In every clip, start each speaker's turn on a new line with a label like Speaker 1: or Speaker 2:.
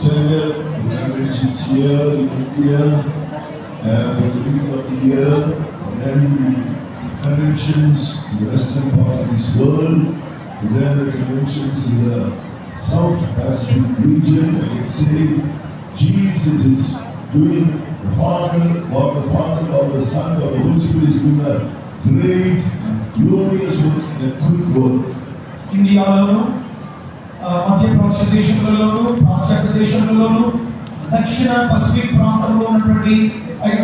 Speaker 1: attended the conventions here in India for the beginning of the year, then the conventions in the western part of this world, and then the conventions in the South Pacific region. I can say Jesus is doing the Father, God the Father, God the Son, God the Holy Spirit is doing a great and glorious work and a quick work.
Speaker 2: ఇండియాలోను మధ్యప్రాచ్య దేశంలోను పాశ్చాత్య దేశంలోను దక్షిణ Pacific ప్రాంతంలో ఉన్నటువంటి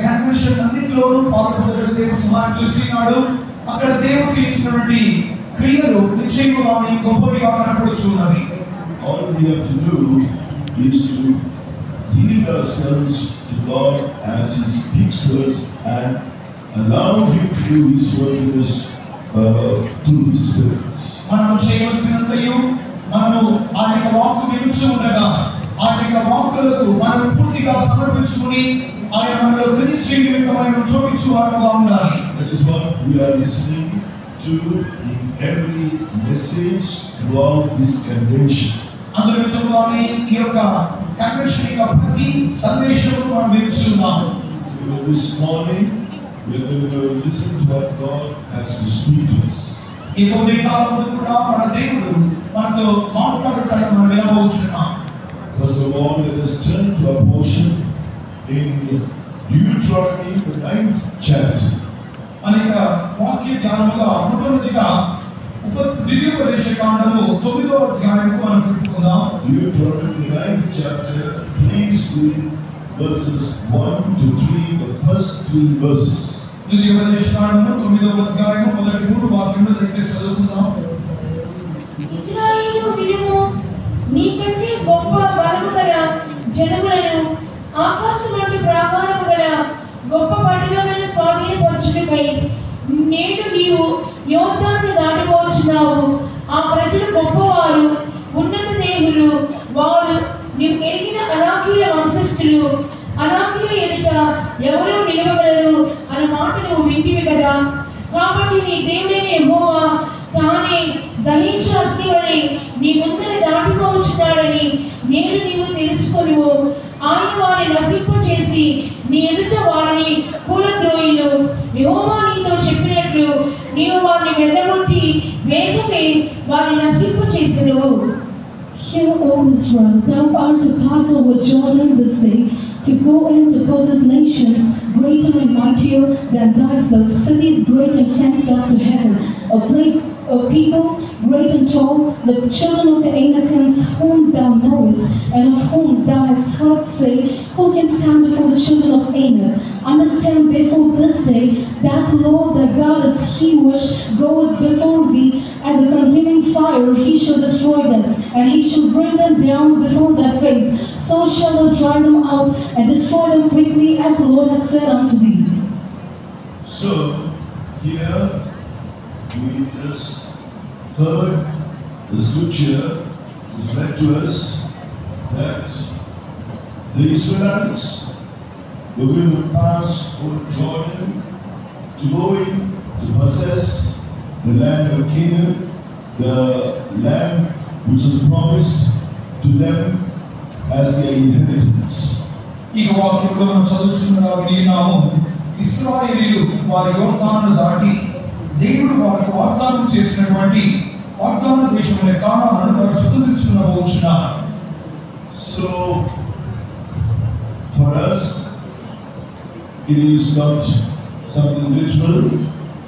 Speaker 2: convention అన్నింటిలోనూ పాల్గొనేటువంటి దేవుడు సహాయం చేస్తున్నాడు. అక్కడ దేవుడు చేసినటువంటి క్రియలు నిశ్చయముగా గొప్పవిగా కనపడుచున్నవి.
Speaker 1: All we have to do is to yield ourselves to God as He speaks to us and allow Him to do His work in us through His Spirit.
Speaker 2: మనము చేయవలసినంతయు మనము ఆయన వాక్కు వినుచు ఉండగా ఆయన వాక్కులకు మనం పూర్తిగా సమర్పించుకుని ఆయన మనలో క్రియ చేయు నిమిత్తమై చూపించు వారుగా ఉండాలి.
Speaker 1: That is what we are listening to in every message throughout this convention.
Speaker 2: అందులో విధంగానే ఈ యొక్క కన్వెన్షన్ యొక్క ప్రతి సందేశము మనం వింటున్నాము.
Speaker 1: This morning we are going to listen to what God has to speak to us.
Speaker 2: ఈ ఉదయకాలంలో కూడా మన దేవుడు మనతో మాట్లాడుటకు మనం వినబోతున్నాం.
Speaker 1: First of all, let us turn to a portion in Deuteronomy, the 9th chapter.
Speaker 2: అనేక వాక్య ధ్యానముగా మొదటిగా ద్వితీయోపదేశ కాండము 9వ అధ్యాయముకు మనం చెప్పుకుందాం.
Speaker 1: Deuteronomy, the 9th chapter, please read verses 1 to 3, the first 3 verses.
Speaker 2: ద్వితీయోపదేశ కాండము 9వ అధ్యాయం మొదటి 3 వాక్యములు దయచేసి చదువుకుందాం.
Speaker 3: ఇశ్రాయేలు వినుము, నీకంటే గొప్ప బలము గల జనములను ఆకాశం వంటి ప్రాకారము గల గొప్ప పట్టణములను స్వాధీనపరచుటకై నేడు నీవు యోర్దానును దాటబోచున్నావు. ఆ ప్రజలు గొప్పవారు, ఉన్నత దేహులు, వారు నీవు ఎరిగిన అనాకీల వంశస్థులు. అనాకీల ఎదుట ఎవరూ నిలవగలరు అన్న మాట నువ్వు వింటివి కదా. కాబట్టి నీ దేవుడైన యెహోవా తానే దహించే అగ్ని వలె నీ ముందర దాటిపోవచ్చున్నాడని నేడు నీవు తెలుసుకొనుము. ఆయన వారిని నశింపచేసి నీ ఎదుట వారిని కూలద్రోయులు. యెహోవా నీతో చెప్పినట్లు నీవు వారిని వెళ్ళగొట్టి వేగమే వారిని నశింపచేసెదవు.
Speaker 4: Hear, O Israel, thou art to pass over Jordan this day, to go in to possess nations greater and mightier than thyself, cities great and fenced up to heaven, a people great and tall, the children of the Anakims whom thou knowest, and of whom thou hast heard say, who can stand before the children of Anak? Understand therefore this day that the Lord thy God is he which goeth before thee as a consuming fire. He shall destroy them, and he shall bring them down before thy face. So shall thou drive them out and destroy them quickly, as the Lord has said unto thee.
Speaker 1: So, here we just heard the scripture was read to us that the Israelites were going to pass over Jordan to go in to possess the land of Canaan, the land which was promised to them as their inheritance.
Speaker 2: ఈ వాక్యంలో మనం చదువుతున్నగా విన్నాము. ఇశ్రాయేలీయులు వారి యోర్దానును దాటి దేవుడు వారికి వాగ్దానం చేసినటువంటి వాగ్దాన దేశమైన కానానును వారు స్వతంత్రించుకున్నారు.
Speaker 1: So for us it is not something literal.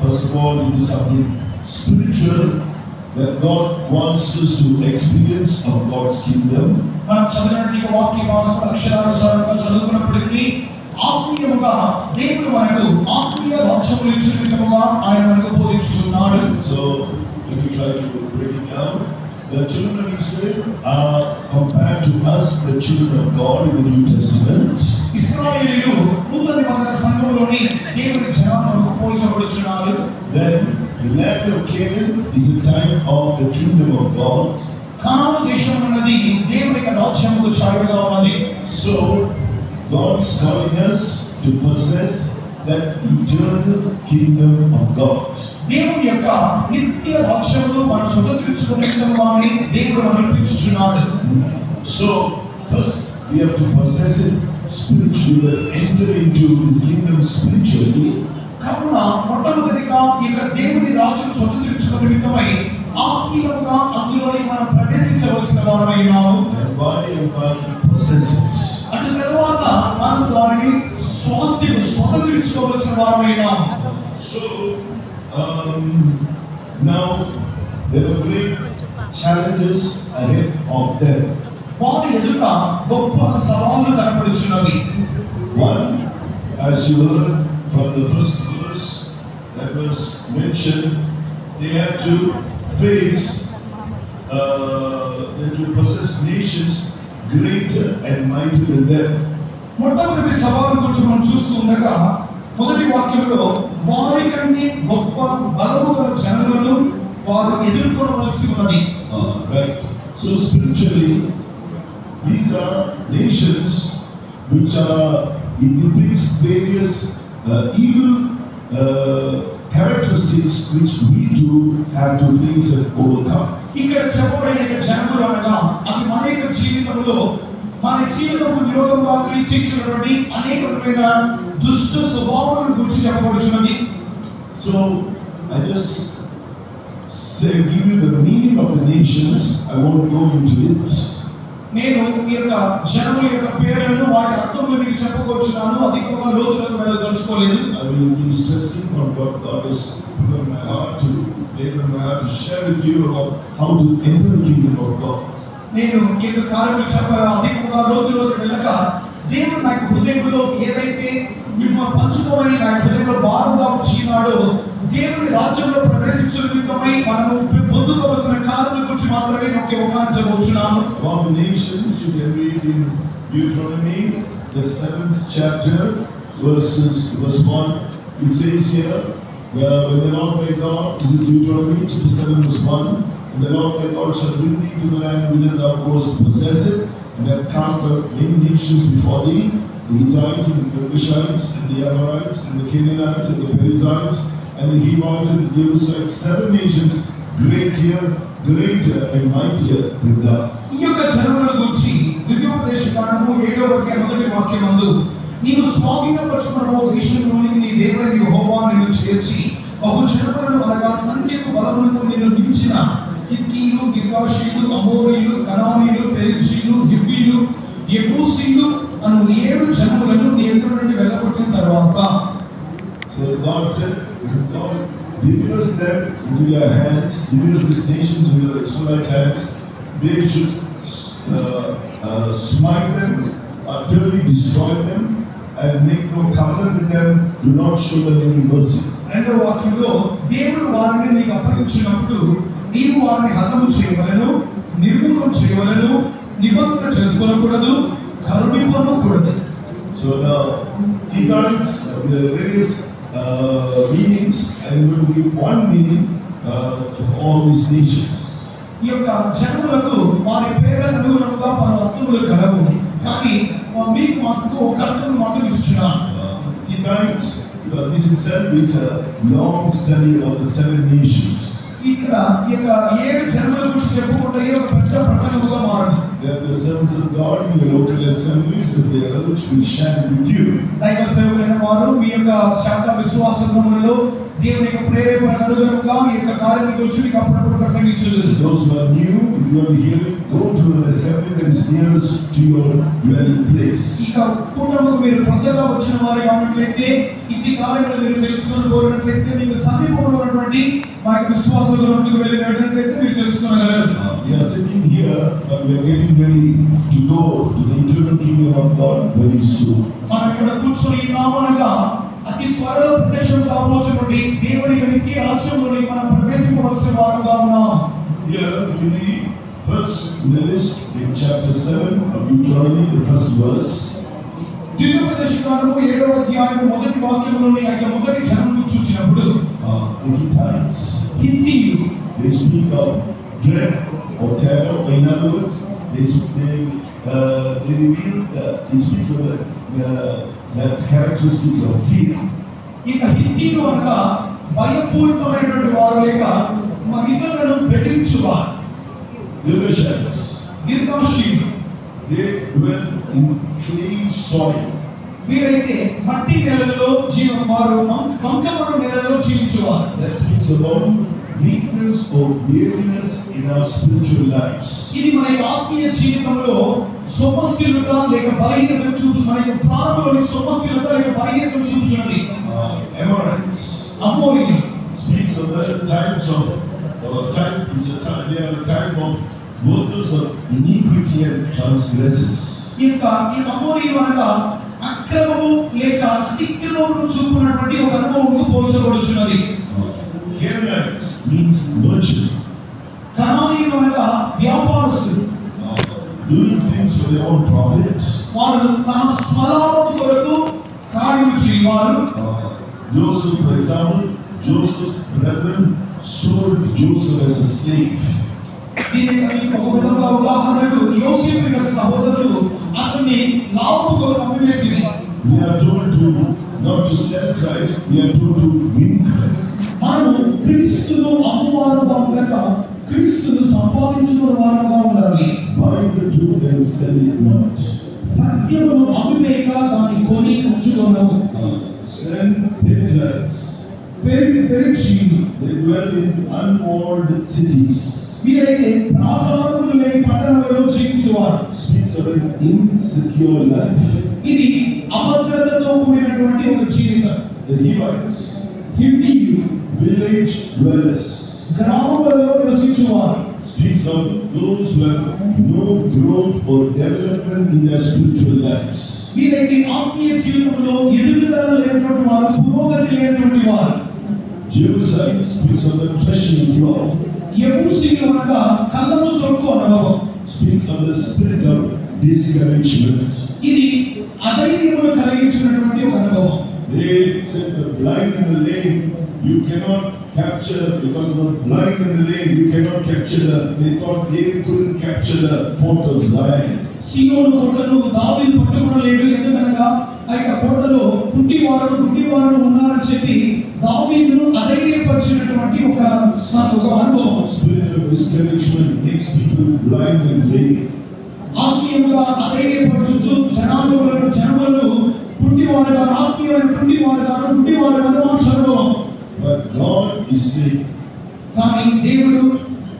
Speaker 1: First of all, it is something spiritual that God wants us to experience of God's kingdom.
Speaker 2: మనం చదివినటువంటి వాక్య భాగం అక్షరానుసారంగా చదువుకున్నప్పటికీ ఆత్మీయముగా దేవుడు మనకు ఆత్మీయ వాక్యములు ఇచ్చిన విధముగా ఆయన మనకు బోధించుచున్నాడు.
Speaker 1: So if we try to break it down, the children of Israel are compared to us, the children of God in the New Testament.
Speaker 2: ఇశ్రాయేలీయులు నూతన నిబంధన సంఘములోని దేవుని జనాలను పోల్చబడుచున్నారు.
Speaker 1: Then the land of Canaan is a type of the kingdom of God.
Speaker 2: Canaan దేశం అన్నది దేవుని యొక్క రాజ్యముకు ఛాయగా ఉన్నది.
Speaker 1: So God is calling us to possess that eternal kingdom of God.
Speaker 2: దేవుని యొక్క నిత్య రాజ్యమును మనం స్వతంత్రించుకునే విధంగానే దేవుడు మనల్ని పిలుచుచున్నాడు.
Speaker 1: So first we have to possess it spiritually, enter into His kingdom spiritually.
Speaker 2: కావున మొట్టమొదటిగా ఈ యొక్క దేవుని రాజ్యం స్వతంత్రించుకునే నిమిత్తమై ఆత్మీయంగా అందులోని మనం ప్రవేశించవలసిన వారమై ఉన్నాము.
Speaker 1: And by possess it.
Speaker 2: అటు తరువాత మనం దానిని స్వతంత్రించుకోవలసిన వారమై ఉన్నాము.
Speaker 1: So now there are great challenges ahead of them.
Speaker 2: వారి ఎదుట గొప్ప సవాళ్లు కనపడుచున్నవి.
Speaker 1: One, as you heard from the first verse that was mentioned, they have to face, they have to possess nations greater and mightier than them.
Speaker 2: మొట్టమొదటి సవాలు గురించి మనం చూస్తూ ఉండగా మొదటి వాక్యంలో వారి కంటే గొప్ప బలము గల జనులను వారు ఎదుర్కోవలసి ఉన్నది.
Speaker 1: Right. So spiritually, these are nations which are in various evil characteristics which we do have to face and overcome.
Speaker 2: ఇక్కడ చెప్పబడిన జనులు అనగా అవి మన యొక్క జీవితంలో మన జీవితము విరోధంగా క్రియేచినటువంటి అనేక రకమైన దుష్ట స్వభావాలను గురించి చెప్పబడుచున్నది.
Speaker 1: So I just give you the meaning of the nations. I won't go into it.
Speaker 2: నేను ఈ యొక్క జనముల యొక్క పేర్లను వాటి అర్థములు మీకు చెప్పబోచున్నాను. అధికంగా లోతులకు వెళ్ళదలుచుకోలేదు.
Speaker 1: I will be stressing on what God has put on my heart to share with you about how to enter the kingdom of God.
Speaker 2: నేను ఈ యొక్క కార్యములు అధికంగా లోతులోకి వెళ్ళక దేవుడు నాకు హృదయంలో ఏదైతే మిమ్మల్ని పంచుకోమని నా హృదయంలో భారంగా ఉంచినాడో దేవుని రాజ్యంలో ప్రవేశించే నిమిత్తమై మనము పొందుకోవాల్సిన కార్యముల గురించి మాత్రమే నేను ఒకాంచబోచున్నాను.
Speaker 1: About the nations, you can read in Deuteronomy, the 7th chapter, verse 1. It says here, when the Lord thy God, this is Deuteronomy chapter 7 verse 1, and the Lord thy God shall bring thee to the land whither thou goest to possess it, and hath cast out many nations before thee, the Hittites and the Girgashites and the Amorites and the Canaanites and the Perizzites and the Hivites and the Jebusites, 7 nations greater and mightier than thou.
Speaker 2: ఈ యొక్క జనముల గురించి ద్వితీయోపదేశ కాండము 7వ అధ్యాయం మొదటి వాక్యమందు నీవు స్వాధీనపరచుకున్న దేశంలోనికి నీ దేవుడైన యెహోవా నిన్ను చేర్చి బహు జనములను అనగా సంఖ్యకు బలములకు నిన్ను నిలిచిన హిత్తీయులు, గిర్గాషీయులు, అమోరీయులు, కనానీయులు, పెరిజ్జీయులు, హివ్వీయులు, యెబూసీయులు అను 7 జనములను నీ ఎదుట నుండి వెళ్ళగొట్టిన తర్వాత
Speaker 1: So God said, God given us them into their hands, given us these nations into the Israelites' hands, they should smite them, utterly destroy them, and make no covenant with them, do not show them any mercy.
Speaker 2: రెండవ వాక్యంలో దేవుడు వారిని నీకు అప్పగించినప్పుడు నీవు వారిని హతము చేయవలెను, నిర్మూలన చేయవలెను, నిబంధన చేసుకోకూడదు, కరుణింపకూడదు.
Speaker 1: So now, Hittites, there are various meanings. I am going to give one meaning of all these nations.
Speaker 2: ఈ యొక్క జనములకు వారి పేర్లకు అనుగుణంగా పలు అర్థములు కలవు, కానీ మీకు మాకు ఒక అర్థం మాత్రం ఇచ్చుచున్నాను.
Speaker 1: Hittites, this itself is a long study of the 7 nations.
Speaker 2: ఇక్కడ ఈ యొక్క 7 జనముల గురించి చెప్పుకుంటే ఒక పెద్ద ప్రసంగముగా మారింది.
Speaker 1: They are the servants of God in the local assemblies as they urge we share with you.
Speaker 2: దైవ సేవకులైన వారు మీ యొక్క శాఖ విశ్వాస గృహములలో దేవుని యొక్క ప్రేరేపణకు అనుగుణంగా ఈ యొక్క కార్యాన్ని గురించి మీకు అప్పుడప్పుడు ప్రసంగించుదు.
Speaker 1: Those who are new, if you want to hear it, go to an assembly that is nearest to your dwelling place.
Speaker 2: ఇక కూటముకు మీరు కొత్తగా వచ్చిన వారు కానట్లయితే ఇది కార్యాలను మీరు తెలుసుకొని కోరినట్లయితే మీకు సమీపంలో ఉన్నటువంటి మా యొక్క విశ్వాస గృహానికి వెళ్ళినట్లయితే మీరు తెలుసుకోగలరు.
Speaker 1: We are sitting here, but we are getting ready to go to the eternal kingdom of God very soon.
Speaker 2: మనం ఇక్కడ కూర్చొని ఉన్నామనగా అతి త్వరలో ప్రత్యక్షం కాబోతున్నటువంటి దేవుని యొక్క నిత్య రాజ్యంలోని మనం ప్రవేశించవలసిన వారుగా ఉన్నాం.
Speaker 1: Here we read first in the list in chapter 7 of Deuteronomy, the first verse.
Speaker 2: ద్వితీయోపదేశ కాండము 7వ అధ్యాయం మొదటి వాక్యంలోని ఆ యొక్క మొదటి జనమును చూచినప్పుడు
Speaker 1: The Hittites,
Speaker 2: హిత్తీయులు
Speaker 1: they speak of dread or terror. In other words, they reveal that it speaks of that characteristic of fear.
Speaker 2: ఇక హిత్తీయులు అనగా భయపూరితమైనటువంటి వారు లేక ఇతరులను బెదిరించువారు.
Speaker 1: Girgashites,
Speaker 2: గిర్గాషీయులు
Speaker 1: they dwell in clay soil.
Speaker 2: వీరైతే మట్టి నేలలో వారు బంకమన్ను నేలలో జీవించేవారు.
Speaker 1: That speaks about weakness or weariness in our spiritual lives.
Speaker 2: ఇది మన ఆత్మీయ జీవితంలో సమస్యలుట లేక బలహీనతను చూపు, మన ప్రాణంలోని సమస్యలుట లేక బలహీనతను చూపుచున్నది.
Speaker 1: Amorites,
Speaker 2: అమోరీయులు
Speaker 1: speaks of the types of they are a type of workers of iniquity and transgressors.
Speaker 2: ఈ అమోరీయులు అనగా అక్రమము లేక అతిక్రమమును చూపునటువంటి ఒక అనుభవము పోల్చబడుచున్నది.
Speaker 1: Canaanites means merchant.
Speaker 2: కనానీయులు అనగా వ్యాపారస్తులు.
Speaker 1: Doing things for their own profit.
Speaker 2: వారు తమ స్వలాభం కొరకు కార్యము చేయవారు.
Speaker 1: Joseph, for example, Joseph's brethren sold Joseph as a slave.
Speaker 2: దీనికి ఒక విధంగా ఉదాహరణకు యోసేపు యొక్క సహోదరులు అతన్ని లాభం కొరకు అమ్మివేసిరి.
Speaker 1: We are told to not to sell Christ, we are told to win Christ.
Speaker 2: మనము క్రీస్తును అమ్మువారుగా ఉండక క్రీస్తును సంపాదించుకున్న వారుగా ఉండాలి.
Speaker 1: Buy the truth and sell it not.
Speaker 2: సత్యమును అమ్మివేయక దాన్ని కొని ఉంచుకొను.
Speaker 1: Send Gentiles.
Speaker 2: పెరిక్షీయులు
Speaker 1: They dwell in unwalled cities.
Speaker 2: వీరైతే ప్రాకారములు లేని పట్టణాలలో జీవించువారు.
Speaker 1: Speaks of an insecure life.
Speaker 2: ఇది అభద్రతతో కూడినటువంటి ఒక జీవితం.
Speaker 1: The Hivites,
Speaker 2: హివ్వీయులు
Speaker 1: village dwellers.
Speaker 2: గ్రామాలలో నివసించువారు.
Speaker 1: Speaks of those who have no growth or development in their spiritual lives.
Speaker 2: వీరైతే ఆత్మీయ జీవితంలో ఎదుగుదల లేనటువంటి వారు, పురోగతి లేనటువంటి వారు.
Speaker 1: Jebusites speaks of the threshing floor.
Speaker 2: యెబూసీయులు అనగా కళ్ళము త్రొక్కు అనుభవం.
Speaker 1: Speaks of the spirit of discouragement.
Speaker 2: ఇది అధైర్యమును కలిగించినటువంటి ఒక అనుభవం.
Speaker 1: They said the blind in the lane you cannot capture, because of the blind in the lane you cannot capture they thought they couldn't capture the fort of Zion.
Speaker 2: సీయోను కొండను దావీదు పట్టుకొనలేడు, ఎందుకనగా ఆ యొక్క కొండలో గుడ్డివారు ఉన్నారని చెప్పి దావీదును అధైర్యపరిచినటువంటి ఒక అనుభవం.
Speaker 1: Spirit of discouragement makes people blind and lame.
Speaker 2: ఆత్మీయంగా అధైర్యపరచుచు జనములను గుడ్డివారుగా, ఆత్మీయమైన గుడ్డివారుగా మార్చే అనుభవం.
Speaker 1: But God is saying,
Speaker 2: కానీ దేవుడు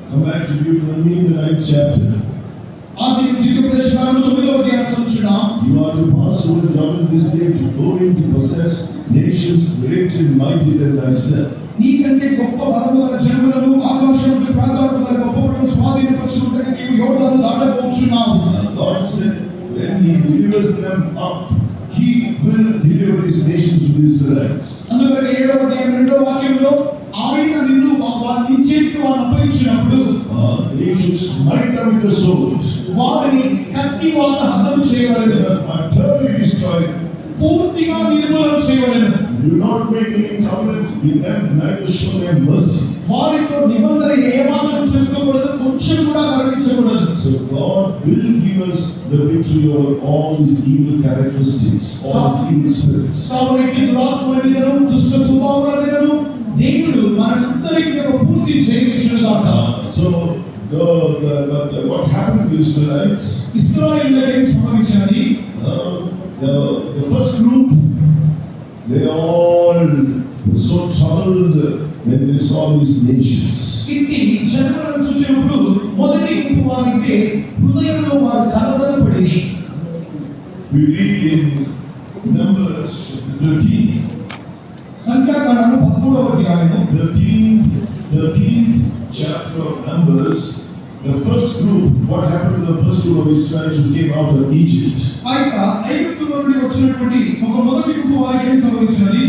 Speaker 1: come back to Deuteronomy in the 9th chapter.
Speaker 2: ఆది ద్వితీయోపదేశకాండము 9వ అధ్యాయం చదువుచున్నాం.
Speaker 1: You are to pass over Jordan this day to go in to possess nations great and mighty than thyself.
Speaker 2: నీకంటే గొప్ప బలము గల జనములను ఆకాశముకు ప్రాకారము గల గొప్ప పట్టణం స్వాధీనపరచుటకు నీవు యోర్దాను దాటబోచున్నావు.
Speaker 1: God said, when He delivers them up, He will deliver His nations to the Israelites.
Speaker 2: అందుకని 7వ అధ్యాయం 2వ వాక్యంలో ఆయన నిన్ను వారి చేతికి వారిని అప్పగించినప్పుడు
Speaker 1: They should smite them with the sword.
Speaker 2: వారిని కత్తి వాత హతం చేయవలెను,
Speaker 1: Utterly destroy them.
Speaker 2: పూర్తిగా నిర్మూలన చేయవలెను.
Speaker 1: Do not make any covenant with them, neither show them mercy.
Speaker 2: వారితో నిబంధన ఏమాత్రం చేసుకోకూడదు, కొంచెం కూడా కరుణించకూడదు.
Speaker 1: So God will give us the victory over all these evil characteristics, all these evil spirits.
Speaker 2: కాబట్టి దురాత్మల మీదను దుష్ట స్వభావాల మీదను దేవుడు మనందరికీ ఒక పూర్తి జయమిచ్చును గాక.
Speaker 1: So what happened to the Israelites?
Speaker 2: ఇశ్రాయేలులకు ఏం సంభవించినది?
Speaker 1: The first group, they all were so troubled when they saw these nations.
Speaker 2: ఇట్టి జనములను చూచినప్పుడు మొదటి గుంపు వారైతే హృదయంలో వారు కలవరపడిరి.
Speaker 1: We read in Numbers 13.
Speaker 2: సంఖ్యాకాండము 13వ అధ్యాయము
Speaker 1: 13th chapter of Numbers. The first group, what happened to the first group of Israelites who came out of Egypt?
Speaker 2: అయితే ఐగుప్తు నుండి వచ్చినటువంటి ఒక మొదటి గుంపు వారికి ఏం సంభవించినది?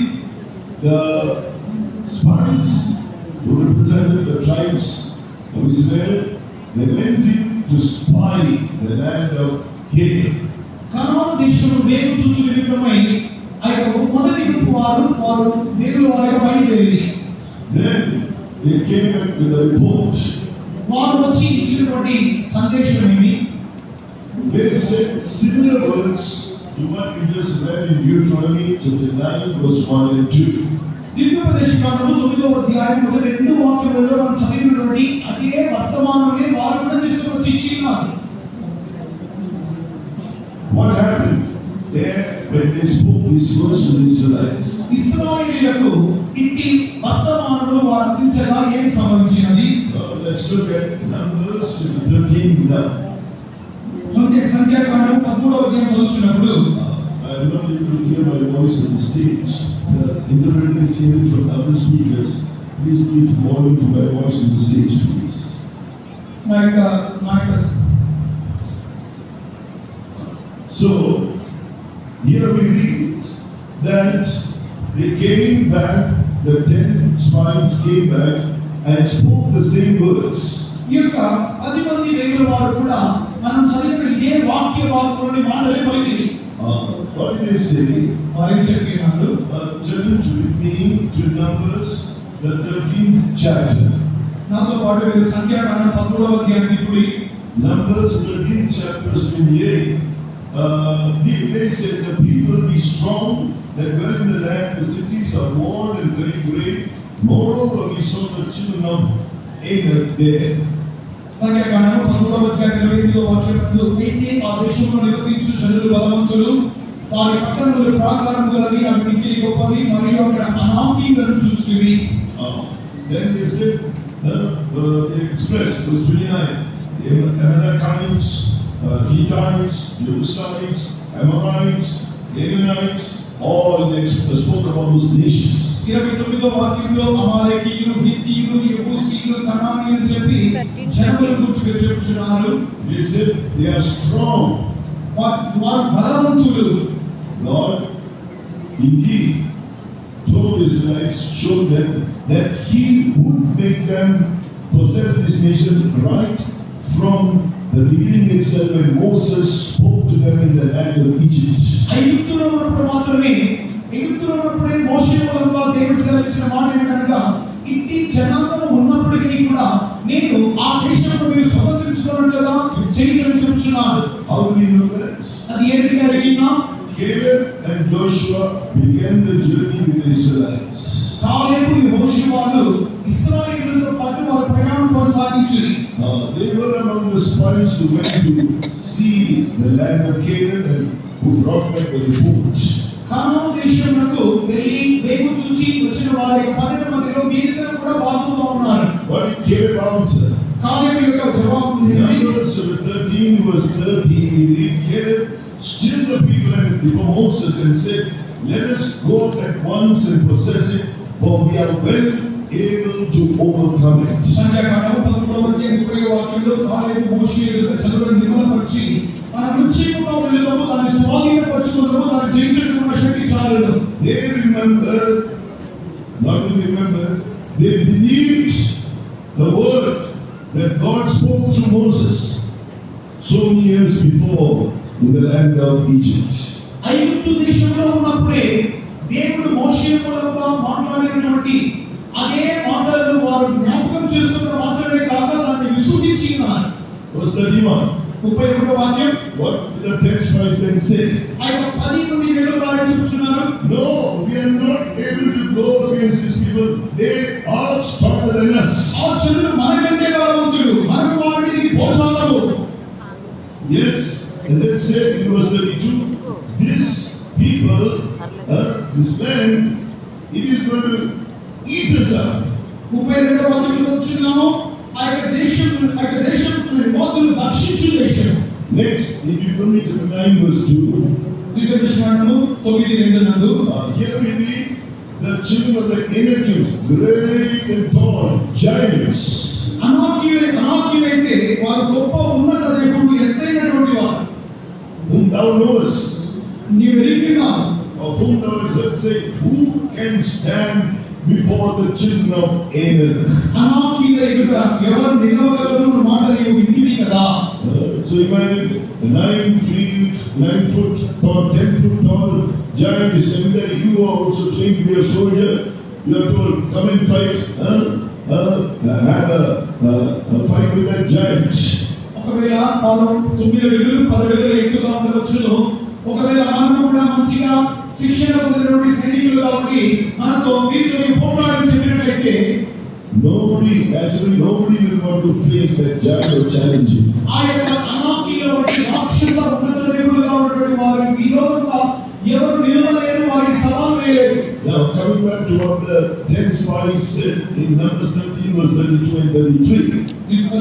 Speaker 1: The spies who represented the tribes of Israel, they went in to spy the land of Canaan.
Speaker 2: కనాను దేశము వేగు చూచు నిమిత్తమై ఆ యొక్క మొదటి గుంపు వారు వేగుల వారిగా బయలుదేరి
Speaker 1: Then they came back with a report.
Speaker 2: వారు వచ్చి ఇచ్చినటువంటి సందేశం ఏమి?
Speaker 1: They said similar words to what we just read in Deuteronomy chapter 9 verse 1 and 2.
Speaker 2: ద్వితీయోపదేశకాండము 9వ అధ్యాయం మొదటి 2 వాక్యములలో మనం చదివినటువంటి అదే వర్తమానమే వారు కూడా తీసుకొని వచ్చి ఇచ్చినారు.
Speaker 1: there when they spoke these words to the Israelites.
Speaker 2: ఇశ్రాయేలీయులకు ఇట్టి వర్తమానములు వారు అందించగా ఏమి సంభవించినది?
Speaker 1: Let's look at Numbers 13 now.
Speaker 2: సంఖ్యాకాండం 13వ అధ్యాయం చదువుతున్నప్పుడు
Speaker 1: I am not able to hear my voice on the stage. The interpreter is hearing from other speakers. Please give volume to my voice on the stage, please. So, here we read that they came back, the 10 spies came back and spoke the same words.
Speaker 2: ఈ యొక్క 10 మంది వేగుల వారు కూడా మనం చదివిన ఇదే వాక్య భాగంలోని మాటలే పలికిరి.
Speaker 1: What did they say?
Speaker 2: వారు చెప్పినారు,
Speaker 1: turn with me to Numbers, the 13th chapter.
Speaker 2: నాతో పాటు మీరు సంఖ్యాకాండం 13వ అధ్యాయానికి ఇప్పుడు
Speaker 1: Numbers 13th chapter 28. They said the people be strong that dwell in the land, the cities are walled and very great. Moreover, we saw the children of Anak there.
Speaker 2: సంఖ్యాకాండం 13వ అధ్యాయం 28వ వాక్యంలో అయితే ఆ దేశంలో నివసించు జనులు బలవంతులు, వారి పట్టణములు ప్రాకారములవి, అవి మిక్కిలి గొప్పవి, మరియు అక్కడ అనాకీయులను చూసిరి.
Speaker 1: Then they said, they expressed verse 29, Amalekites, Hittites, Jebusites, Amorites, Canaanites, all they spoke about those nations.
Speaker 2: 29వ వాక్యంలో అమాలేకీయులు, హిత్తీయులు, యెబూసీయులు, కనానీయులు చెప్పి జనుల గురించి చెప్పుచున్నారు.
Speaker 1: They said they are strong.
Speaker 2: వారు బలవంతులు.
Speaker 1: God indeed told the Israelites, showed them that He would make them possess this nation right from the beginning itself when Moses spoke to them in the land of Egypt.
Speaker 2: ఐగుప్తులో ఉన్నప్పుడు మాత్రమే, ఐగుప్తులో ఉన్నప్పుడే మోషే మూలంగా దేవుడు సెలవిచ్చిన మాట ఏంటనగా, ఇట్టి జనాంగం ఉన్నప్పటికీ కూడా నేను ఆ దేశంలో మీరు స్వతంత్రించుకున్నట్లుగా చేయని చెప్తున్నాను.
Speaker 1: How do we know that?
Speaker 2: అది ఏంటిగా అడిగినా,
Speaker 1: Caleb and Joshua began the journey with the Israelites.
Speaker 2: కాలేబు యెహోషువలు ఇశ్రాయేలుతో పాటు వారు ప్రయాణం కొనసాగించారు.
Speaker 1: They were among the spies who went to see the land of Canaan and who brought back the report.
Speaker 2: Canaan దేశమునకు వెళ్ళి వేగు చూచి వచ్చిన వారి 12 మందిలో వీరిద్దరు కూడా భాగంగా ఉన్నారు.
Speaker 1: What did Caleb answer?
Speaker 2: కాలేబు యొక్క జవాబు
Speaker 1: Numbers 13 verse 30, we read, Caleb still the people before Moses and said, let us go at once and possess it, for we are well able to overcome it.
Speaker 2: సంఖ్యాకాండం 13వ అధ్యాయం 30వ వాక్యంలో కాలేబు మోషేయుల జనులను నిర్మలపరిచి మనం ఉచ్చిముగా వెళ్ళదము, దాన్ని స్వాధీనపరచుకుందాము, దాన్ని జయించడానికి మన శక్తి చాలదు.
Speaker 1: They believed the word that God spoke to Moses so many years before in the land of Egypt.
Speaker 2: ఐగుప్తు దేశంలో ఉన్నప్పుడే దేవుడు మోషే మూలంగా మాట్లాడినటువంటి అదే మాటలను వారు జ్ఞాపకం చేసుకున్న మాత్రమే కాక దాన్ని విశ్వసించి ఉన్నారు.
Speaker 1: Verse 31.
Speaker 2: 31వ వాక్యం.
Speaker 1: What did the 10 spies then say?
Speaker 2: ఆ 10 మంది వేలు వారు చెప్తున్నారు,
Speaker 1: no, we are not able to go against these people. They are stronger than us.
Speaker 2: ఆ జనులు మనకంటే బలవంతులు, మనం వారి మీదకి పోజాలము.
Speaker 1: Yes, and then said in verse 32, this people, this land, it is going to eat us up.
Speaker 2: 32వ వాక్యం చూస్తున్నాము, ఆ దేశం నివాసులు దర్శించు దేశం.
Speaker 1: Next, if you go to 9 verse 2,
Speaker 2: ద్వితీయోపదేశకాండము 9:2 నందు
Speaker 1: here we read the children of the Anakims, great and tall giants.
Speaker 2: అనాకీయులైతే వారు గొప్ప ఉన్నత దేవుడు, ఎత్తైనటువంటి వారు.
Speaker 1: Whom thou knowest,
Speaker 2: నీవు ఎరిగినావు.
Speaker 1: of whom thou hast heard say, who can stand before the children of Anak?
Speaker 2: అనాకీయులైన ఎవరు నిలవగలరు మాట నీవు వింటివి కదా.
Speaker 1: So imagine 9 foot tall, 10 foot tall giant is standing there. You are also trained to be a soldier. You are told, come and fight. Have a fight with that giant.
Speaker 2: ఒకవేళ వారు 9 అడుగులు 10 అడుగులు ఎత్తుగా ఉండవచ్చును. ఒకవేళ మనం కూడా మంచిగా శిక్షణ పొందినటువంటి సైనికులు కాబట్టి మనతో వీరితో పోరాటం చెప్పినట్లయితే
Speaker 1: nobody will want to face that giant or challenge him.
Speaker 2: ఆ యొక్క అనాకీయుల వంటి రాక్షస ఉన్నత దేవుడుగా ఉన్నటువంటి వారి విరోధంగా
Speaker 1: Now, coming back to what the 10 spies said in Numbers 13, verse 32 and 33.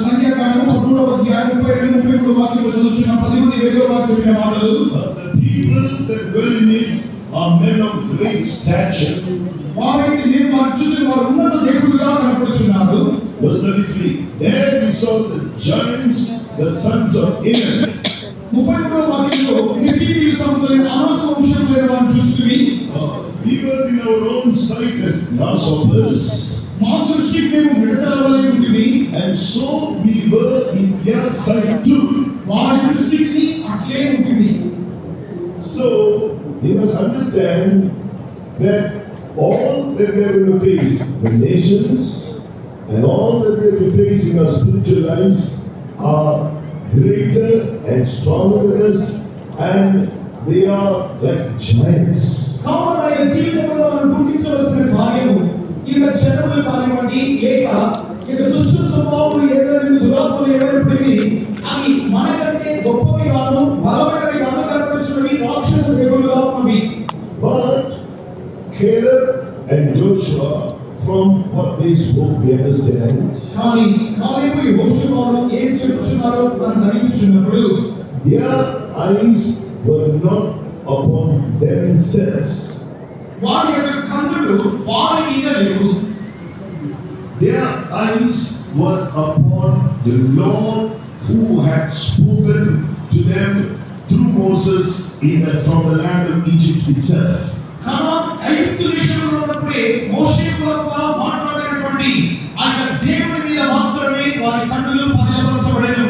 Speaker 2: సంఖ్యాకాండము 13వ అధ్యాయం 32 వాక్యంలో చదువుచున్న 10 మంది వేగుల వారు చెప్పిన మాటలు.
Speaker 1: The people that dwell in it are men of great stature.
Speaker 2: వారైతే నేను వారు చూసిన వారు ఉన్నత దేవుడుగా కనపడుచున్నారు.
Speaker 1: Verse 33. There we saw the giants, the sons of Anak.
Speaker 2: 33వ వాక్యంలో నెఫీలీయుల సంతతులైన అనాకు వంశములైన వారిని చూస్తుమి.
Speaker 1: We were in our own sight as grasshoppers.
Speaker 2: మా దృష్టికి మేము మిడతల వలె ఉంటిమి.
Speaker 1: And so we were in their sight too.
Speaker 2: వారి దృష్టికి అట్లే ఉంటిమి.
Speaker 1: So you must understand that all that we are going to face, the nations and all that we are going to face in our spiritual lives are greater and stronger than us, and they are like giants.
Speaker 2: కావున మన జీవితంలో మనం గుర్తించవలసిన కార్యము ఇక జనములు కానివ్వండి లేక ఇక దుష్ట స్వభావములు ఏదైనా దురాత్మలు ఏమైనప్పటికీ అవి మనకంటే గొప్పవి కాదు, బలమైనవి కాదు, కనిపించినవి రాక్షస దేవులుగా ఉన్నవి.
Speaker 1: But Caleb and Joshua, from what they spoke, we understand.
Speaker 2: కానీ కాలేబు యెహోషువలు ఏం చెప్పుచున్నారో మనం గ్రహించుచున్నప్పుడు
Speaker 1: Their eyes were not upon themselves.
Speaker 2: వారి యొక్క కన్నులు వారి మీద లేవు.
Speaker 1: Their eyes were upon the Lord who had spoken to them through Moses from the land of Egypt itself.
Speaker 2: ఐగుప్తు దేశంలో ఉన్నప్పుడే మోషే మూలంగా మాట్లాడినటువంటి ఆ దేవుని మీద మాత్రమే వారి కన్నులు పదిలపరచబడెను.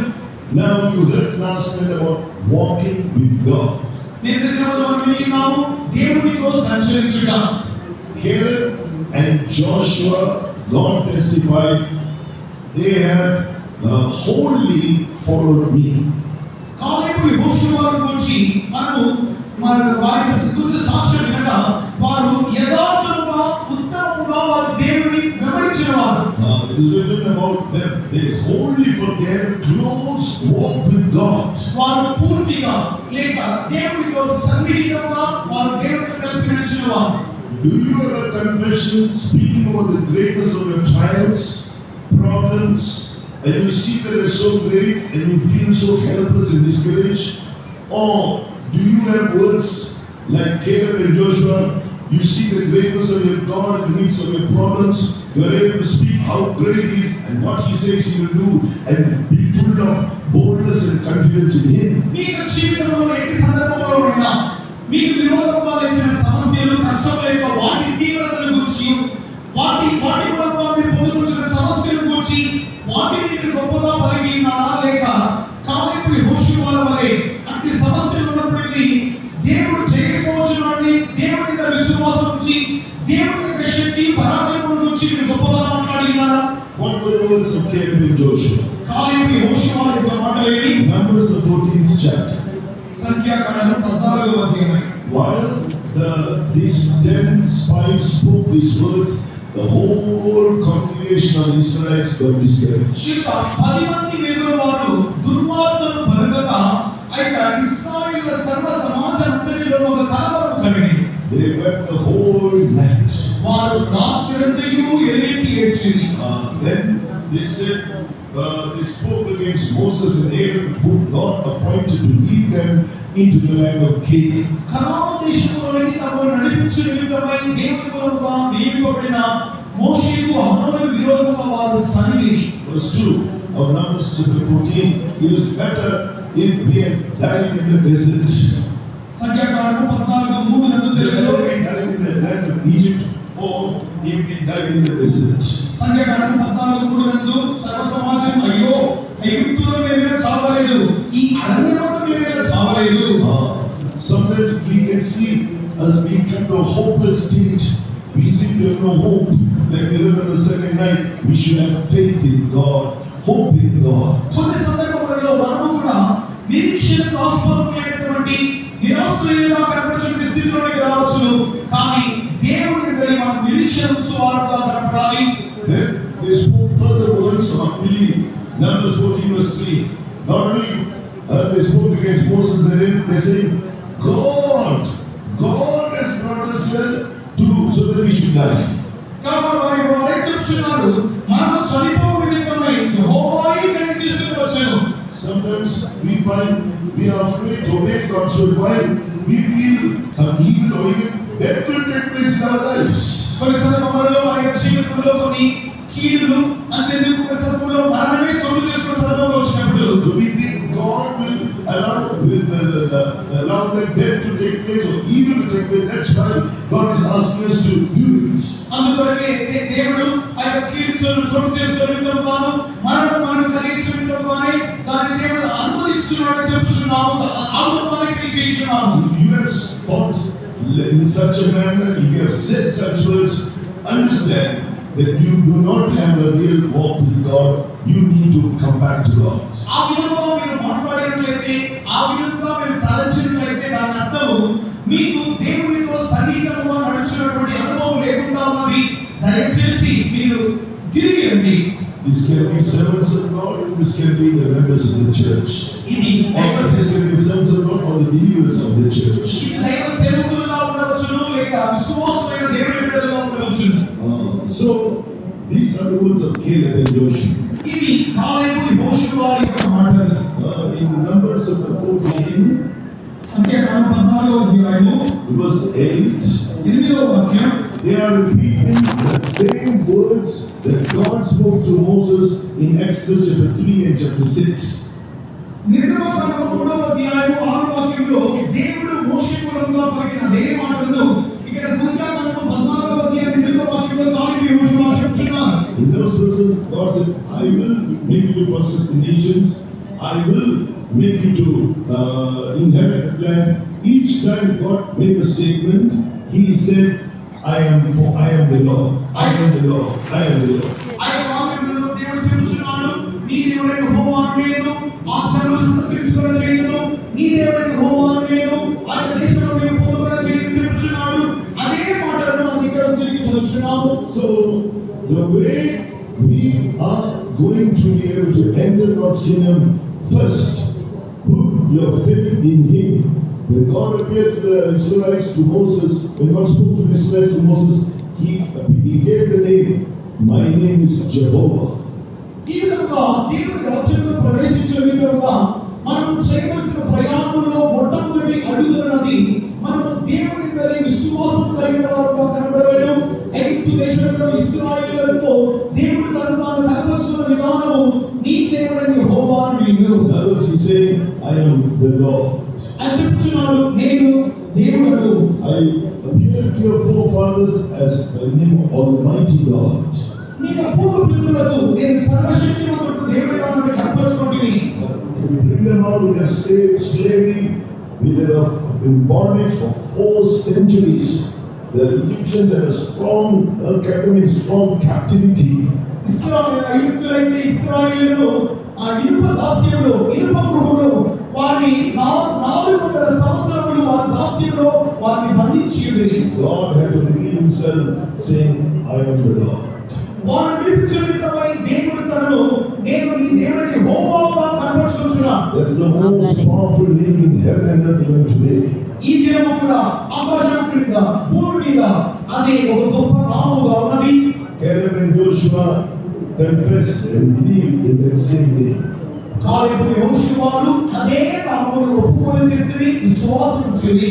Speaker 1: Now you heard last night about walking with God.
Speaker 2: నిన్న దినమున మనం విన్నాము దేవునితో సంచరించుట.
Speaker 1: Caleb and Joshua, God testified, they have wholly followed me.
Speaker 2: కాలేబు యెహోషువను గురించి మనము వారి గురించి సాక్ష్యం వినగా వారు యథార్థముగా ఉత్తమముగా వారు దేవుని వెంబడించిన వారు.
Speaker 1: It is written about them, they wholly for their close walk with God.
Speaker 2: వారు పూర్తిగా లేక దేవునితో సన్నిహితంగా వారు దేవునితో కలిసి నడిచిన వారు.
Speaker 1: Do you have a confession speaking about the greatness of your trials, problems, and you see that it's so great and you feel so helpless and discouraged? Or do you have words like Caleb and Joshua? You see the greatness of your God in the midst of your problems. You are able to speak how great He is and what He says He will do, and be full of boldness and confidence in Him.
Speaker 2: మీకు జీవితంలో ఎట్టి సందర్భంలో ఉన్నా మీకు విరోధంగా వచ్చిన సమస్యలు, కష్టముల యొక్క వాటి తీవ్రతను గురించి, వాటి మూలంగా మీరు పొందుతున్న సమస్యల గురించి వాటిని మీరు గొప్పగా పలికి ఉన్నారా లేక కాలేబు యెహోషువల వలె అట్టి సమస్యలు ఉన్నప్పటికీ దేవుడు చేయకపోవచ్చునని దేవుని మీద విశ్వాసం ఉంచి దేవుని యొక్క శక్తి పరాక్రమం గురించి మీరు గొప్పగా మాట్లాడి ఉన్నారా?
Speaker 1: What were the words of Caleb and Joshua?
Speaker 2: కాలేబు యెహోషువ యొక్క మాటలేవి.
Speaker 1: Numbers the 14th chapter.
Speaker 2: సంఖ్యాకాండం 14వ అధ్యాయం.
Speaker 1: While these 10 spies spoke these words, the whole congregation of Israelites got discouraged.
Speaker 2: 10 మంది వేగుల వారు దుర్వార్తను పలుకగా అయితే ఇశ్రాయేలుల సర్వ సమాజమంతటిలో ఒక కలవరం కలిగింది.
Speaker 1: They wept the whole night.
Speaker 2: వారు రాత్రంతయు ఎలుగెత్తి ఏడ్చిరి.
Speaker 1: Then they said, they spoke against Moses and Aaron, who God appointed to lead them into the land of Canaan.
Speaker 2: కనాను దేశంలోని తమను నడిపించు నిమిత్తమై దేవుని మూలముగా నియమింపబడిన మోషేకు అహరోనుకు విరోధముగా వారు సన్నిధిని.
Speaker 1: Verse 2 of Numbers chapter 14, it was better if they had died in the desert.
Speaker 2: సంఖ్యాకాండం 14:3 నందు తెలుగులో
Speaker 1: They died in the land of Egypt, or if they died in the desert.
Speaker 2: సంఖ్యాకాండం 14:3 నందు సర్వ సమాజం అయ్యో ఐగుప్తులో మేము చావలేదు, ఈ అరణ్యమందు మేము చావలేదు.
Speaker 1: Sometimes we can see as we come to a hopeless state, we seem to have no hope. Like we heard on the second night, we should have faith in God, hope in God.
Speaker 2: కొన్ని సందర్భాలలో మనము కూడా నిరీక్షణకు ఆస్పదమైనటువంటి నిరాశ్రయులుగా కనపడుతున్న స్థితిలోకి రావచ్చును. కానీ దేవుని మీద మనం నిరీక్షణ ఉంచువారుగా కనపడాలి.
Speaker 1: Then they spoke further words of unbelief. Numbers 14 verse 3. Not only they spoke against Moses and Aaron, they said, God has brought us here so that we should die.
Speaker 2: కాబట్టి వారు చెప్తున్నారు మనం చనిపోవు నిమిత్తమై యెహోవాయే ఇక్కడికి తీసుకుని వచ్చాను.
Speaker 1: Sometimes we find we are afraid to obey God, so we feel some evil or even death will take place in our lives.
Speaker 2: కొన్ని సందర్భాల్లో మన జీవితంలో కొన్ని కీడులు అంతేందుకు కొన్ని సందర్భాల్లో మరణమే చోటు చేసుకునే సందర్భాలు వచ్చినప్పుడు
Speaker 1: So we think God will allow that death to take place or evil to take place. That's why God is asking us to do it.
Speaker 2: అందుకొరకే దేవుడు ఆ కీడు చోటు చేసుకునే నిమిత్తం గాను మరణం మనకు కలిగించే నిమిత్తం గానే దాన్ని దేవుడు అనుమతిస్తున్నాడు చెప్పుచున్నాము. అనుమతికి చేయించున్నాము.
Speaker 1: You have thought in such a manner, you have said such words, understand that you do not have a real walk with God. You need to come back to God.
Speaker 2: ఆ విధంగా మీరు మాట్లాడినట్లయితే, ఆ విధంగా మీరు తలచినట్లయితే దాని అర్థము మీకు దేవునితో సన్నిహితంగా నడుచున్నటువంటి అనుభవం లేకుండా ఉన్నది. దయచేసి మీరు తిరిగి రండి.
Speaker 1: This can be servants of God, and this can be the members of the church. This can be servants of God or the believers of the church.
Speaker 2: ఇది దైవ సేవకులుగా ఉండవచ్చును లేక విశ్వాసులైన దేవుని బిడ్డలుగా ఉండవచ్చును.
Speaker 1: So these are the words of Caleb and Joshua.
Speaker 2: ఇది కాలేబు యెహోషువ యొక్క మాటలు.
Speaker 1: In Numbers chapter 14,
Speaker 2: సంఖ్యాకాండం 14వ అధ్యాయము
Speaker 1: verse 8,
Speaker 2: 8వ వాక్యం,
Speaker 1: they are repeating the same words that God spoke to Moses in Exodus chapter 3 and chapter 6.
Speaker 2: నిర్గమకాండం 3వ అధ్యాయము 6వ వాక్యంలో దేవుడు మోషే మూలంగా పలికిన అదే మాటలను ఇక్కడ సంఖ్యాకాండం 14వ అధ్యాయం 8వ వాక్యంలో కాలేబు యెహోషువ చెప్తున్నారు.
Speaker 1: In those verses, God said, I will make you to possess the nations. I will make you to inherit the land. Each time God made a statement, He said, I am the Lord. I am the Lord. I am the Lord.
Speaker 2: ఆయన వాక్యంలో దేవుడు చెప్తున్నాడు, నీ దేవుడైన యెహోవా నేను ఆశను సంతరించుకొన చేయను, నీ దేవుడైన యెహోవా నేను ఆయన దేశంలో నేను పొందుకొన చేయను చెప్తున్నాడు. అదే మాటలను మనం ఇక్కడ తిరిగి చదువుతున్నాము.
Speaker 1: So the way we are going to be able to enter God's kingdom, first put your faith in Him. When God appeared to the Israelites, to Moses, when God spoke to the Israelites, to Moses, He gave the name. My name is Jehovah.
Speaker 2: ఈ విధంగా దేవుని రాజ్యంలో ప్రవేశించిన విధంగా మనం చేయవలసిన ప్రయాణంలో మొట్టమొదటి అడుగుతున్నది మనం దేవుని దగ్గర విశ్వాసం కలిగిన వారుగా కనబడవేను. ఐగుప్తు దేశంలో ఇశ్రాయేలుతో దేవుడు తనను తాను కనపరుచుకున్న విధానము నీ దేవుడైన యెహోవా నీవు.
Speaker 1: In other words, He's saying, I am the Lord.
Speaker 2: అని చెప్తున్నాడు, నేను దేవుడను.
Speaker 1: I appeared to your forefathers as the name of Almighty God.
Speaker 2: నీకు పూర్వ పితరులకు నేను సర్వశక్తిమంతుడు దేవుడిగా నన్ను కనపరుచుకుంటుని.
Speaker 1: We bring them out of their slavery. We have been bondage for 4 centuries. The Egyptians had a strong captivity.
Speaker 2: ఐగుప్తులైతే ఇశ్రాయేలును ఆ ఇనుప దాస్యంలో ఇనుప గృహంలో వారిని 400 సంవత్సరములు వారి దాస్యంలో వారిని బంధించియుండిరి.
Speaker 1: God had to reveal Himself, saying, I am the Lord.
Speaker 2: వారు విడిపించుటపై దేవుడు తనను నేను నీ దేవుడైన యెహోవాగా కనపరుచుచున్నాను.
Speaker 1: That's the most powerful name in heaven and earth even today.
Speaker 2: ఈ దినము కూడా ఆకాశం క్రింద భూమి మీద అది ఒక గొప్ప నామముగా ఉన్నది.
Speaker 1: Caleb and Joshua confessed and believed in that same name.
Speaker 2: కాలేబు యెహోషువలు అదే నామమును ఒప్పుకొని చేసి విశ్వాసం చేసి.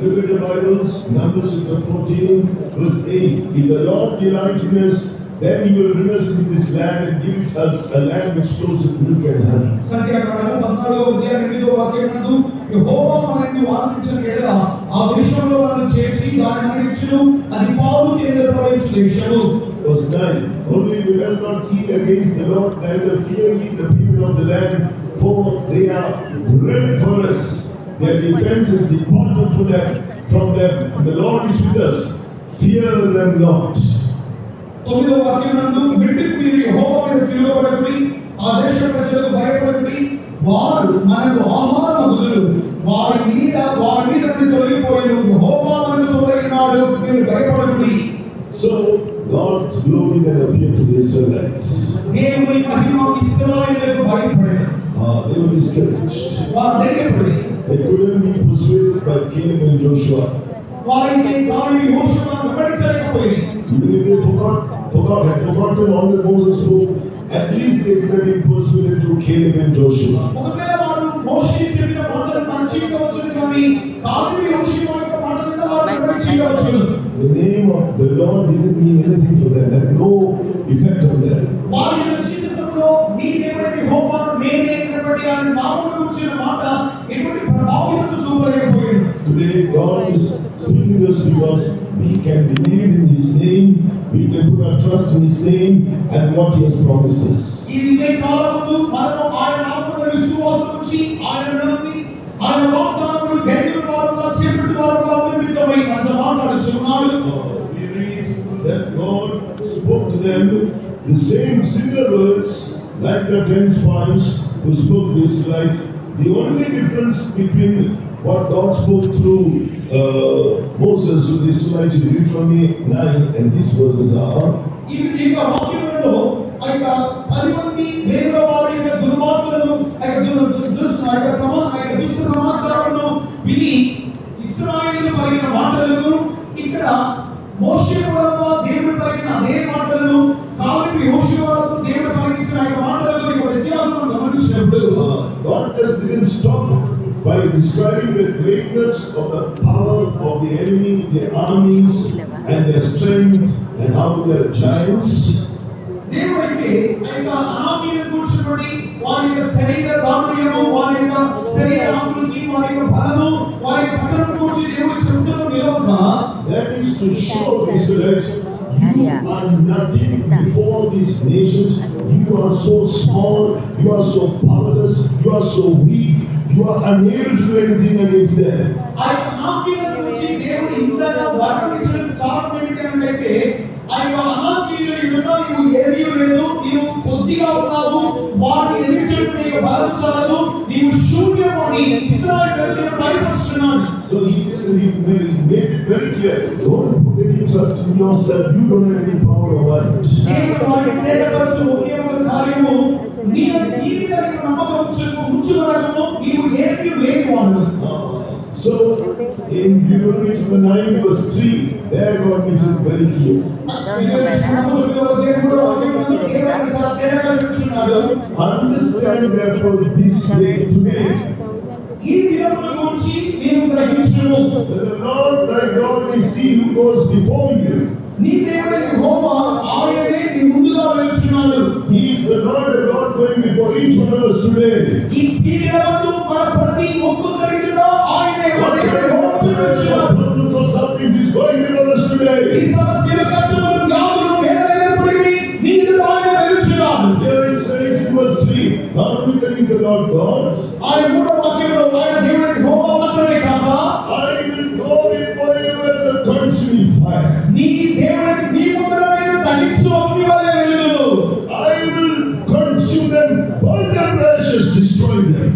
Speaker 1: Look at the Bibles, Numbers chapter 14, verse 8. If the Lord delight in us, then He will bring us into this land and give us a land which flows with milk and honey.
Speaker 2: సంఖ్యాకాండం 14వ అధ్యాయం 8వ వాక్యమునందు యెహోవా మనల్ని ఆనందించిన ఎడల ఆ దేశంలో మనల్ని చేర్చి దాన్ని మనకిచ్చును, అది పాలు తేనెలు ప్రవహించు దేశము.
Speaker 1: Verse 9. Only we will not eat against the Lord, neither fear ye the people of the land, for they are bread for us. Their defense is departed from them, and the Lord is with us. Fear them not.
Speaker 2: 9వ వాక్యమునందు మిట్టుకు మీరు యెహోవా మీద తిరగబడకుడి, ఆ దేశ ప్రజలకు భయపడకుడి, వారు మనకు ఆహారములు, వారి మీద నుండి తొలగిపోయిన యెహోవా మనకు తోడైనాడు, మీరు భయపడకుడి.
Speaker 1: So God's glory that appeared to the Israelites.
Speaker 2: దేవుని మహిమ ఇశ్రాయేలులకు భయపడేది.
Speaker 1: They were discouraged.
Speaker 2: వారు ధైర్యపడి
Speaker 1: They couldn't be persuaded by Caleb and Joshua.
Speaker 2: వారికి కాలి యోషువను వెంబడించలేకపోయింది.
Speaker 1: Even if they had forgotten all that Moses spoke, at least they could have been persuaded through Caleb and Joshua.
Speaker 2: ఒకవేళ వారు మోషే చెప్పిన మాటలు మర్చిపోవచ్చు కానీ కాలి యోషువ యొక్క మాటలను వారు వెంబడించవచ్చు.
Speaker 1: The name of the Lord didn't mean anything for them. Had no effect on them.
Speaker 2: వారి జీవితంలో నీ దేవుని యెహోవా నేనే కాబట్టి ఆయన నామమును గురించిన మాట ఎటువంటి ప్రభావం చూపలేకపోయింది.
Speaker 1: Today God is speaking to us because we can believe in His name, we can put our trust in His name and what He has promised us.
Speaker 2: ఇదే కాలముందు మనము ఆయన నామమున విశ్వాసం ఉంచి ఆయన నమ్మి ఆయన వాగ్దానమును గైకొన్న వారుగా చేపట్టు వారుగా నిమిత్తమై అంత మాట్లాడుచున్నాడు.
Speaker 1: We read that God spoke to them the same similar words like the 10 spies who spoke to the Israelites. The only difference between what God spoke through Moses to the Israelites in Deuteronomy 9 and these verses are
Speaker 2: ఈ వాక్యములో ఆయన 10 మంది వేరే వారి యొక్క దుర్మార్గులను దుష్ట సమాచారాలను విని ఇశ్రాయేలు పలికిన మాటలను ఇక్కడ మోషే ద్వారా దేవుడు పలికిన అదే మాటలను కాలేబు యోషువతో దేవుడు పలికించిన ఆ మాటలలో ఒక వ్యత్యాసం గమనించినప్పుడు
Speaker 1: God just didn't stop by describing the greatness of the power of the enemy, their armies and their strength and how they are giants.
Speaker 2: దేవుడు అయితే ఆయన అనామీయులను కూర్చుని వారి యొక్క శరీర దారుణ్యము వారి యొక్క శరీర ఆకృతి వారి యొక్క బలము వారి యొక్క పట్టణం గురించి దేవుడు చెప్తున్న నిలవక
Speaker 1: that is to show Israelites you are nothing before these nations. You are so small, you are so powerless, you are so weak, you are unable to do anything against them.
Speaker 2: ఆయన అనామీయుల గురించి దేవుడు ఇంతగా వర్ణించడానికి కారణం ఏంటంటే ఆయన అనామీయులు నీవు ఏమీ లేదు, నీవు కొద్దిగా ఉన్నావు, వారిని ఎదిరించడానికి నీకు బలం చాలదు, నీవు శూన్యము అని ఇశ్రాయేలును బయలుపరుస్తున్నాడు.
Speaker 1: So he made it very clear. Don't put any trust in yourself. You don't have any power or might.
Speaker 2: దేవుడు వారిని తేటపరచు ఒకే ఒక కార్యము నీ మీద నమ్మకం ఉంచుకొనకు, నీవు ఏమీ లేనివాడు.
Speaker 1: So in Deuteronomy 9 verse 3, there God makes it very clear. Understand therefore this day today that the Lord thy God is He who goes before you. He is the Lord the God going before each one of us today. Problems or sufferings is going before us today. Here it says in verse 3, not only that He is the Lord God, I will go before you as a consuming fire. I will consume them, burn their ashes, destroy them.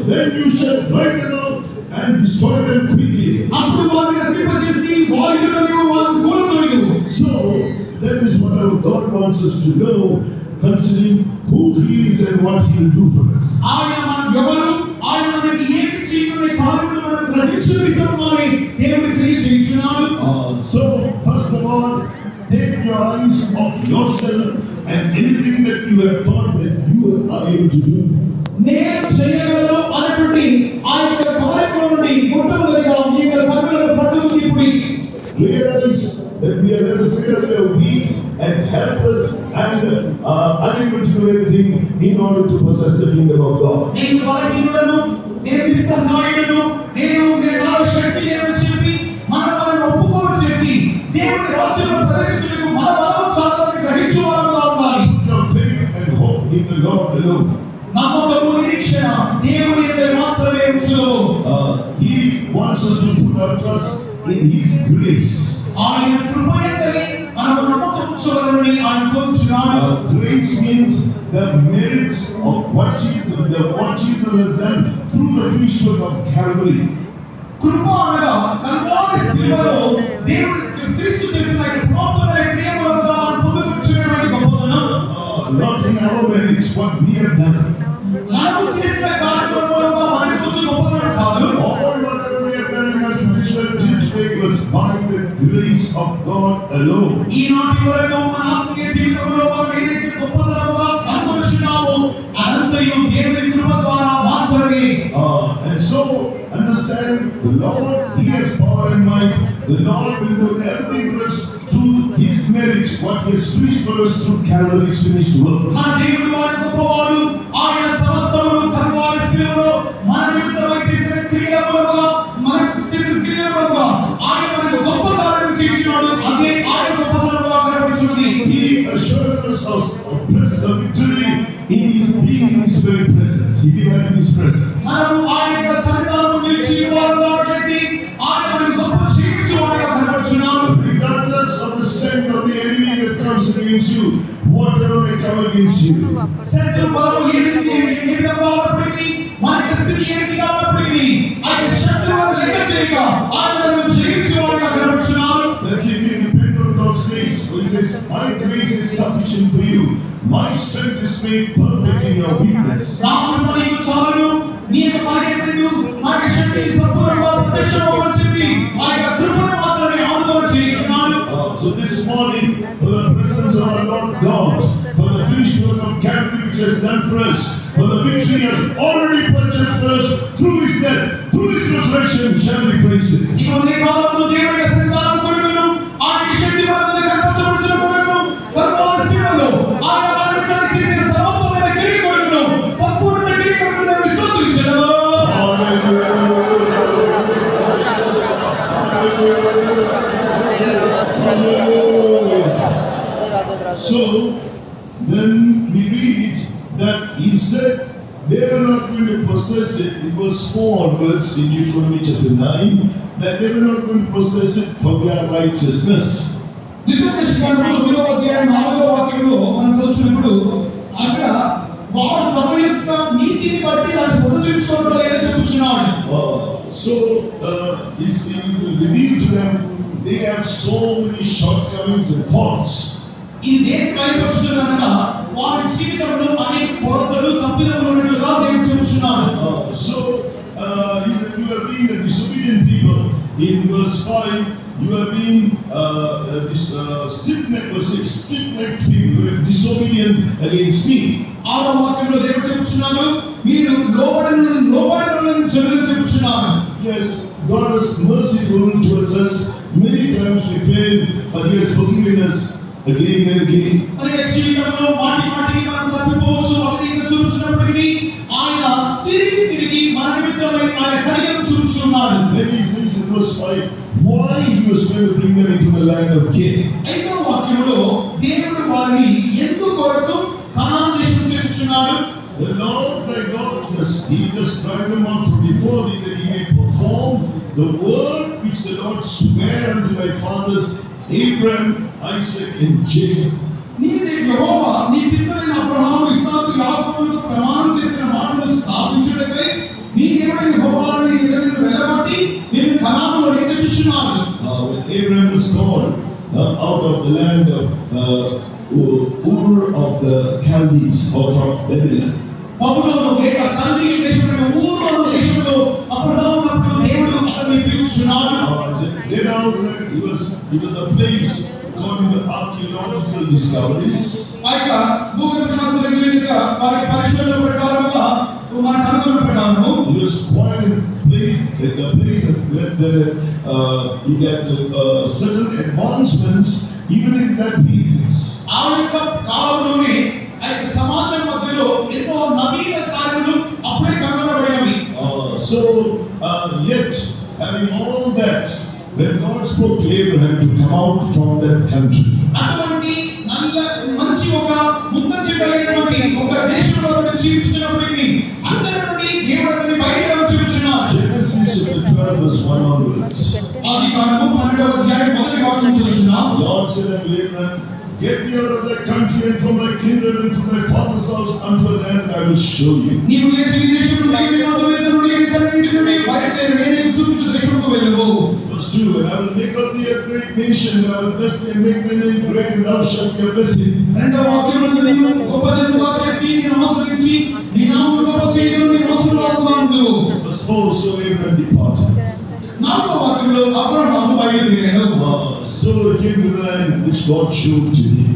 Speaker 1: Then you shall drive them out and destroy them quickly. So that is what our God wants us to know concerning who He is and what He will do for us. So first of all, take your eyes off yourself and anything that you have thought that you are able to do. Realize that we are weak and helpless and unable to do anything in order to possess the kingdom of God. Your faith and hope in the Lord alone. He wants us to put our trust in His grace. Grace means the merits of what Jesus has done through the finished work of Calvary. Not in our merits, what we have done. of God alone.
Speaker 2: ఈనాటి వరకు మన ఆత్మీయ జీవితంలో మనం ఏదైతే గొప్పతనముగా అనుభవిస్తున్నామో అదంతయు దేవుని కృప ద్వారా మాత్రమే.
Speaker 1: And so understand the Lord, He has power and might. The Lord will do everything for us through His merit, what He has finished for us through Calvary's finished work.
Speaker 2: మన దేవుడు వారి గొప్పవాడు. ఆయన సమస్తమును కల్వారి శిలువలో మన నిమిత్తమై చేసిన క్రియలముగా ఆయన మనకు గొప్ప కార్యం చేసినాడు. అదే ఆయన గొప్పతనముగా కనబడుచున్నది.
Speaker 1: He assured us of victory in His being in His very presence. He had in His presence.
Speaker 2: మనము ఆయన సన్నిధానములో నిలిచి వారు కాబట్టి ఆయన మనకు గొప్ప చేయుచువాడుగా కనబడుచున్నాడు.
Speaker 1: Regardless of the strength of the enemy that comes against you, whatever may come against you.
Speaker 2: శత్రు బలము ఏ విధంగా ఉన్నప్పటికీ, మన స్థితి ఏ విధంగా ఉన్నప్పటికీ, ఆయన శత్రువులను లెక్క చేయక ఆయన మనకు చేయుచువాడుగా కనబడుచున్నాడు.
Speaker 1: That's if you depend on God's grace. He says, my grace is sufficient for you. My strength is made perfect in your weakness.
Speaker 2: రాముని మనకు చాలును, నీకు పరిగెత్తు, నాకు శక్తి సంపూర్ణంగా ప్రత్యక్షమవును చెప్పి ఆయన కృపను మాత్రమే ఆనుకొని చేయుచున్నాడు.
Speaker 1: So this morning, for the presence of our Lord God, for the finished work of Calvary which has done for us, for the victory He has already purchased for us through His death, through His resurrection, shall we praise Him.
Speaker 2: ఈ కాలంలో దేవుని సన్నిధానం కొరకును, ఆయన శక్తి మనకు కనపరచబడుచున్న కొరకును, కల్వారి శిలువలో ఆయన మనకు చేసిన సమస్తమైన క్రియ కొరకును, సంపూర్ణ క్రియ కొరకును మేము స్తుతించెదము.
Speaker 1: So then we read that He said they were not going to possess it. It was 4 onwards in Deuteronomy chapter 9 that they were not going to possess it for their righteousness.
Speaker 2: ద్వితీయోపదేశకాండములో 9వ అధ్యాయం 4వ వాక్యంలో మనం చదువుతున్నప్పుడు అక్కడ వారు తమ యొక్క నీతిని బట్టి దాన్ని స్వతంత్రించుకోవడం లేదని చెప్పుచున్నాడు.
Speaker 1: So it's revealed to them they have so many shortcomings and faults.
Speaker 2: ఇది దేనికి బయలుపరుచున్నదనగా వారి జీవితంలో అనేక కొరతలు తప్పిదములు ఉన్నట్లుగా దేవుడు చెప్పుచున్నాడు.
Speaker 1: So you have been a disobedient people. In verse 5 you have been stiff-necked, verse 6, stiff-necked people who are disobedient against me.
Speaker 2: ఆరో వాక్యంలో దేవుడు చెప్పుచున్నాడు, మీరు లోబడిన చెడులు చెప్పుచున్నారు.
Speaker 1: Yes, God is merciful towards us. Many times we fail, but He has forgiven us again and again.
Speaker 2: అనేక జీవితంలో మాటికి మనం తప్పిపోవచ్చు, అవినీతి చూపించినప్పటికీ ఆయన తిరిగి మన నిమిత్తమై ఆయన కనికరం చూపుచున్నాడు.
Speaker 1: Then He says in verse 5, why He was going to bring them into the land of Canaan.
Speaker 2: ఐదో వాక్యంలో దేవుడు వారిని ఎందుకు కొరకు కనాను దేశం తెచ్చుచున్నాడు.
Speaker 1: The Lord thy God He does drive them out from before thee, that He may perform the word which the Lord sware unto thy fathers Abraham, Isaac and Jacob.
Speaker 2: యెహోవా నీ పితరులైన అబ్రహాము, ఇస్సాకు, యాకోబులకు ప్రమాణం చేసిన మాటను స్థాపించుటకై నీ దేవుడైన యెహోవాను నీ ఎదుట వెళ్ళగొట్టి నిన్ను కనానులో తెచ్చుచున్నాడు.
Speaker 1: When Abraham was called out of the land of Ur of the Chaldees, or from Babylon.
Speaker 2: బబులోను లేక కల్దీయుల దేశమైన ఊరు దేశంలో అబ్రహామును దేవుడు అతన్ని పిలుచుచున్నాడు.
Speaker 1: Get out there, it was the place according to archaeological discoveries.
Speaker 2: ఆయక భూగర్భ శాస్త్రజ్ఞుల వారి పరిశోధన ప్రకారంగా మన కనుగొన్న ప్రకారము
Speaker 1: it was quite a place that you get certain advancements even in that period.
Speaker 2: ఆ యొక్క కాలంలోనే ఆ యొక్క సమాజం మధ్యలో ఎన్నో నవీన కార్యములు అప్పుడే కనుగొనబడినవి.
Speaker 1: So yet having all that, when God spoke to Abraham to come out from that country,
Speaker 2: అటువంటి మంచి ఒక ముందంజ కలిగినటువంటి ఒక దేశంలో జీవిస్తున్నప్పటికీ అందరి నుండి దేవుడు అతన్ని బయటకు చూపించున్నాడు.
Speaker 1: Genesis chapter 12 verse 1 onwards.
Speaker 2: ఆదికాండము 12వ అధ్యాయం మొదటి వాక్యం చూస్తున్నాం.
Speaker 1: Lord said unto Abraham, get me out of that country and from thy kindred and from thy father's house unto a land that I will show you.
Speaker 2: నీవు లేచి నీ దేశం నుండి నీ బంధువుల నుండి నీ తండ్రి నుండి బయలుదేరి నేను నీకు చూపించు దేశముకు వెళ్ళుము.
Speaker 1: Verse 2, and I will make of thee a great nation, and I will bless thee and make thy name great, and thou shalt be a blessing.
Speaker 2: రెండవ వాక్యంలో నిన్ను గొప్ప జంతువుగా చేసి నిన్ను ఆశీర్వదించి నీ నామమును గొప్ప చేయను, నీ ఆశీర్వాదముగా ఉండును.
Speaker 1: Verse 4, so Abraham departed.
Speaker 2: నాలుగవ వాక్యంలో అబ్రహాము బయలుదేరాడు.
Speaker 1: So he came to the land which God showed to him.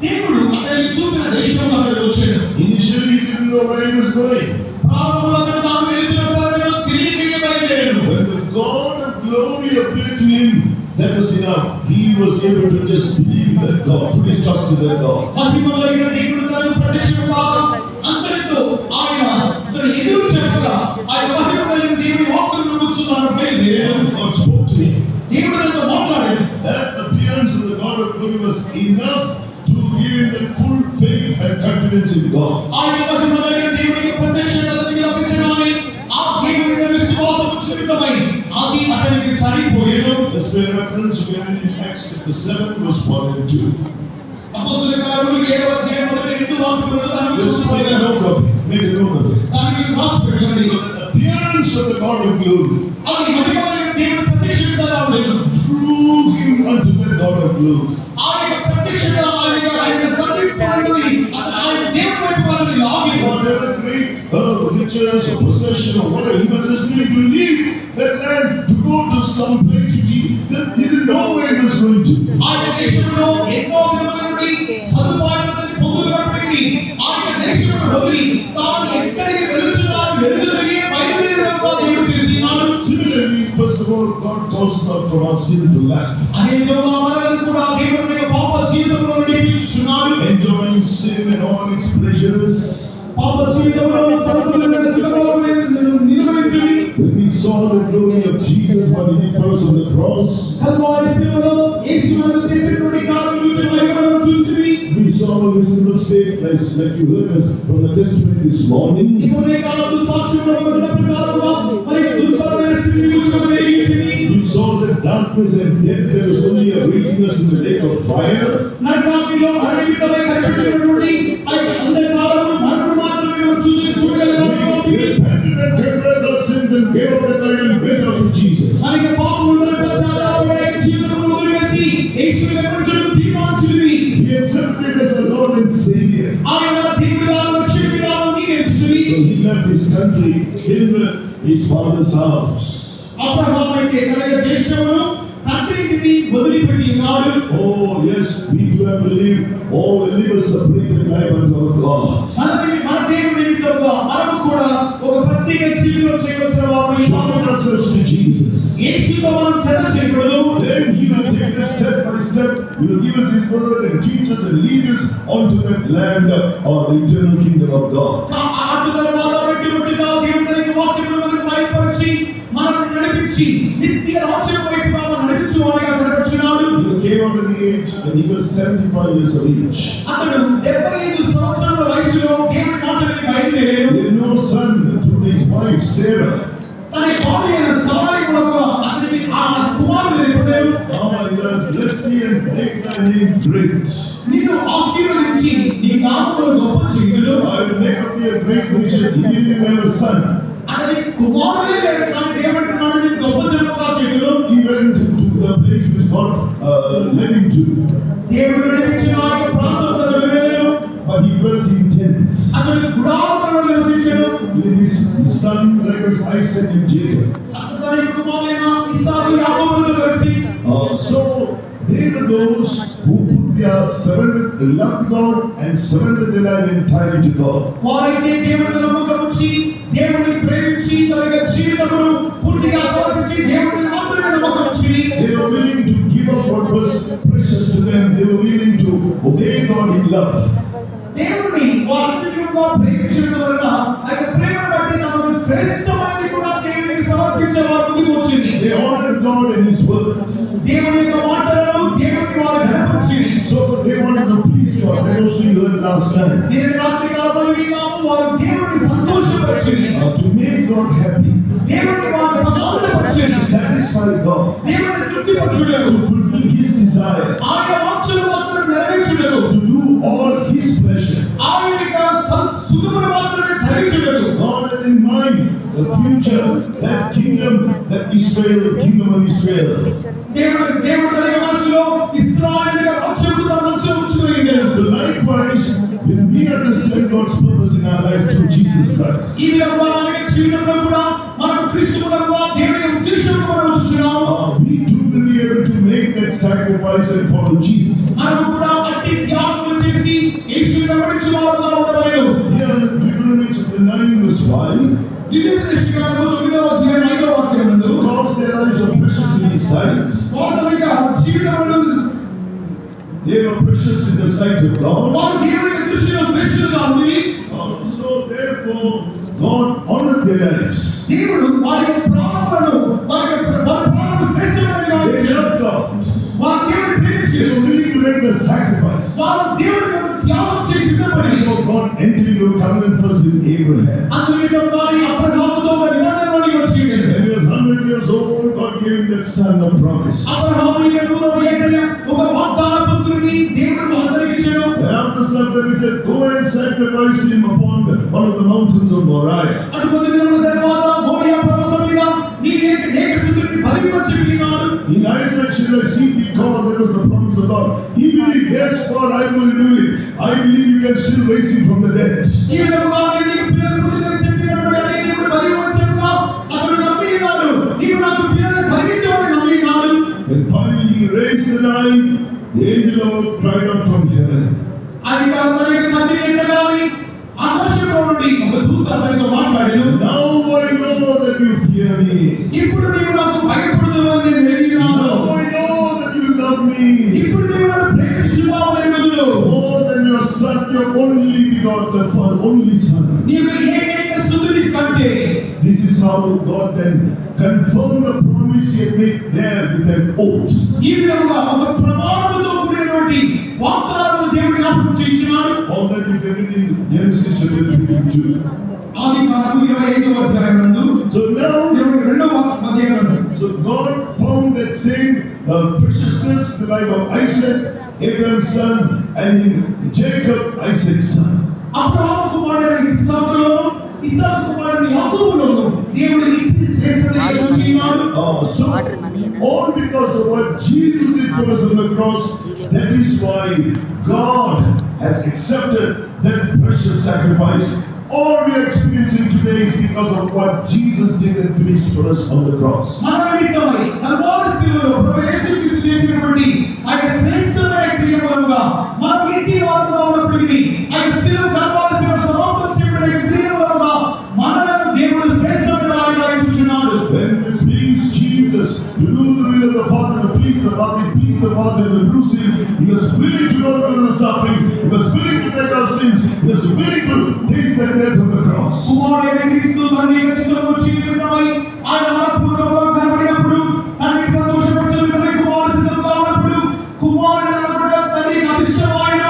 Speaker 2: దేవుడు అతనికి చూపిన దేశంలో అతడు వచ్చాడు.
Speaker 1: Initially he didn't know where he was going.
Speaker 2: ప్రారంభంలో అతడు తాను వెళ్తున్న స్థలములో తిరిగి బయలుదేరాడు.
Speaker 1: When the God of glory appeared to him, that was enough. He was able to just believe that God, put his trust in that God.
Speaker 2: మహిమగలిగిన దేవుడు తనకు ప్రత్యక్షం కాగా అంతటితో ఆయన తన ఎదురు చెప్పగా ఆయన మహిమగలిగిన దేవుని వాక్కును నమ్ముచు తాను బయలుదేరాడు.
Speaker 1: God spoke to him.
Speaker 2: దేవుడు తనతో మాట్లాడాడు.
Speaker 1: That appearance of the God of glory was enough to give him the full faith and confidence in God.
Speaker 2: ఆయన మహిమగలిగిన దేవునికి ప్రత్యక్షత అతనికి లభించగానే ఆ దేవుని మీద విశ్వాసం చూపితమై అది అతనికి సరిపోయేను.
Speaker 1: Let's pay reference again in Acts chapter 7 verse 1 and 2.
Speaker 2: అపోస్తలుల కార్యములు 7వ అధ్యాయం మొదటి 2 వాక్యములను దాన్ని
Speaker 1: Just make a note of it. Make a note of it.
Speaker 2: దాన్ని రాసి పెట్టుకోండి.
Speaker 1: The appearance of the God of glory
Speaker 2: అది మహిమగలిగిన దేవుని ప్రత్యక్షత రావచ్చు.
Speaker 1: drew him unto the God of glory.
Speaker 2: ఆయన ప్రత్యక్షత ఆయన సన్నిధిని ఆయన దేవుని వైపు వారిని లాగి
Speaker 1: Whatever great riches or possession or whatever, he was just willing to leave that land to go to some place which he didn't know where he was going to.
Speaker 2: ఆయన దేశంలో ఎన్నో విధమైనటువంటి సదుపాయాలను పొందుకున్నప్పటికీ ఆయన దేశంలో వదిలి తాను ఎక్కడికి వెళుతున్నాడో ఎరుగగలిగే బయలుదేరడం దేవుడు చేస్తున్నాడు.
Speaker 1: Similarly, first of all, God calls us out from our sinful life.
Speaker 2: అదే విధంగా మనల్ని కూడా దేవుని యొక్క పాప జీవితంలో నుండి పిలుచుచున్నాడు.
Speaker 1: Enjoying sin and all its pleasures.
Speaker 2: పాప జీవితంలో సర్వోన్నతమైన సుఖభోగములను నిలబెట్టుకుని
Speaker 1: When we saw the glory of Jesus when he did for us on the cross,
Speaker 2: Calvary శిలువలో యేసు మనకు చేసినటువంటి కార్యములను చూసి
Speaker 1: we saw a miserable state like you heard us from the testimony this morning.
Speaker 2: ఇప్పుడే కాలంలో సాక్ష్యంలో ఉన్న ప్రకారంగా మరి దుర్భరమైన స్థితిని గురించి మనం ఎరిగితిమి.
Speaker 1: We saw that darkness and death there was only awaiting us in the lake of fire.
Speaker 2: నరకాగ్నిలో అరణ్యమితమై కనిపెట్టినటువంటి ఆ అంధకారము మరణం మాత్రమే మనం చూడగలిగాము.
Speaker 1: We repented and confessed our sins and gave up that life and went out to Jesus.
Speaker 2: అనేక పాపములను పశ్చాత్తాపపడి జీవితంలో వదిలివేసి యేసుని వెంబడించుటకు తీర్మానించితివి.
Speaker 1: We accepted him as our Lord and Savior.
Speaker 2: ఆయన మన దేవునిగాను రక్షకునిగాను అంగీకరించితివి.
Speaker 1: So he left his country, in his father's house.
Speaker 2: Abraham అయితే తన యొక్క దేశమును తండ్రిని వదిలిపెట్టి ఉన్నాడు.
Speaker 1: Oh yes, we too have to live all a live a separated life unto our God.
Speaker 2: మన దేవుని నిమిత్తముగా మనము కూడా ఒక ప్రత్యేక జీవితం చేయవలసిన వారమై
Speaker 1: Showing ourselves to Jesus.
Speaker 2: యేసుతో మనం చెర చేయకూడదు.
Speaker 1: Then he will take us step by step. He will give us his word and teach us and lead us onto that land or the eternal kingdom of God.
Speaker 2: అటు తరువాత వెంటబడిన దేవుని తన వాక్యమును మనకు బయలుపరిచి మనల్ని నడిపించి నిత్య రాజ్యం వైపుగా నడిపించువారిగా కనబడుచున్నాడు.
Speaker 1: He came out of the age when he was 75 years of age.
Speaker 2: అతడు 75 సంవత్సరాల వయసులో దేవుని మాటలని బయలుదేరాడు.
Speaker 1: He had no son through his wife Sarah.
Speaker 2: తన భార్య అయిన సారాయి మూలముగా అతనికి ఆ కుమారుడు పుట్టాడు.
Speaker 1: Now I will bless thee and make thy name great.
Speaker 2: నిన్ను ఆశీర్వదించి నీ నామమును గొప్ప చేయుదును.
Speaker 1: I will make of thee a great nation. He didn't have a son.
Speaker 2: అతనికి కుమారుడే లేడు కానీ దేవుడు అంటున్నాడు నిన్ను గొప్ప జనముగా చేయుదును.
Speaker 1: He went to the place which God led him to.
Speaker 2: దేవుడు నడిపించిన ఆ యొక్క ప్రాంతంలో వెళ్ళాడు.
Speaker 1: But he dwelt in tents.
Speaker 2: అతడు గుడారంలో నివసించాడు.
Speaker 1: With his son, like his Isaac and Jacob.
Speaker 2: అతని యొక్క కుమారులైన ఇస్సాకు యాకోబులతో కలిసి
Speaker 1: So they were those who put their loved God and surrendered their life entirely to God.
Speaker 2: వారైతే దేవుని నమ్మకం ఉంచి దేవుని ప్రేమించి తన యొక్క జీవితమును పూర్తిగా సమర్పించి దేవుని మాత్రమే నమ్మకం ఉంచి
Speaker 1: They were willing to give up what was precious to them. They were willing to obey God in love.
Speaker 2: దేవుని వారు అత్యంతంగా ప్రేమించడం వలన ఆ యొక్క ప్రేమను బట్టి తమకు శ్రేష్టమైనది కూడా దేవునికి సమర్పించే వారు ముందుకు వచ్చింది.
Speaker 1: They honored God and His word.
Speaker 2: దేవుని యొక్క మాటలను దేవునికి వారు ఘనపరిచింది.
Speaker 1: So they wanted to please God. That also you heard last night.
Speaker 2: నేను రాత్రి కాలంలో విన్నాము వారు దేవుని సంతోషపరిచింది.
Speaker 1: To make God happy.
Speaker 2: దేవుని వారు సంతోషపరిచింది.
Speaker 1: To satisfy God.
Speaker 2: దేవుని తృప్తిపరచుటకు.
Speaker 1: To fulfill His desire.
Speaker 2: ఆయన వాంఛలు మాత్రం నెరవేర్చుటకు.
Speaker 1: To do all His pleasure.
Speaker 2: ఆయన యొక్క సుఖమును మాత్రమే జరిగించుటకు.
Speaker 1: God had in mind the future, that kingdom, that Israel, the kingdom of Israel.
Speaker 2: దేవుడు తన మనసులో ఇశ్రాయేలు రాజ్యము తన మనసులో ఉంచుకొని ఉన్నాడు.
Speaker 1: So likewise, when we understand God's purpose in our life through Jesus Christ,
Speaker 2: ఈ విధంగా మన జీవితంలో కూడా మనం క్రీస్తు మూలంగా దేవుని ఉద్దేశంలో మనం చూస్తున్నాము.
Speaker 1: we too will be able to make that sacrifice and follow Jesus.
Speaker 2: మనము కూడా అట్టి త్యాగములు చేసి యేసుని వెంబడించువారుగా ఉండవలెను.
Speaker 1: Here in Deuteronomy chapter 9 verse 5,
Speaker 2: ద్వితీయోపదేశకాండము 9వ అధ్యాయం 5వ వాక్యమునందు,
Speaker 1: because their lives are precious in His sight,
Speaker 2: వారి యొక్క జీవితములు
Speaker 1: they were precious in the sight of God.
Speaker 2: వారు దేవుని దృష్టిలో శ్రేష్ఠులుగా ఉంది.
Speaker 1: So therefore, God honored their lives.
Speaker 2: దేవుడు వారి యొక్క ప్రాణములను వారి ప్రాణములు శ్రేష్ఠమైనవిగా
Speaker 1: They
Speaker 2: ఎంచాడు.
Speaker 1: loved God.
Speaker 2: వారు దేవుని
Speaker 1: They
Speaker 2: ప్రేమించారు.
Speaker 1: were willing to make the sacrifice.
Speaker 2: వారు దేవుని కొరకు త్యాగం చేసి సిద్ధపడి,
Speaker 1: Therefore, God entered into a covenant first with Abraham.
Speaker 2: అందునిమిత్తం వారి అబ్రహాముతో ఒక నిబంధనలోనికి వచ్చాడు.
Speaker 1: When he was 100 years old, God gave him that son of promise.
Speaker 2: Abraham యొక్క 100 ఒక వాగ్దాన పుత్రుని దేవుడు అతనికి ఇచ్చాడు.
Speaker 1: And after some time, he said, "Go and sacrifice him upon one of the mountains of Moriah."
Speaker 2: అటు కొద్ది దినముల తర్వాత మోరియా పర్వతం మీద నీవు ఏకసుతుడిని బలిపని చెప్పినాడు.
Speaker 1: In Isaac shall I seek thee, God, that was the promise of God. He believed, yes, God, I will do it. I believe you can still raise him from the dead.
Speaker 2: ఈ విధముగా నీకు పిల్లలు పుట్టిందని చెప్పినటువంటి అదే దేవుడు బలిపని చెప్పగా అతడు నమ్మినాడు. నీవు నాకు పిల్లలను కలిగించమని నమ్మినాడు.
Speaker 1: And finally he raised the night, the angel of God cried out from heaven.
Speaker 2: ఆయన తన యొక్క కత్తిని ఎత్తగానే ఆకాశంలో నుండి ఒక దూత అతనితో మాట్లాడాడు.
Speaker 1: Now I know that you fear me.
Speaker 2: ఇప్పుడు నీవు నాకు భయపడుతున్నావని నేను ఎరిగినాను.
Speaker 1: Now I know that you love me.
Speaker 2: ఇప్పుడు నీవు నన్ను ప్రేమించుచున్నావని ఎరుగుదును.
Speaker 1: More than your son, your only begotten son, only son.
Speaker 2: నీవు ఏకైక సుతుని కంటే.
Speaker 1: This is how God then confirmed the promise he had made there with an oath.
Speaker 2: ఈ విధంగా ఒక ప్రమాణముతో కూడినటువంటి వాగ్దానమును దేవుడు జ్ఞాపకం చేయించినాడు.
Speaker 1: All that you can read in Genesis chapter 22.
Speaker 2: ఆదికాండము 25వ అధ్యాయం నందు,
Speaker 1: So now,
Speaker 2: 22వ అధ్యాయం నందు,
Speaker 1: so God found that same preciousness in the life of Isaac, Abraham's son, and in Jacob, Isaac's son.
Speaker 2: Abraham కుమారుడైన ఇస్సాకులోను, ఇస్సాకు కుమారుడైన యాకోబులోను దేవుడు ఇంటి శ్రేష్ఠతను చూచినాడు.
Speaker 1: So all because of what Jesus did for us on the cross, that is why God has accepted that precious sacrifice. All we are experiencing today is because of what Jesus did and finished for us on the cross.
Speaker 2: మన నిమిత్తమై కల్వారి శిలువలో ప్రభు యేసుక్రీస్తు చేసినటువంటి ఆ యొక్క శ్రేష్ఠమైన క్రియ మూలముగా మనం ఇంటి వారుగా ఉన్నప్పటికీ ఆ యొక్క శిలువ కల్వారి శిలువ సమాప్తం చేయబడిన క్రియ మూలముగా మనలను దేవుడు శ్రేష్ఠమైన వారిగా ఎంచుచున్నాడు.
Speaker 1: When it pleased Jesus to do the will of the Father, to please the Father, in the bruising, he was willing to go through the sufferings, he was willing to take our sins, he was willing to taste the death of the cross.
Speaker 2: కుమారుడైన క్రీస్తు తన యొక్క చిత్తము జీవితమై ఆయన మనపూర్వకంగా కనబడినప్పుడు తండ్రి సంతోషపరచు తన కుమారుడు సిద్ధంగా ఉన్నప్పుడు కుమారుడు కూడా తండ్రికి అభిష్టమైన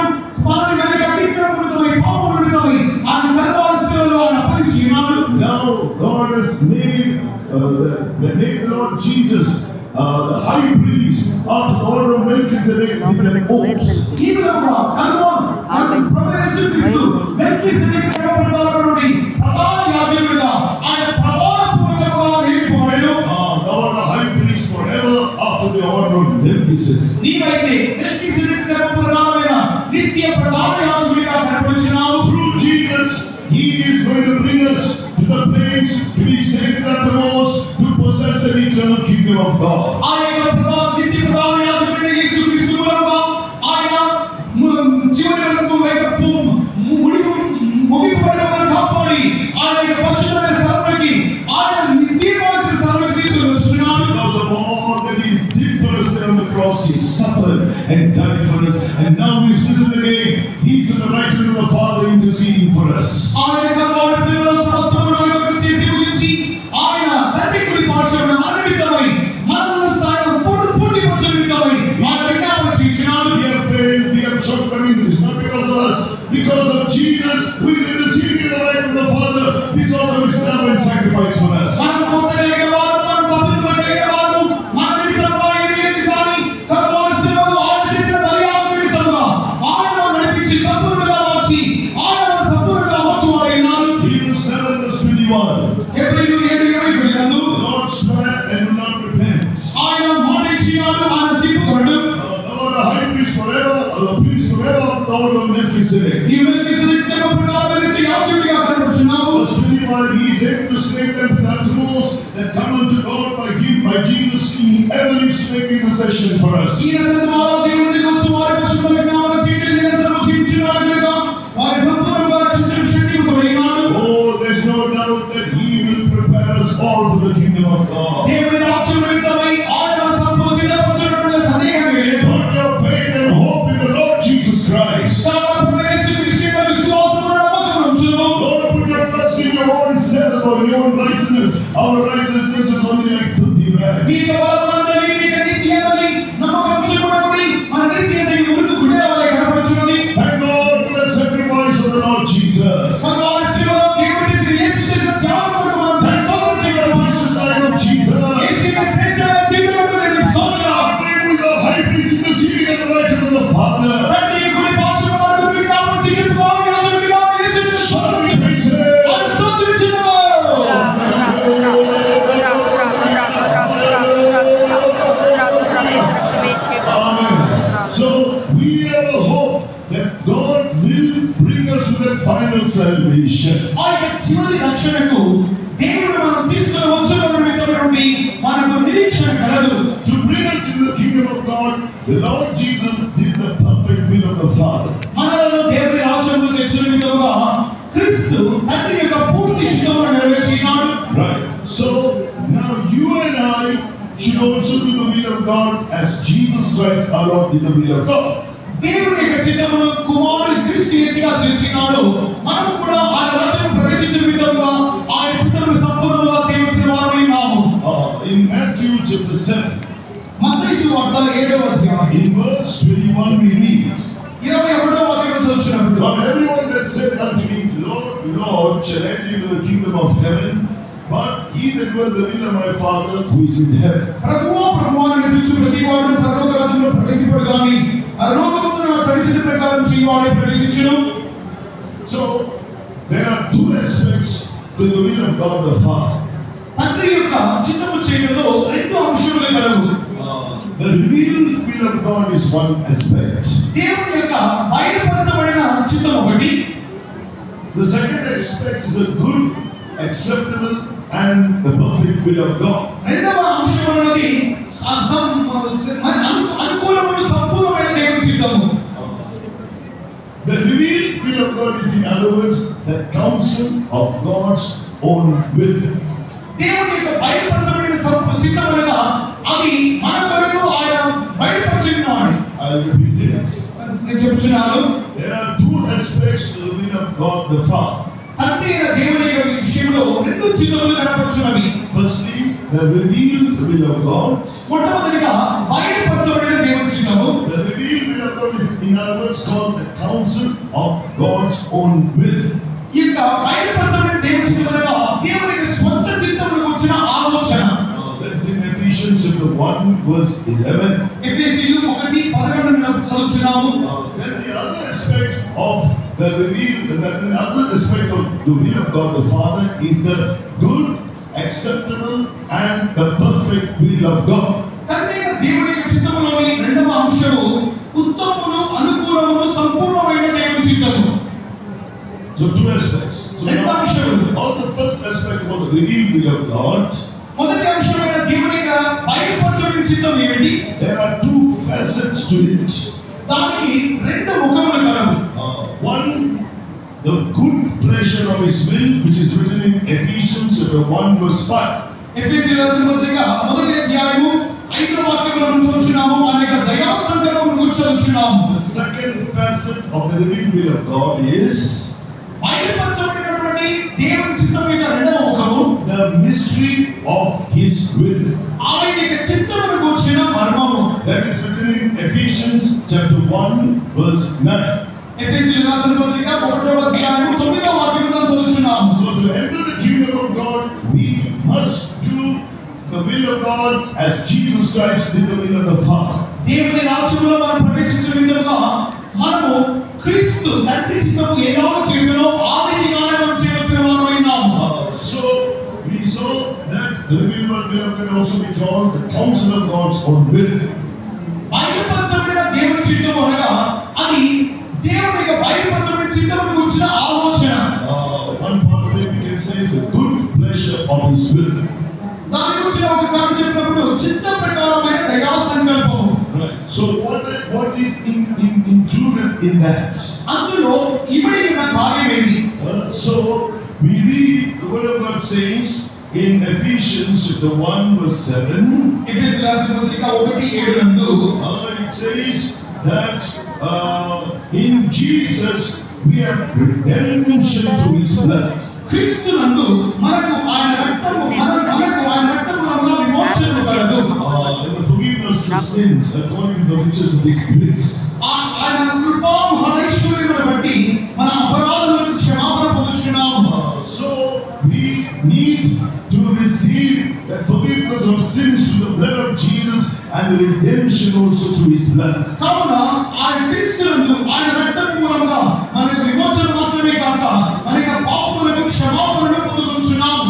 Speaker 2: మనల్ని వెనక అతిక్రమణమై పాపమునిమిత్తమై ఆయన కల్వారి శిలువలో ఆయన అప్పగించినాడు.
Speaker 1: Now God has made the Lord Jesus the high priest after the order of Melchizedek with an oath.
Speaker 2: ఈ విధంగా కల్వారి ప్రభు యేసుక్రీస్తు మెల్కీసెదెకు ప్రధాన నుండి ప్రధాన యాజకుడిగా ఆయన ప్రమాణపూర్వకంగా నియమింపబడెను.
Speaker 1: Thou art the high priest forever after the order of Melchizedek.
Speaker 2: నీవైతే మెల్కీసెదెకు ప్రధానమైన నిత్య ప్రధాన యాజకుడిగా కనపడుచున్నావు.
Speaker 1: Through Jesus, he is going to bring us to the place to be saved at the most, to possess the eternal kingdom of God.
Speaker 2: ఆయన నిత్య ప్రధాన యాజకుడైన యేసుక్రీస్తు మూలంగా ఆయన చివరి వరకు ముగింపబడిన వారిని కాపాడి ఆయన యొక్క పరిశుద్ధమైన స్థలంలోకి ఆయన తీర్మానించిన స్థలంలోకి తీసుకుని వచ్చుచున్నాడు.
Speaker 1: Because of all that he did for us there on the cross, he suffered and died for us, and now he is risen again. He is in the right hand of the Father interceding for us.
Speaker 2: ఆయన కల్వారి శిలువలో సమస్తమును మన కొరకు చేసి ముగించి ఆయన తండ్రి కుడి పార్శ్వమున మన నిమిత్తమై మనల్ని పూర్తి పరచు నిమిత్తమై ఆయన విజ్ఞాపన చేయుచున్నాడు.
Speaker 1: We have failed, we have shortcomings. It's not because of us, because of Jesus, who is interceding in the right hand of the Father, because of his love and sacrifice for us.
Speaker 2: మనం పొందగలిగిన వారు, మనం తప్పించుకోగలిగిన వారు, మన నిమిత్తముగా ఆయన ఏది కానీ కల్వారి శిలువలో ఆయన చేసిన బలియాగం నిమిత్తముగా ఆయన నడిపించి సంపూర్ణంగా మార్చి ఆయన మన సంపూర్ణంగా మార్చువారైనారు.
Speaker 1: Hebrews 7 verse 21.
Speaker 2: హెబ్రీయులు 7:21 నందు
Speaker 1: The Lord swore and will not repent.
Speaker 2: ఆయన మాట ఇచ్చినాడు, ఆయన తీర్పుకొనడు.
Speaker 1: Thou art a high priest forever, the priest forever of the order of Melchizedek.
Speaker 2: ఈ మెల్కీసెదెకు ప్రధానమైన నిత్య యాజకుడిగా కనపడుచున్నావు.
Speaker 1: Verse 21, he is able to save them to the uttermost that come unto God by him by by Jesus, He ever lives to make intercession for us.
Speaker 2: ఈయన ద్వారా దేవుని గురించి వారి పక్షంలో విజ్ఞాపన చేయడం నిరంతరం జీవించున్నారు కనుక వారి సంపూర్ణంగా రక్షించిన శక్తి కలిగినాడు.
Speaker 1: Oh, there's no doubt that He will prepare us all for the kingdom of God.
Speaker 2: దేవుని రాజ్యం నిమిత్తమై ఆయన సంపూర్ణపరచబడిన సందేహమే లేదు.
Speaker 1: Put your faith and hope in the Lord Jesus Christ. Don't put your trust in your own self or your own righteousness. Our righteousness is only like filthy rags. Thank God for that sacrifice of the Lord Jesus. Thank God for the precious life of Jesus. He was the high priest interceding at the right hand of the Father. Shall we praise Him? Amen. So we have a hope that God will bring us to that final salvation.
Speaker 2: ఆయన చివరి రక్షణకు దేవుడు మనం తీసుకొని వచ్చిన నిమిత్తమై మనకు నిరీక్షణ కలదు.
Speaker 1: To bring us into the kingdom of God, the Lord Jesus did the perfect will of the Father.
Speaker 2: మనలో దేవుని రాజ్యము తెచ్చిన నిమిత్తముగా క్రీస్తు తండ్రి యొక్క పూర్తి చిత్తమును నెరవేర్చినాడు.
Speaker 1: Right. So now you and I should also do the will of God as Jesus Christ our Lord did the will of God.
Speaker 2: దేవుని యొక్క చిత్తమును కుమారుడు క్రీస్తు రీతిగా చేసినాడు. మనం కూడా ఆయన రాజ్యం ప్రవేశించిన విధంగా ఆయన చిత్తమును సంపూర్ణంగా చేయవలసిన వారమై ఉన్నాము.
Speaker 1: In Matthew chapter 7,
Speaker 2: మత్తయి సువార్త 7వ అధ్యాయం
Speaker 1: in verse 21 we read,
Speaker 2: 21వ వచనం చదువుతున్నప్పుడు
Speaker 1: "Not everyone that said unto me, Lord, Lord, shall enter into the kingdom of heaven, but he that doeth the will of my Father who is in heaven."
Speaker 2: ప్రభువా ప్రభువా అని పిలుచు ప్రతివాడు పరలోక రాజ్యంలో ప్రవేశింపడు గాని పరలోకమందు నా తండ్రి చిత్త ప్రకారం చేయవాడే ప్రవేశించును.
Speaker 1: So there are two aspects to the will of God the Father.
Speaker 2: తండ్రి యొక్క చిత్తము చేయడంలో రెండు అంశములు కలవు.
Speaker 1: The revealed will of God is one aspect.
Speaker 2: దేవుని యొక్క బయలుపరచబడిన చిత్తం ఒకటి.
Speaker 1: The second aspect is the good, acceptable and the perfect will of God.
Speaker 2: రెండవ అంశం అన్నది అనుకూలమైన సంపూర్ణమైన దేవుని చిత్తము.
Speaker 1: The revealed will of God is, in other words, the counsel of God's own will.
Speaker 2: దేవుని యొక్క బయలుపరచబడిన చిత్తం అనగా అది మన కొరకు ఆయన బయలుపరచున్నాడు.
Speaker 1: I'll repeat it.
Speaker 2: నేను చెప్తున్నాను.
Speaker 1: There are two aspects to the will of God the Father.
Speaker 2: తండ్రి అయిన దేవుని యొక్క విషయంలో రెండు చిత్తములు కనపడుచున్నవి.
Speaker 1: Firstly, the revealed will of God.
Speaker 2: మొట్టమొదటిగా బయలుపరచబడిన దేవుని చిత్తము.
Speaker 1: The revealed will of God is, in other words, called the counsel of God's own will.
Speaker 2: ఈ యొక్క బయలుపరచబడిన దేవుని చిత్తం అనగా దేవుని యొక్క స్వంత చిత్తమును గురించిన ఆలోచన.
Speaker 1: That's in Ephesians chapter 1 verse 11.
Speaker 2: ఎఫెసీయులు 1:11 చదువుతున్నాము.
Speaker 1: Then the other aspect of the revealed, the other aspect of the will of God the Father is the good, acceptable and the perfect will of God.
Speaker 2: తండ్రి అయిన దేవుని యొక్క చిత్తములోని రెండవ అంశము ఉత్తమమును అనుకూలమును సంపూర్ణమైన దేవుని చిత్తము.
Speaker 1: So two aspects. So
Speaker 2: రెండు అంశాలు.
Speaker 1: all the first aspect of the revealed will of God.
Speaker 2: మొదటి అంశమైన దేవుని యొక్క బయలుపరచబడిన చిత్తం ఏమిటి?
Speaker 1: There are two facets to it.
Speaker 2: దానికి రెండు ముఖములు కలవు.
Speaker 1: One, the good pleasure of His will, which is written in Ephesians chapter 1 verse 5.
Speaker 2: ఎఫెసీయుల రాసిన పత్రిక మొదటి అధ్యాయము 5వ వాక్యంలో మనం చూస్తున్నాము. ఆయన యొక్క దయా సంకల్పమును గురించి చదువుతున్నాము.
Speaker 1: The second facet of the revealed will of God is
Speaker 2: బయలుపరచబడినటువంటి దేవుని చిత్తం యొక్క రెండవ ముఖము
Speaker 1: the mystery of His will.
Speaker 2: ఆయన యొక్క చిత్తమును గురించిన మర్మము.
Speaker 1: That is written in Ephesians chapter 1 verse 9.
Speaker 2: ఎఫెసీయుల రాసిన పత్రిక 1వ అధ్యాయము 9వ వాక్యంలో చదువుతున్నాము.
Speaker 1: So to enter the kingdom of God, we must do the will of God as Jesus Christ did the will of the Father.
Speaker 2: దేవుని రాజ్యంలో మనం ప్రవేశించిన విధంగా మనము క్రీస్తు తండ్రి చిత్తము ఎలాగో చేసినో ఆ రీతిగానే మనం చేయవలసిన వారమై ఉన్నాము.
Speaker 1: So we saw that the revealed will of God can also be called the counsel of God's own will.
Speaker 2: బయలుపరచబడిన దేవుని చిత్తము అనగా అది దేవుని యొక్క బయలుపరచబడిన చిత్తమును గురించిన ఆలోచన.
Speaker 1: One part of it we can say is the good pleasure of His will.
Speaker 2: దాని గురించి ఒక కారణం చెప్పినప్పుడు చిత్త ప్రకారమైన దయా సంకల్పం.
Speaker 1: Right. So what is included in that?
Speaker 2: అందులో ఇమిడి ఉన్న కార్యం ఏంటి?
Speaker 1: So we read the word of God says in Ephesians chapter 1 verse 7.
Speaker 2: ఎఫెసీయుల రాసిన పత్రిక 1:7 నందు
Speaker 1: It says that in Jesus we have redemption through His blood.
Speaker 2: క్రీస్తు నందు మనకు ఆయన రక్తము మూలముగా విమోచన కలదు.
Speaker 1: And the forgiveness of sins according to the riches of His grace.
Speaker 2: ఆయన కృపా మహైశ్వర్యమును బట్టి మన అపరాధములకు క్షమాపణ పొందుచున్నాము.
Speaker 1: So we need to receive that forgiveness of sins through the blood of Jesus and the redemption also through His blood.
Speaker 2: కావున ఆయన క్రీస్తు నందు ఆయన రక్తము మూలముగా మనకు విమోచన మాత్రమే కాక మనకు పాపములకు క్షమాపణను పొందుచున్నాము.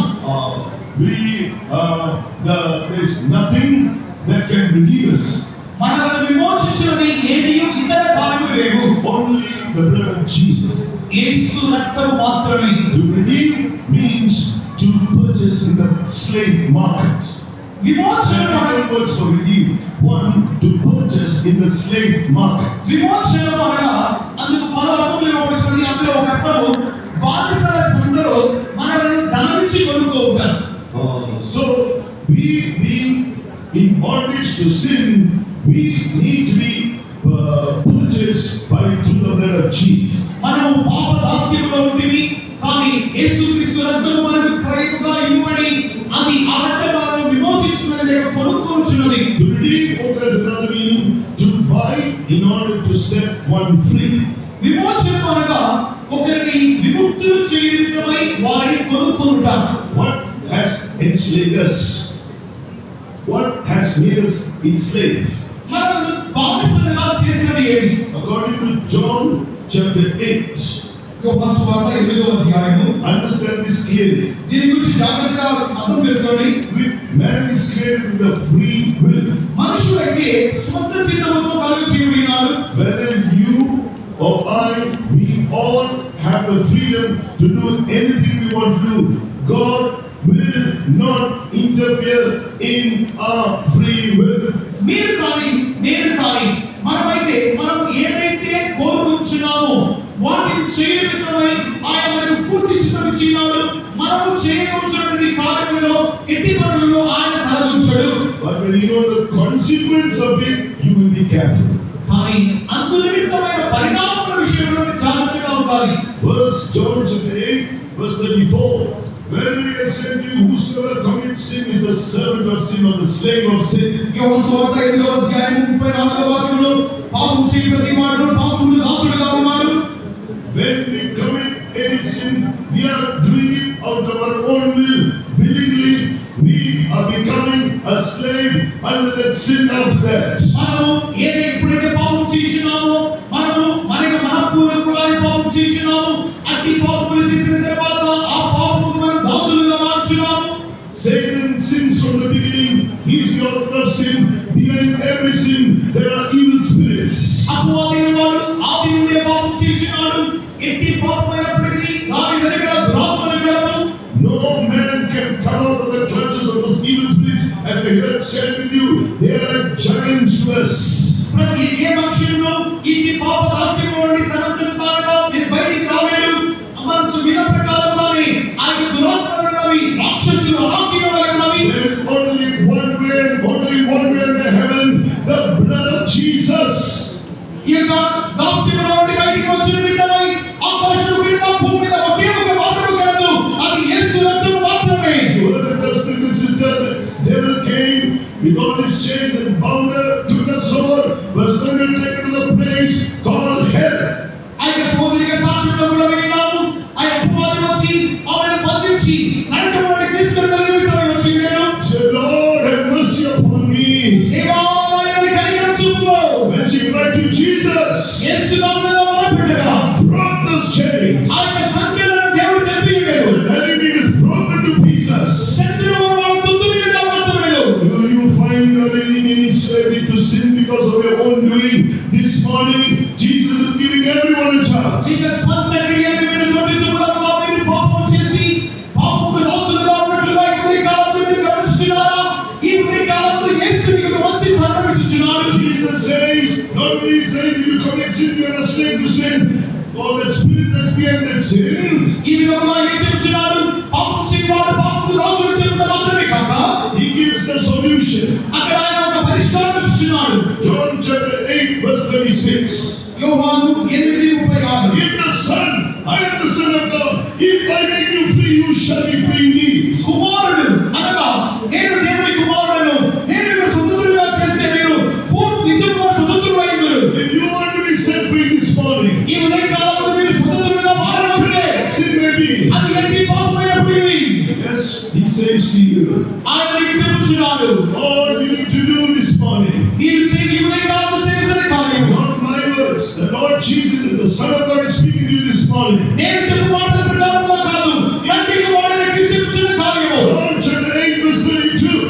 Speaker 1: There is nothing that can redeem us.
Speaker 2: మనల్ని విమోచించినది ఏది ఇతర కార్యములు లేవు.
Speaker 1: Only the blood of Jesus.
Speaker 2: యేసు రక్తము మాత్రమే.
Speaker 1: To redeem means to purchase in the slave market.
Speaker 2: విమోచన
Speaker 1: words for redeem. One, to purchase in the slave market.
Speaker 2: విమోచన అనగా అందుకు పలు అర్థములు ఇవ్వబడుతుంది. అందులో ఒక అర్థము బానిసల సందలో మనల్ని ధనమిచ్చి కొనుక్కోవడం.
Speaker 1: So we being in bondage to sin, we need to be purchased through the blood of Jesus.
Speaker 2: మనము పాప దాస్యములో ఉంటివి కానీ యేసుక్రీస్తు రక్తము మనకు క్రయముగా ఇవ్వబడి అది ఆ రక్తం మనల్ని విమోచించున్నది లేక కొనుక్కొనుచున్నది.
Speaker 1: To redeem also has another meaning, to buy in order to set one free.
Speaker 2: విమోచన అనగా ఒకరిని విముక్తులు చేయనిమిత్తమై వారిని కొనుక్కొనుట.
Speaker 1: What has enslaved us? What has made us enslaved?
Speaker 2: మనల్ని బానిసలుగా చేసినది ఏమిటి?
Speaker 1: According to John chapter 8.
Speaker 2: యోహాను సువార్త 8వ అధ్యాయము.
Speaker 1: Understand this clearly.
Speaker 2: దీని గురించి జాగ్రత్తగా అర్థం చేసుకోండి.
Speaker 1: Man is created with a free will.
Speaker 2: మనుషులైతే స్వంత చిత్తముతో కలిగి జీవిస్తున్నారు.
Speaker 1: Whether you or I, we all have the freedom to do anything we want to do. God will not interfere in our free will.
Speaker 2: మీరు కానీ నేను కానీ మనమైతే మనం ఏదైతే కోరుకుంటున్నామో వాటిని చేయనిమిత్తమై ఆయన మనకు పూర్తి చిత్తం ఇచ్చినాడు. మనము చేయవలసినటువంటి కార్యములలో ఎట్టి పనులలో ఆయన తలదూర్చడు.
Speaker 1: But when you know the consequence of it, you will be careful.
Speaker 2: కానీ అందు నిమిత్తమైన పరిణామముల విషయంలో జాగ్రత్తగా ఉండాలి.
Speaker 1: Verse John chapter 8 verse 34. Verily I say to you, whosoever commits sin is the servant of sin or the slave of sin.
Speaker 2: యోహాను సువార్త 8వ అధ్యాయం 34వ వాక్యంలో పాపం చేయు ప్రతి వాడు పాపముకు దాసుడుగా ఉన్నాడు.
Speaker 1: When we commit any sin, we are doing it out of our own will. Willingly, we are becoming a slave under that sin of that.
Speaker 2: మనము ఎప్పుడైతే పాపం చేసినామో మనము మనపూర్వకంగా పాపం చేసినాము. అట్టి పాపములు చేసిన తర్వాత ఆ పాపముకు మనం దాసులుగా మార్చున్నాము.
Speaker 1: Satan sins from the beginning. He is the author of sin. Behind every sin, there are evil spirits.
Speaker 2: అపవాది వాడు ఆది నుండే పాపం చేసినాడు. ఎట్టి పాపమైనప్పటికీ దాని వెనుక దురాత్మలు కలవు.
Speaker 1: No man can come out of the clutches of those evil spirits. As I heard shared with you, they are like giants to us.
Speaker 2: ప్రతి ఏ మనుషులను ఇట్టి పాప దాస్యం నుండి తనకు తానుగా బయటికి రాలేడు. అమర్చు విన ప్రకారంగానే ఆయన దురాత్మలున్నవి రాక్షసులు అనాత్మీయులైనవి.
Speaker 1: There is only one way to heaven, the blood of Jesus.
Speaker 2: ఈ యొక్క దాస్యములో నుండి బయటికి వచ్చిన నిమిత్తమై ఆకాశము క్రింద భూమి మీద ఒకే ఒక మార్గము కలదు. అది యేసు రక్తము మాత్రమే.
Speaker 1: Whoever does this sister, the devil came with all his chains and bound her, took her sword, was going to take her to the place called hell.
Speaker 2: ఆయన సోదరిగా సాక్ష్యంలో కూడా విన్నాము. ఆయన అపవాది వచ్చి ఆమెను బంధించి నరకములోకి తీసుకెళ్ళి వచ్చి నేను
Speaker 1: Lord, have mercy upon me.
Speaker 2: దేవా నాయన కనికరం చూపు.
Speaker 1: When she cried to Jesus,
Speaker 2: యేసు నామములో మొరపెట్టగా
Speaker 1: broke those chains.
Speaker 2: ఆయన సంఖ్యలను దేవుడు తెప్పివేడు.
Speaker 1: The enemy is broken to pieces.
Speaker 2: శత్రువు వాడు తుత్తునిగా మార్చబడెను.
Speaker 1: You find you are in any slavery to sin because of your own doing. This morning, Jesus is giving everyone a chance.
Speaker 2: ఇక స్వంత క్రియలకు మీరు చోటించుకున్నప్పుడు మీరు పాపం చేసి పాపముకు దాసులు
Speaker 1: Jesus says, not only he says, if you commit sin, you are a slave to sin. Or that spirit that behind that sin.
Speaker 2: ఈ విధంగా ఏం చెప్తున్నాడు? పాపం చేయవాడు పాపముకు దాసుడు చెప్పడం మాత్రమే కాక
Speaker 1: He gives the solution.
Speaker 2: అక్కడ ఆయన ఒక పరిష్కారం ఇస్తున్నాడు.
Speaker 1: John chapter 8 verse 36.
Speaker 2: యోహాను 8:36.
Speaker 1: If the Son, I am the Son of God, if I make you free, you shall be free indeed.
Speaker 2: కుమారుడు అనగా నేను దేవుని కుమారుడను, నేను మిమ్మల్ని స్వతంత్రులుగా చేస్తే మీరు నిజంగా స్వతంత్రులైందురు.
Speaker 1: If you want to be set free this morning,
Speaker 2: ఈ ఉదయకాలంలో మీరు స్వతంత్రులుగా మారాలంటే
Speaker 1: sin may be.
Speaker 2: అది ఎట్టి పాపమైనప్పటికీ
Speaker 1: Yes, he says to you,
Speaker 2: ఆయన మీకు చెప్తున్నాడు.
Speaker 1: all you need to do this morning,
Speaker 2: మీరు ఈ ఉదయకాలంలో చేయాల్సిన కార్యం
Speaker 1: not my words, the Lord Jesus, the Son of God is speaking to you this morning.
Speaker 2: నేను చెప్పు మాటల ప్రకారంగా కాదు, తండ్రి కుమారుని క్రీస్తు చెప్తున్న కార్యము.
Speaker 1: John chapter 8 verse 32.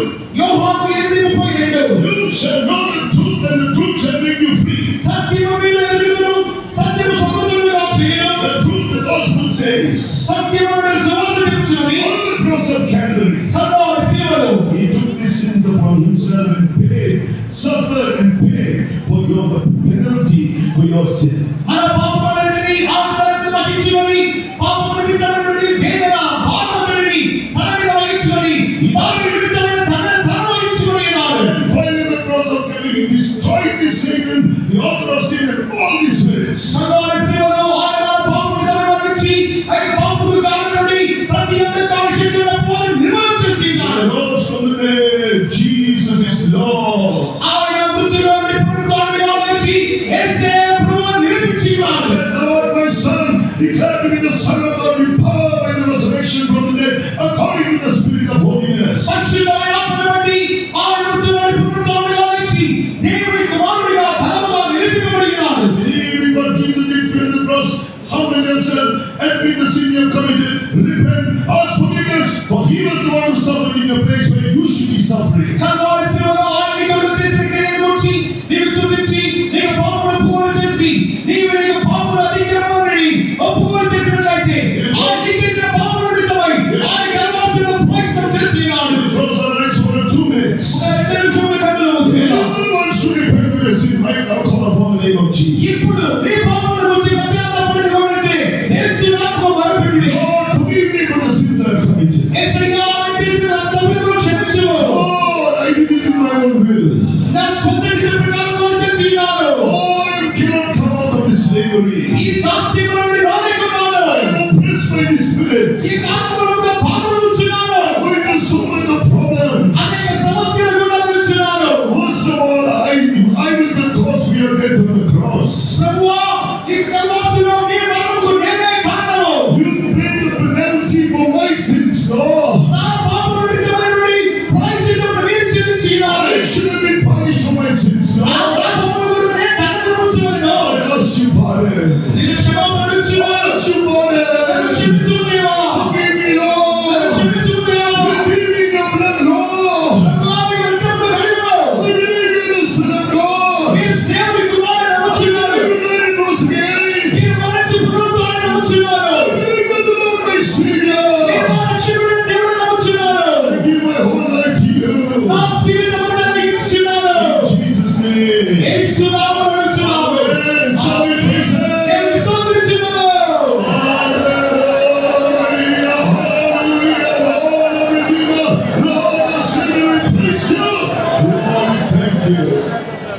Speaker 2: యోహాను 8:32.
Speaker 1: You shall know the truth and the truth shall make you free.
Speaker 2: సత్యము మీరు ఎరుగుదురు, సత్యము స్వతంత్రులుగా చేయను.
Speaker 1: The truth the gospel says.
Speaker 2: సత్యము సువార్త చెప్తున్నది.
Speaker 1: On the cross of Calvary,
Speaker 2: Calvary శిలువలో
Speaker 1: he took these sins upon himself and paid, suffered and paid for your penalty for your sin.
Speaker 2: మన పాపములన్నిటిని ఆయన తన మీద వహించుకొని, పాపముల నిమిత్తమైనటువంటి వేదన భారములన్నిటిని తన మీద వహించుకొని, పాప నిమిత్తమైన తన వహించుకొని ఉన్నాడు.
Speaker 1: And finally the cross of Calvary, he destroyed this Satan, the author of sin, and all these spirits.
Speaker 2: Calvary శిలువలో ఆయన పాప నిమిత్తమైన వహించి, ఆయన పాపముకు కారణమై ప్రతి అంధకార శక్తులను పోలి నిర్మూలన చేసినాడు.
Speaker 1: And rose from the dead, Jesus is Lord.
Speaker 2: ఆయన మృతుల్లో నుండి పునరుత్థానముగా లేచి యేసే ప్రభువుగా నిరూపించినాడు.
Speaker 1: Said, Lord, my Son, declared to be the Son of God with power by the resurrection from the dead, according to the Spirit of holiness.
Speaker 2: పరిశుద్ధమైన ఆత్మను బట్టి ఆయన మృతుల్లో నుండి పునరుత్థానముగా లేచి దేవుని కుమారుడిగా బలముగా నిరూపింపబడినాడు.
Speaker 1: Believing what Jesus did for you on the cross, humble yourself, admit the sin you have committed, repent, ask forgiveness, for he was the one who suffered in your place where you should be suffering.
Speaker 2: Calvary శిలువలో ఆయన నీ కొరకు చేసిన క్రియను గురించి నీవు స్తుతించి, నీవు పాపమును ఒప్పుకోలు చేసి, నీవు నీ పాపముల అతిక్రమములని ఒప్పుకోలు చేసినట్లయితే ఆయన నీ చేసిన పాపముల నిమిత్తమై ఆయన కల్వరి శిలువలో ప్రాయశ్చిత్తం చేసినాడు.
Speaker 1: Close our eyes for 2 minutes.
Speaker 2: ఒక 2 నిమిషములు కన్నులు మూసుకుందాం.
Speaker 1: Anyone wants to repent of their sin right now, call upon the name of Jesus.
Speaker 2: ఇప్పుడు నీ పాపముల గురించి పశ్చాత్తాపపడుకోవాలంటే యేసు నామములో మొరపెట్టుడి.
Speaker 1: Lord, forgive me for the sins I have committed.
Speaker 2: యేసయ్యా, నేను చేసిన తప్పులను క్షమించుము.
Speaker 1: Lord, I did it in my own will.
Speaker 2: నా సొంత హిత ప్రకారంగా చేసినాను.
Speaker 1: Oh, I cannot come out of this slavery.
Speaker 2: ఈ దాస్యములో నుండి రాలేకున్నాను.
Speaker 1: I am oppressed by the spirits.
Speaker 2: ఈ ఆత్మలో బాధపడుచున్నాను.
Speaker 1: I'm going through so much of problems.
Speaker 2: అనేక సమస్యల గుండా వెళ్తున్నాను.
Speaker 1: Most of all, I was the cause for your death on the cross.
Speaker 2: ప్రభువా, ఈ కల్వరిలో నీ మరణముకు నేనే కారణము.
Speaker 1: You paid the penalty for my sins, Lord.
Speaker 2: నా పాపముల నిమిత్తమైనటువంటి ప్రాయశ్చిత్తమును మీరు చెల్లించినారు.
Speaker 1: I should have been punished for my sins,
Speaker 2: ఆ
Speaker 1: Lord.
Speaker 2: పాపముల గురించి నేను దండనముచ్చువలెను.
Speaker 1: I ask you, Father.
Speaker 2: నేను క్షమాపణ
Speaker 1: I
Speaker 2: ఇచ్చున్నాను.
Speaker 1: ask you, Father.
Speaker 2: నన్ను క్షమించు దేవా.
Speaker 1: Forgive me,
Speaker 2: నన్ను
Speaker 1: Lord.
Speaker 2: క్షమించు దేవా.
Speaker 1: Redeem me in your blood, Lord.
Speaker 2: ప్రభువా, నీ రక్తంతో కడుగు.
Speaker 1: I believe in the Son of God.
Speaker 2: మీరు దేవుని కుమారుడని నమ్ముచున్నారు.
Speaker 1: You died and rose again.
Speaker 2: మీరు మరణించి పునరుత్థానమును నమ్ముచున్నారు.
Speaker 1: I believe in the Lord, my Savior.
Speaker 2: మీరు నా రక్షకుడైన దేవుని నమ్ముచున్నారు.
Speaker 1: I give my whole life to you.
Speaker 2: నా జీవితమంతా నీకు ఇచ్చుచున్నాను.
Speaker 1: In Jesus' name.
Speaker 2: యేసు నామములో ఇచ్చున్నాము.
Speaker 1: Amen. Shall we praise Him?
Speaker 2: దేవుని స్తోత్రించుదాము.
Speaker 1: Hallelujah, hallelujah, Lord, our Redeemer, Lord, our Savior, we praise you. Lord, we thank you.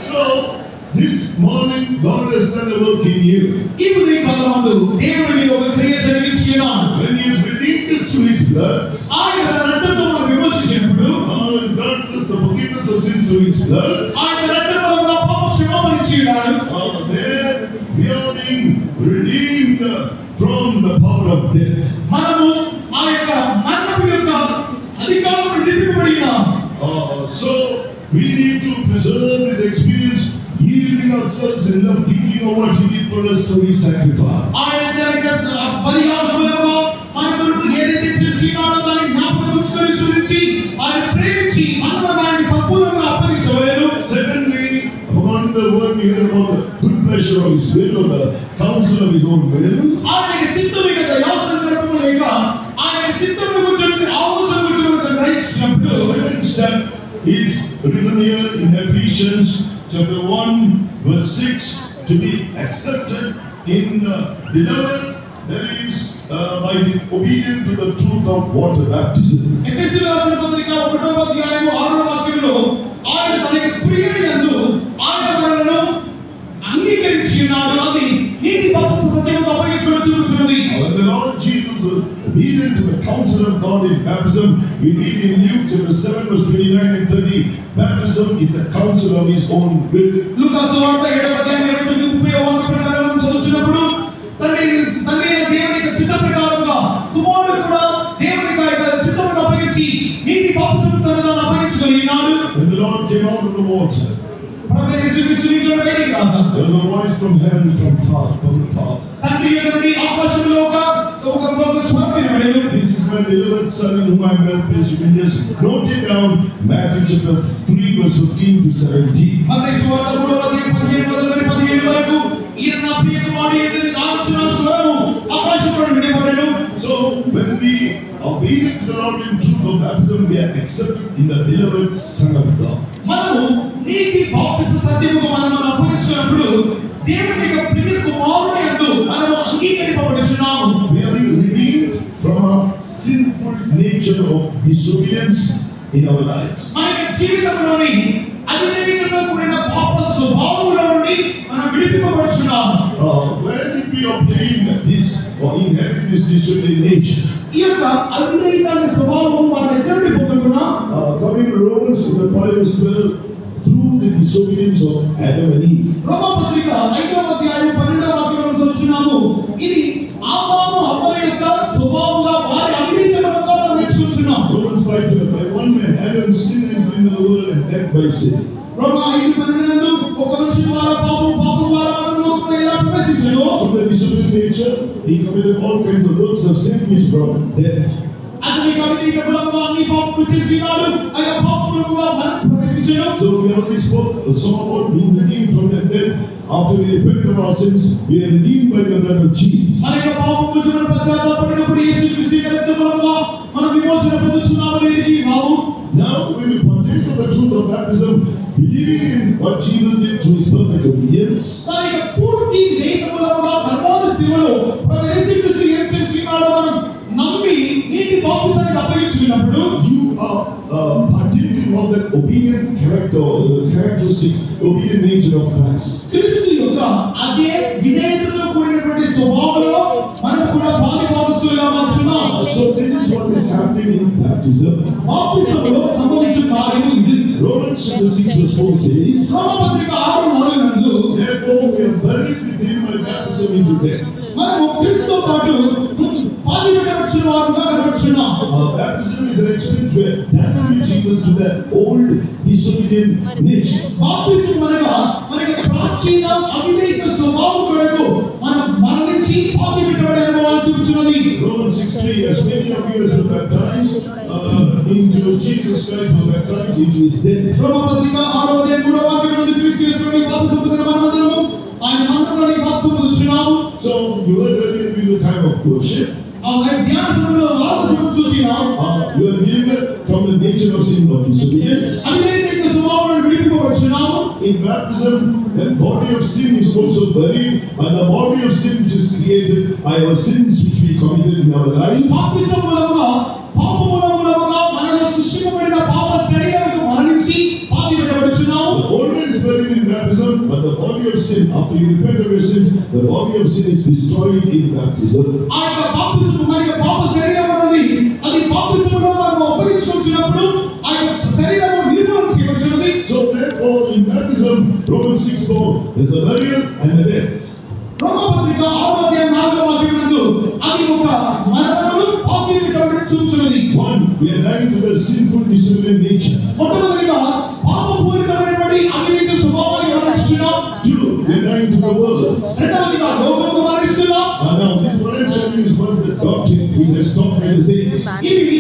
Speaker 1: So, this morning, God has done a work in you.
Speaker 2: ఈ ఉదయకాలమందు దేవుడు మీకు ఒక క్రియ జరిగించినాడు.
Speaker 1: When He has redeemed us through His blood,
Speaker 2: ఆయన తన రక్తంతో మనం విమోచించినప్పుడు,
Speaker 1: He has granted us the forgiveness of sins through His blood.
Speaker 2: ఆయన రక్తం మూలంగా పాప క్షమాపణ ఇచ్చినాడు.
Speaker 1: There we are being redeemed from the power of death.
Speaker 2: మనము ఆ యొక్క మరణము యొక్క అధికారం నుండి విడిపింపబడినాం.
Speaker 1: So we need to preserve this experience, yielding ourselves in love, thinking of what He did for us through His sacrifice.
Speaker 2: ఆయన తన బలియాగ మూలంగా మన కొరకు ఏదైతే చేసినాడో దాన్ని జ్ఞాపకం ఉంచుకొని స్తుతించి ఆయన ప్రేమించి మనం ఆయన సంపూర్ణంగా అప్పగించవలెను.
Speaker 1: Secondly, according to the word we hear about the good pleasure of His will or the counsel of His own will.
Speaker 2: ఆయన చిత్తమే కదా యాసందర్భము లేక ఆయన చిత్తమును గురించి ఆలోచన గురించి మనం గ్రహించినప్పుడు
Speaker 1: The second step is written here in Ephesians chapter 1, verse 6, to be accepted in the beloved, that is by the obedient to the truth of water baptism.
Speaker 2: ఎఫెసీయుల రాసిన పత్రిక 1వ అధ్యాయము 6వ వాక్యములో ఆయన తన ప్రియునియందు ఆయన మనలను అంగీకరించినాడు, అది నీటి బాప్తిస్మ సత్యముకు అప్పగించుట చూపుతున్నది.
Speaker 1: When the Lord Jesus was obedient to the counsel of God in baptism, we read in Luke chapter 7, verse 29 and 30, baptism is the counsel of his own will.
Speaker 2: లూకా సువార్త 7వ అధ్యాయం 29 వాక్య ప్రకారం మనం చదువుతున్నప్పుడు తండ్రి దేవుని యొక్క చిత్త ప్రకారంగా కుమారుడు కూడా దేవుని యొక్క చిత్తమును అప్పగించి నీటి బాప్తిస్మను తనను అప్పగించుకొని ఉన్నాడు.
Speaker 1: When the Lord came out of the water,
Speaker 2: ప్రభువైన యేసుక్రీస్తు నీటిలో బయటికి రాగా
Speaker 1: there was a voice from heaven from the Father.
Speaker 2: తండ్రి యొక్క నుండి ఆకాశంలో ఒక స్వరం వినబడెను.
Speaker 1: This is my beloved Son in whom I am well pleased. You can just note it down. Matthew chapter 3, verse 15 to 17.
Speaker 2: మత్తయి సువార్త 3వ అధ్యాయం 15 మొదలుకొని 17 వరకు ఈయన నా ప్రియ కుమారుడు ఈయన ఆలోచన స్వరము ఆకాశంలో వినబడెను.
Speaker 1: So when we are obedient to the Lord in truth of baptism, we are accepted in the beloved Son of God.
Speaker 2: మనము నీటి బాప్తిస్మ సత్యముకు మనం అప్పగించినప్పుడు దేవుని యొక్క ప్రియ కుమారుని యందు మనము అంగీకరింపబడుచున్నాము.
Speaker 1: We are being redeemed from our sinful nature of disobedience in our lives.
Speaker 2: మన జీవితంలోని అవిధేయతతో కూడిన పాప స్వభావముల నుండి మనం విడిపింపబడుచున్నాము.
Speaker 1: Where did we obtain this or inherit this disobedient nature?
Speaker 2: ఈ యొక్క అవిధేయత అనే స్వభావము మనం ఎక్కడ నుండి పొందుకున్నాం?
Speaker 1: According to Romans chapter 5, verse 12, through the disobedience of Adam and Eve.
Speaker 2: రోమా పత్రిక 5వ అధ్యాయం 12వ వాక్యంలో చదువుచున్నాము. ఇది ఆదాము హవ్వ యొక్క స్వభావముగా వారి అవిధేయత వలన మనం నేర్చుకుంటున్నాం.
Speaker 1: Romans 5:12, by one man Adam sinned into the world and death by sin.
Speaker 2: రోమా 5:12 నందు ఒక మనిషి ద్వారా పాపం ద్వారా మనం లోకంలో ఎలా ప్రవేశించాడో,
Speaker 1: From the disobedient nature, he committed all kinds of works of sin which brought death.
Speaker 2: అతని అవిధేయత మూలంగా అన్ని పాపములు చేసినాడు, ఆయా పాపములుగా మనం ప్రవేశించాడు.
Speaker 1: So we already saw about being redeemed from that death. After we repent of our sins, we are redeemed by the blood of Jesus.
Speaker 2: మన యొక్క పాపములు మనం పశ్చాత్తాపడినప్పుడు యేసుక్రీస్తు యొక్క రక్తం మూలంగా మనం విమోచన పొందుచున్నామని ఎరిగినాము.
Speaker 1: Now when we partake of the truth of baptism, believing in what Jesus did through his perfect obedience,
Speaker 2: తన యొక్క పూర్తి విధేయత మూలంగా కల్వారి శిలువలో ప్రభు యేసుక్రీస్తు ఏం చేసినాడో మనం నమ్మి నీటి బాప్తిసానికి అప్పగించుకున్నప్పుడు
Speaker 1: you are partaking of that obedient character, characteristics, obedient nature of Christ.
Speaker 2: క్రీస్తు యొక్క అదే విధేయతతో కూడినటువంటి స్వభావంలో మనం కూడా భాగస్తులుగా మారుచున్నాం.
Speaker 1: So this is what is happening in baptism.
Speaker 2: బాప్తిసంలో సంభవించే కార్యము ఇది.
Speaker 1: Romans chapter 6 verse 4 says,
Speaker 2: రోమా పత్రిక 6:4 నందు
Speaker 1: therefore we are buried with him by baptism into death.
Speaker 2: మనము క్రీస్తుతో పాటు పాతిపెట్టబడిన వారుగా కనబడుచున్నాం.
Speaker 1: Baptism is an experience where dying with Jesus to that old disobedient nature.
Speaker 2: బాప్తిసం అనగా మనకి ప్రాచీన అవిధేయత స్వభావం కొరకు మనం మరణించి పాతిపెట్టబడే అనుభవాన్ని చూపుచున్నది.
Speaker 1: Romans 6:3, as many of you as were baptized into Jesus Christ were baptized into his death.
Speaker 2: రోమా పత్రిక 6వ అధ్యాయం 3వ వాక్యం నుండి క్రీస్తు యేసులోని బాప్తిసం పొందిన మనమందరము ఆయన మందిరంలోని బాప్తిసం పొందుచున్నాము.
Speaker 1: So you are earlier in the time of worship.
Speaker 2: ఆ ధ్యాన సమయంలో బాప్తిసం చూసినాం.
Speaker 1: You are delivered from the nature of sin of disobedience.
Speaker 2: అవిధేయత యొక్క స్వభావం నుండి విడిపింపబడుచున్నాము.
Speaker 1: In baptism, the body of sin is also buried, and the body of sin which is created by our sins which we committed in our life.
Speaker 2: బాప్తిసం మూలముగా పాపములముగా మనలో సృష్టింపబడిన పాప శరీరముకు మరణించి పాతిపెట్టబడుచున్నాము.
Speaker 1: The old man is buried in baptism, but the body of sin, after you repent of your sins, the body of sin is destroyed in baptism.
Speaker 2: ఆ యొక్క బాప్తిసం మన యొక్క పాప శరీరం అనేది అది బాప్తిసంలో మనం అప్పగించుకొచ్చినప్పుడు ఆ యొక్క శరీరము నిర్మూలన చేయబడుచున్నది.
Speaker 1: So therefore, in baptism, Romans 6:4, there's a burial and a death.
Speaker 2: రోమా పత్రిక 6వ అధ్యాయం 4వ వాక్యం నందు అది ఒక మరణమును పాతిపెట్టబడి చూపుచున్నది.
Speaker 1: One, we are dying to the sinful, disobedient nature.
Speaker 2: మొట్టమొదటిగా పాపపూరితమైనటువంటి అవిధేయత స్వభావాన్ని మరణిస్తున్నాం.
Speaker 1: Two, we are dying to the world.
Speaker 2: రెండవదిగా లోకముకు మరణిస్తున్నాం.
Speaker 1: Now, this what I'm showing you is one of the doctrine which has taught by the saints.
Speaker 2: ఇవి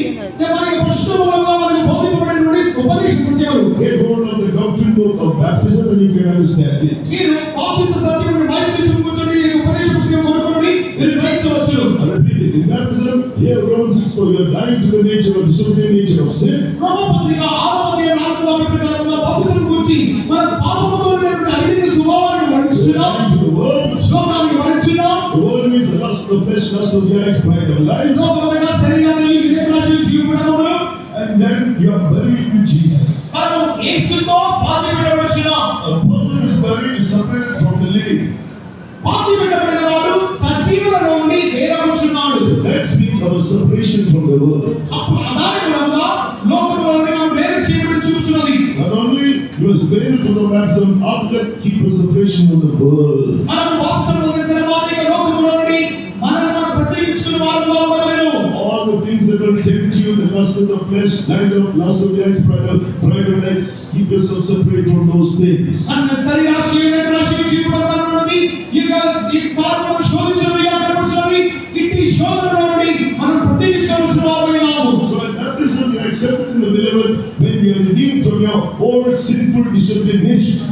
Speaker 2: మనకి పరిశుద్ధ మూలంగా మనకి బోధింపబడినటువంటి ఉపదేశ సత్యములు.
Speaker 1: Get hold of the doctrine book of baptism and you can understand it.
Speaker 2: మీరు బాప్తిస్మ సత్యమును Bible తీసుకుని కూర్చొని ఈ ఉపదేశ పుస్తకం కొనుక్కొని మీరు గ్రహించవచ్చు.
Speaker 1: I repeat it. In baptism, here Romans 6:4, you are dying to the nature of disobedient nature of sin.
Speaker 2: రోమా పత్రిక 6వ అధ్యాయం 4వ వాక్యం ప్రకారంగా బాప్తిస్మ గురించి మన పాపముతో
Speaker 1: lust of the eyes, pride of life. And then you are buried with Jesus. A person is buried is separated from the living. That means our separation from the world. Not only he was buried to the baptism, after that keep a separation from the world. All the things that will tempt you, the lust of the flesh, lust of the eyes, pride of life, keep yourself separate from those things. So at baptism you are accepted in the beloved when you are redeemed from your old sinful disciplined nature.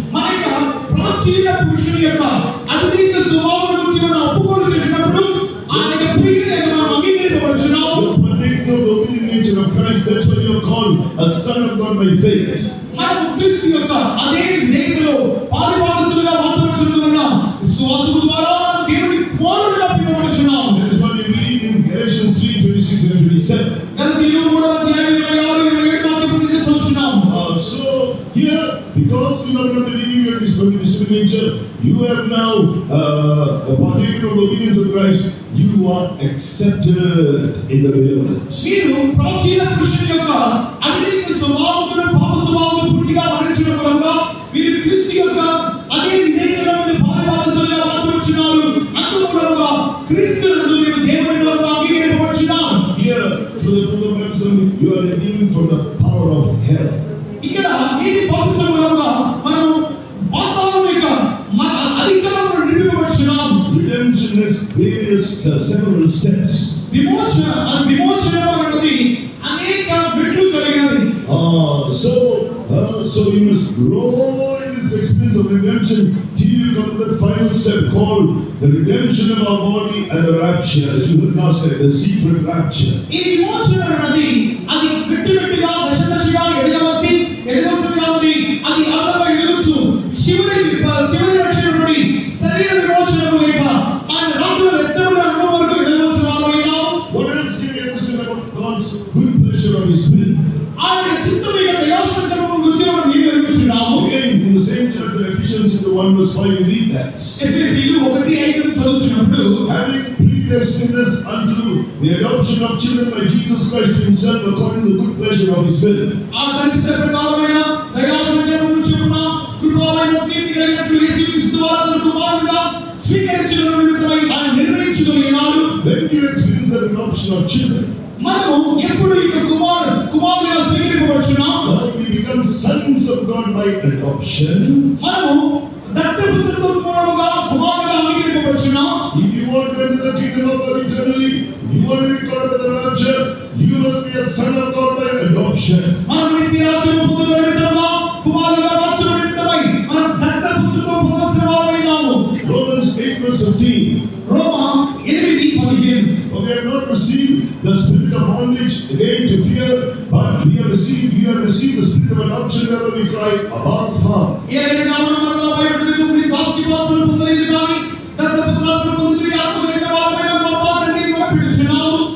Speaker 1: Of the original nature of Christ, that's why you are called a son of God by faith. That is what we read in Galatians 3:26 and 27. So here, because you have not redeemed your disciplined nature, you have now partaken of the obedience of Christ. You are accepted in the beloved. Here, through the baptism, you are redeemed from the power of hell. Redemption has several steps. So you must grow in this experience of redemption till you come to the final step called the redemption of our body and the rapture, as you heard last night, the secret rapture. What else can you understand about God's good pleasure of His will? Again, in the same chapter, Ephesians 1 verse 5, you read that. Having predestined us unto the adoption of children by Jesus Christ Himself according to the good pleasure of His will. When do you experience the adoption of children? We become sons of God by adoption. If you want to enter the kingdom of God eternally, you want to be called by the rapture, you must be a son of God by adoption. Romans 8 verse 15. For we have not received the spirit of bondage again to fear, but you have received the spirit of adoption, wherever we cry, Abba, Father.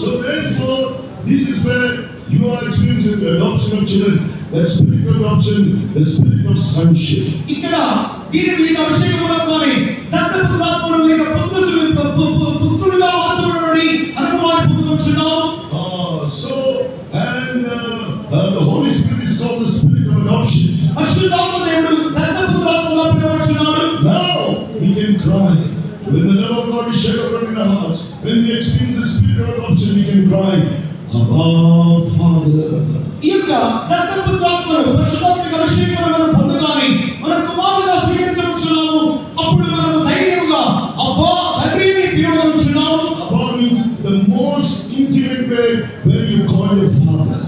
Speaker 1: So therefore, this is where you are experiencing the adoption of children, that spirit of adoption, the spirit of sonship. The Holy Spirit is called the spirit of adoption. Now we can cry. When the love of God is shed abroad in our hearts, when we experience the spirit of adoption, we can cry, Abba, Father. Abba means the most intimate way where you call your Father.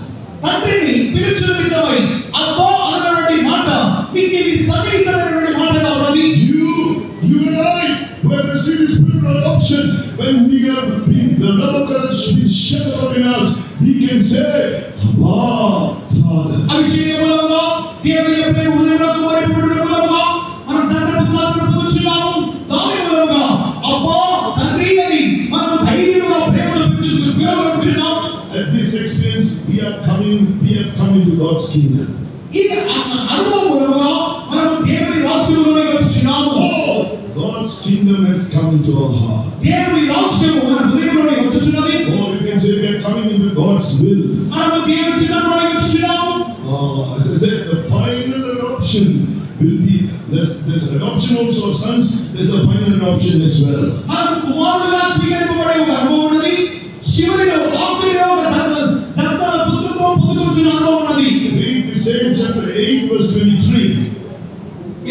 Speaker 1: You and I, who have received the spirit of adoption, when we have been, the love of God has been shed out in us, we can say, Abba, Father. we have come into God's kingdom.
Speaker 2: ఇది అనుభవముగా మనం దేవుని రాజ్యంలోకి వచ్చుచున్నాము.
Speaker 1: God's kingdom has come into our heart.
Speaker 2: దేవుని రాజ్యము మన హృదయంలోకి వచ్చుచున్నది.
Speaker 1: Or you can say we are coming into God's will.
Speaker 2: మనము దేవుని చిత్తంలోకి వచ్చుచున్నాము.
Speaker 1: As I said, the final adoption will be there's adoption also of sons. There's a final adoption as well.
Speaker 2: మనం కుమారులుగా స్వీకరింపబడే ఒక అనుభవం ఉన్నది. చివరిలో ఆఖరిలో ఒక దత్తత పుత్రత్వం పొందుకొనుచున్న అనుభవం ఉన్నది.
Speaker 1: Read the same chapter 8 verse 23.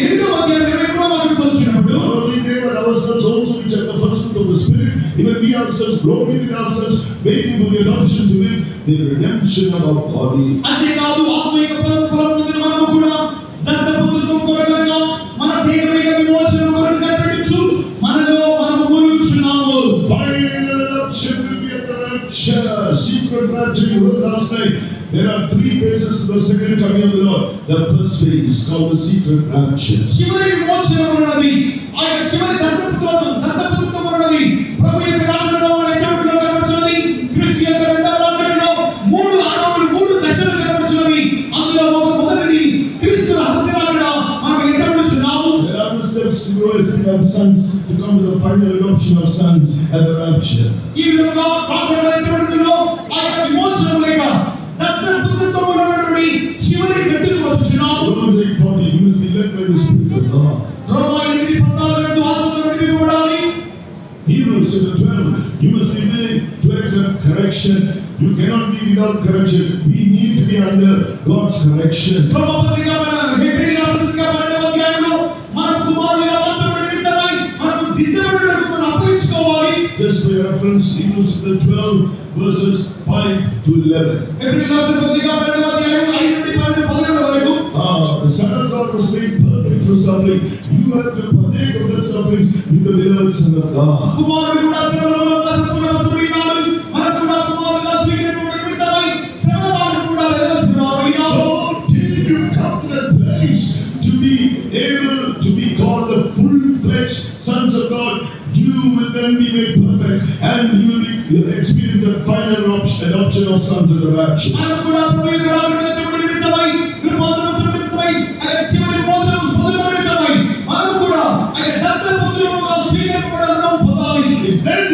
Speaker 2: 8వ అధ్యాయం 23వ వాక్యం చదువుతున్నప్పుడు
Speaker 1: Not only they but ourselves also which are the first fruit of the Spirit, even we ourselves groaning in ourselves, waiting for the adoption to win the redemption of our body.
Speaker 2: అంతేకాదు ఆత్మీయ ఫలం పొందిన మనము కూడా దత్త పుత్రత్వం కొరకగా మన దేహమైన విమోచన కొరకు కనిపెట్టుచు మనలో మనము మూలుగుచున్నాము.
Speaker 1: Final adoption will be at the rapture, secret rapture. You heard last night. There are 3 phases to the second coming of the Lord. The first phase is called the secret rapture.
Speaker 2: చివరి విమోచన ఉన్నది. ఆ చివరి దత్త పుత్రత్వం ఉన్నది. ప్రభు యొక్క రాకడలో మన ఎదురులో కనబడుచున్నది. క్రీస్తు యొక్క రెండవ రాకడలో 3 అనుభవాలు 3 దశలు కనబడుచున్నవి. అందులో మొదటిది క్రీస్తు రహస్య రాకడ మనకు ఎదురుచున్నాము.
Speaker 1: There are the steps to grow as become sons, to come to the final adoption of sons at the rapture.
Speaker 2: ఈ విధంగా రాకడలో ఎదురులో ఆ విమోచన లేక దత్త పుత్రత్వం ఉన్నటువంటి చివరి మెట్టుకు వచ్చుచున్నాము.
Speaker 1: Romans 8:40, you must be led by the Spirit of God.
Speaker 2: రోమా 8:14 ఆత్మతో నడిపింపబడాలి.
Speaker 1: Hebrews 12, you must be willing to accept correction. You cannot be without correction. We need to be under God's correction.
Speaker 2: రోమా పత్రిక హెబ్రీ పత్రిక 12వ అధ్యాయంలో మన కుమారులుగా మార్చబడిన నిమిత్తమై మనం దిద్దబడుటకు మనం అప్పగించుకోవాలి.
Speaker 1: Just for reference, Hebrews 12 verses 5 to 11.
Speaker 2: Hebrew పత్రిక 12వ అధ్యాయం 5 నుండి 11 వరకు
Speaker 1: The Son of God was made perfect through suffering. You have to partake of that suffering with the beloved Son of God.
Speaker 2: కుమారుడు కూడా శ్రమలలో సంపూర్ణపరచబడినాడు. మనం కూడా కుమారులుగా స్వీకరింపబడిన నిమిత్తమై శ్రమలను కూడా వెదవలసిన వారైనాము.
Speaker 1: So till you come to that place to be able to be called the full-fledged sons of God, you will then be made perfect and you will experience the final adoption of sons in the rapture.
Speaker 2: మనం కూడా ప్రభు యొక్క రాకడలో ఎత్తబడిన నిమిత్తమై నిర్మాణం నిమిత్తమై ఆయన చివరి మోసను పొందుకున్న నిమిత్తమై మనం కూడా ఆయన దత్త పుత్రులుగా స్వీకరింపబడాలని పొందాలి.
Speaker 1: Then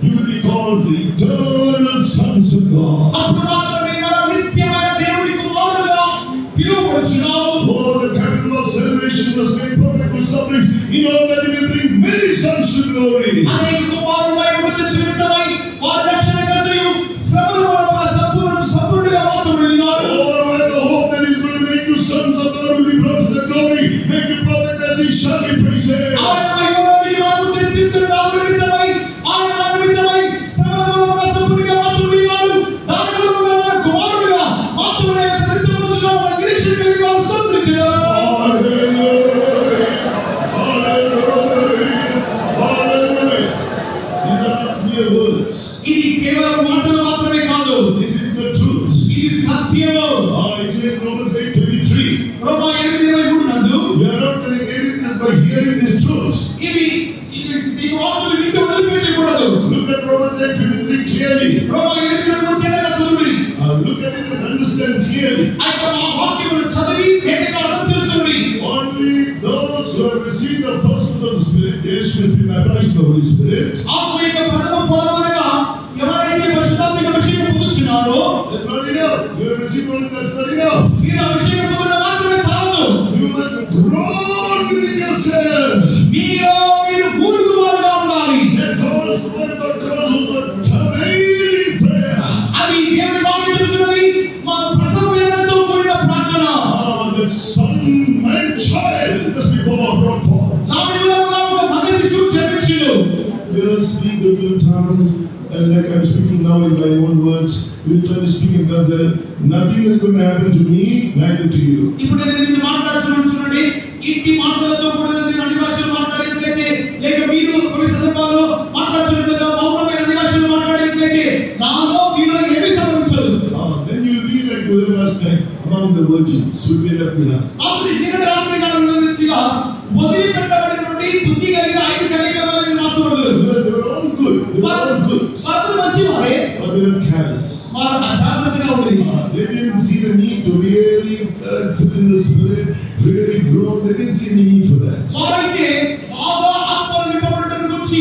Speaker 1: you will be called the eternal sons of God.
Speaker 2: అప్పుడు మాత్రమే మనం నిత్యమైన దేవుని కుమారులుగా పిలువబడుచున్నాము.
Speaker 1: Oh, the capital of salvation was made perfect with suffering in order that he will bring many sons to glory.
Speaker 2: అనేక కుమారులై ఉండటం నిమిత్తమై వారి రక్షణ కర్తయు శ్రమల మూలముగా సంపూర్ణంగా మార్చబడినారు.
Speaker 1: Oh, and the hope that is going to make you sons of God will be brought to the glory, make you perfect as he shall be praised.
Speaker 2: ఆయన మహిమలోనికి మనము తీసుకుని రావడం నిమిత్తమై ఆయన మన నిమిత్తమై శ్రమల మూలముగా సంపూర్ణంగా మార్చబడినారు. దాని మూలముగా మన కుమారులుగా మార్చబడే చరిత్రముగా మన నిరీక్షణ కలిగి వారు స్తోత్రించెదరు.
Speaker 1: These are not mere words.
Speaker 2: ఇది కేవలం మాటలు మాత్రమే కాదు,
Speaker 1: This is the truth.
Speaker 2: ఇది సత్యము.
Speaker 1: It says Romans 8:23.
Speaker 2: రోమా 8:23 నందు
Speaker 1: You are not going to get it just by hearing this truth.
Speaker 2: ఇవి ఈ వాక్కులు వింటూ వదిలిపెట్టకూడదు.
Speaker 1: Look at Romans 8:23 clearly.
Speaker 2: రోమా 8:23 తెల్లగా చదువురి.
Speaker 1: Look at it and understand clearly.
Speaker 2: అయితే ఆ వాక్యమును చదివి గట్టిగా అర్థం చేసుకోండి.
Speaker 1: Only those who have received the first fruit of the Spirit, yes, has been baptized in the Holy Spirit.
Speaker 2: ఆత్మీయ ప్రథమ ఫలముగా ఎవరైతే పరిశుద్ధాత్మక అభిషేకం పొందుచున్నారో,
Speaker 1: That's not enough. You have received only that's not enough.
Speaker 2: మీరు అభిషేకం పొందడం మాత్రమే చాలదు.
Speaker 1: You must grow within yourself.
Speaker 2: మీరు మూలుగువారుగా ఉండాలి.
Speaker 1: That calls the word of God calls for travailing prayer.
Speaker 2: అది దేవుని వాక్యం చెబుతున్నది. మా ప్రసవ వేదనతో కూడిన ప్రార్థన.
Speaker 1: That son and child must be brought forth.
Speaker 2: సామెతలలో ఒక మగ శిశువు జన్మించును.
Speaker 1: You speak the new tongue, and like I'm speaking now in my own words, you try to speak in tongues. Nothing is going to happen to me, neither to you.
Speaker 2: ఇప్పుడు నేను ఇది మాట్లాడుతున్నాను చూడండి. ఇంటి మాటలతో కూడా నేను అన్ని భాషలు మాట్లాడినట్లయితే, లేక మీరు కొన్ని సందర్భాల్లో మాట్లాడుతున్నట్లుగా మౌనమైన అన్ని భాషలు మాట్లాడినట్లయితే నాలో మీలో ఏమీ సంభవించదు.
Speaker 1: Then you'll be like you were last night among the virgins who were left behind.
Speaker 2: రాత్రి కాలంలో వదిలిపెట్టబడినటువంటి బుద్ధి కలిగిన 5 కన్యకలను మార్చబడలేదు.
Speaker 1: They were all good. They were all good.
Speaker 2: వారు మంచివారే,
Speaker 1: But they were careless.
Speaker 2: వారు అజాగ్రత్తగా ఉండేది.
Speaker 1: They didn't see the need to really fill in the spirit, really grow. They didn't see any need for that.
Speaker 2: వారైతే బాగా ఆత్మను నింపబడటం గురించి,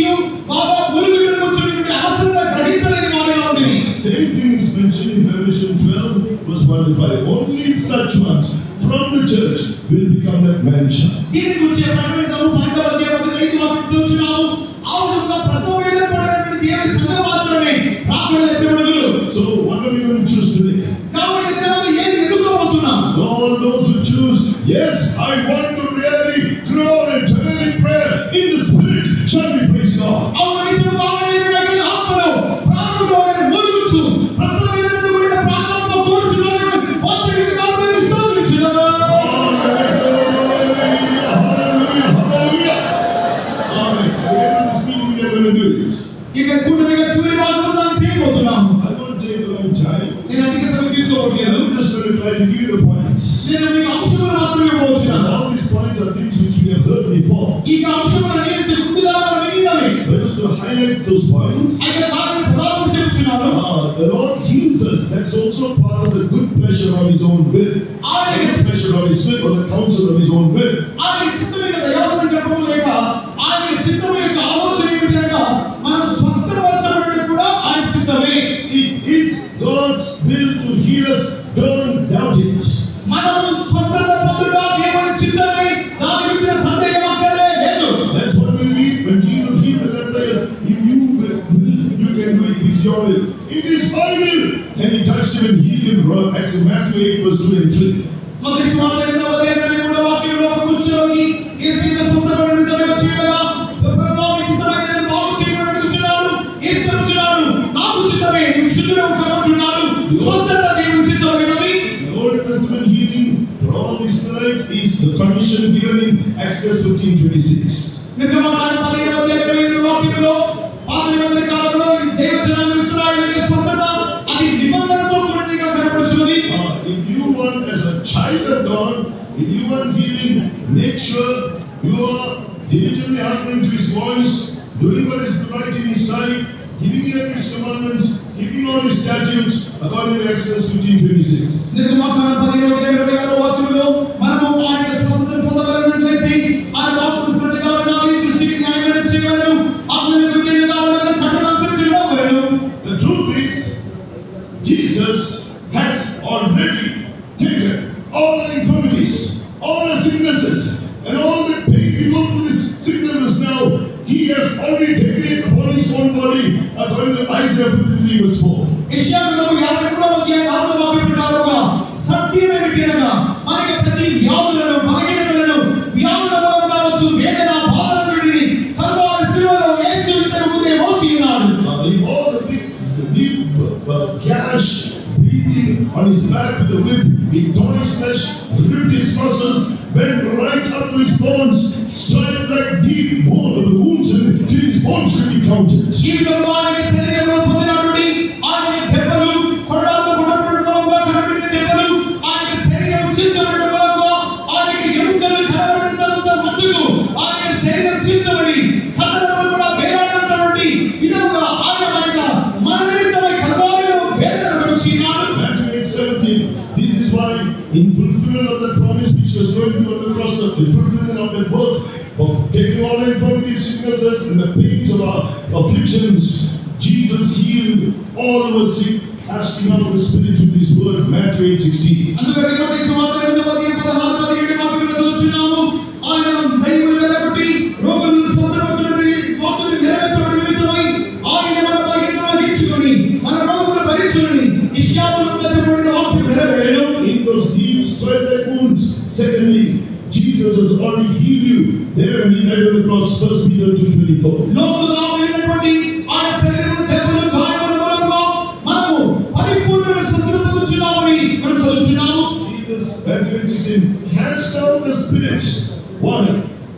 Speaker 2: బాగా మురుగుటం గురించి అవసరత గ్రహించలేని వారిగా ఉండేది.
Speaker 1: Same thing is mentioned in Revelation 12 verse 1 to 5. Only such ones from the church will become that man child.
Speaker 2: దీని గురించి ప్రకటనలో 12వ అధ్యాయం 15వ వాక్యం చూస్తున్నాము. ఆ విధంగా ప్రసవ వేదన పడినటువంటి దేవుని సంఘం మాత్రమే రాకడలో ఎత్తబడుదురు.
Speaker 1: So what are we going to choose today?
Speaker 2: కాబట్టి దినమందు ఏది ఎన్నుకోబోతున్నాం?
Speaker 1: All those who choose, yes, I want to really grow in eternal prayer in the spirit, shall we praise God.
Speaker 2: అవును నిజంగా ఆయన ఆత్మలో ప్రాణములో మూలుగుచు ప్రసవ వేదనతో కూడిన ప్రాణాత్మ కోరుచున్నాడు. వాక్యం మాత్రమే స్తోత్రించుదాము. ఇక కూటమిగా చివరి భాగంలో దాన్ని చేయబోతున్నాము.
Speaker 1: I won't take a long time.
Speaker 2: నేను అధిక సమయం తీసుకోవట్లేదు.
Speaker 1: I'm just going to try to give you the points.
Speaker 2: నేను మీకు అంశములు మాత్రమే ఇవ్వబోతున్నాను.
Speaker 1: All these points are things which we have heard before.
Speaker 2: ఈ అంశములు నేను ముందుగా మనం వినినవి.
Speaker 1: Let us to highlight those points.
Speaker 2: అయితే దానిని ప్రధానంగా చెప్పుచున్నాను.
Speaker 1: The Lord heals us. That's also part of the good pleasure of His own will. The good pleasure of His will, or the counsel of His own will.
Speaker 2: ఆయన చిత్తమే కదా దయాసన కర్మము లేక ఆయన చిత్తమే యొక్క ఆలోచన ఏమిటనగా మనం స్వస్థపరచబడడం కూడా ఆయన చిత్తమే.
Speaker 1: It is God's will to heal us. Don't doubt it.
Speaker 2: మనము స్వస్థత పొందుట దేవుని చిత్తమే. దాని గురించిన సందేహం అక్కడే లేదు.
Speaker 1: That's what we read when Jesus healed the lepers. If you will, you can do it. It's your will. It is my will. And He touched him and healed him. Acts in Matthew 8 verse 2 and 3.
Speaker 2: మత్తయి సువార్త 8వ అధ్యాయం 3వ వాక్యంలో ఒక కుష్ఠరోగి యేసుని స్వస్థపడిన నిమిత్తమే వచ్చి ఉండగా ప్రభువా మీ చిత్తమైతే నేను బాగు చేయబడి కూర్చున్నాను. యేసు చెప్తున్నాడు నాకు చిత్తమే నీవు శుద్ధుడవు కమ్మంటున్నాడు. స్వస్థత దేవుని చిత్తమైనది.
Speaker 1: The Old Testament healing for all the Israelites is the condition given in Exodus 15:26.
Speaker 2: నిర్గమకాండం 15వ అధ్యాయం 27వ వాక్యంలో పాత నిబంధన కాలంలో దేవజనాంగ ఇశ్రాయేలుకి స్వస్థత అది నిబంధనతో కూడినదిగా కనబడుచున్నది.
Speaker 1: If you want as a child of God, if you want healing, make sure you are diligently hearkening to His voice, doing what is right in His sight, giving up His commandments, keeping all His statutes, according to Exodus 15:26.
Speaker 2: నిర్గమకాండం 15వ అధ్యాయం 26వ వాక్యంలో మనము ఆయన స్వస్థతను పొందగలిగినట్లయితే ఆయన వాక్కును శ్రద్ధగా వినాలి, దృష్టికి న్యాయమైన చేయగలడు, ఆజ్ఞలకు విధేయులుగా ఉండగలడు, కట్టడలను అనుసరించి నడవగలడు.
Speaker 1: The truth is, Jesus has already taken all the infirmities, all the sicknesses, and all the pain we go through these sicknesses now. He has already taken it upon His own body, according to Isaiah 53 verse 4.
Speaker 2: యెషయా గ్రంథము 53వ అధ్యాయం 4వ వాక్యం ప్రకారంగా సత్యమేమిటి అనగా మనకి ప్రతి వ్యాధులను బలహీనతలను వ్యాధుల మూలం కావచ్చు వేదన బాధల నుండి కల్వారి శిలువలో యేసు ఇతను ముందే మోసి ఉన్నాడు.
Speaker 1: All the deep gash beating on His back with the whip, He tore His flesh, ripped His muscles, went right up to His bones, struck like deep wounds till His bones could be counted.
Speaker 2: ఈ విధంగా ఆయన శరీరంలో పొందినటువంటి ఆయన దెబ్బలు కొరడాలతో కొట్టబడడం మూలంగా కనబడిన దెబ్బలు ఆయన శరీరం చీల్చబడడం మూలంగా ఆయన ఎముకలు కనబడినంత మట్టుకు ఆయన శరీరం చీల్చబడి కట్టడములు కూడా వేలాడినటువంటి విధంగా ఆయన మన నిమిత్తమై కల్వారిలో వేదన అనుభవించినాడు.
Speaker 1: Matthew 8:17. This is why, in fulfillment of the promise which was going to be on the cross, of the fulfillment of that work of taking all the infirmities, sicknesses, and the pains of our afflictions, Jesus healed all who were sick, casting out the spirit with His word. Matthew 8:16.
Speaker 2: అందుకని మత్తయి సువార్త 8వ అధ్యాయం 16 17 వాక్యంలో చదువుచున్నాము. ఆయన దయ్యములను వెళ్ళగొట్టి రోగులను స్వస్థపరచుటకు వాక్కును నెరవేర్చుట నిమిత్తమై ఆయన మన బలహీనతలను వహించుకొని మన రోగములను భరించునని యెషయాలో చెప్పబడిన వాక్యం నెరవేరును.
Speaker 1: In those deep striped wounds, secondly, Jesus has already healed you there when He died on the cross. 1 Peter 2:24.
Speaker 2: లోతుగా వెళ్ళినటువంటి ఆయన శరీరము దెబ్బలు గాయముల మూలంగా మనము పరిపూర్ణమైన స్వస్థత పొందుచున్నామని మనం చదువుచున్నాము.
Speaker 1: Jesus, Matthew 8:16, cast out the spirits. Why?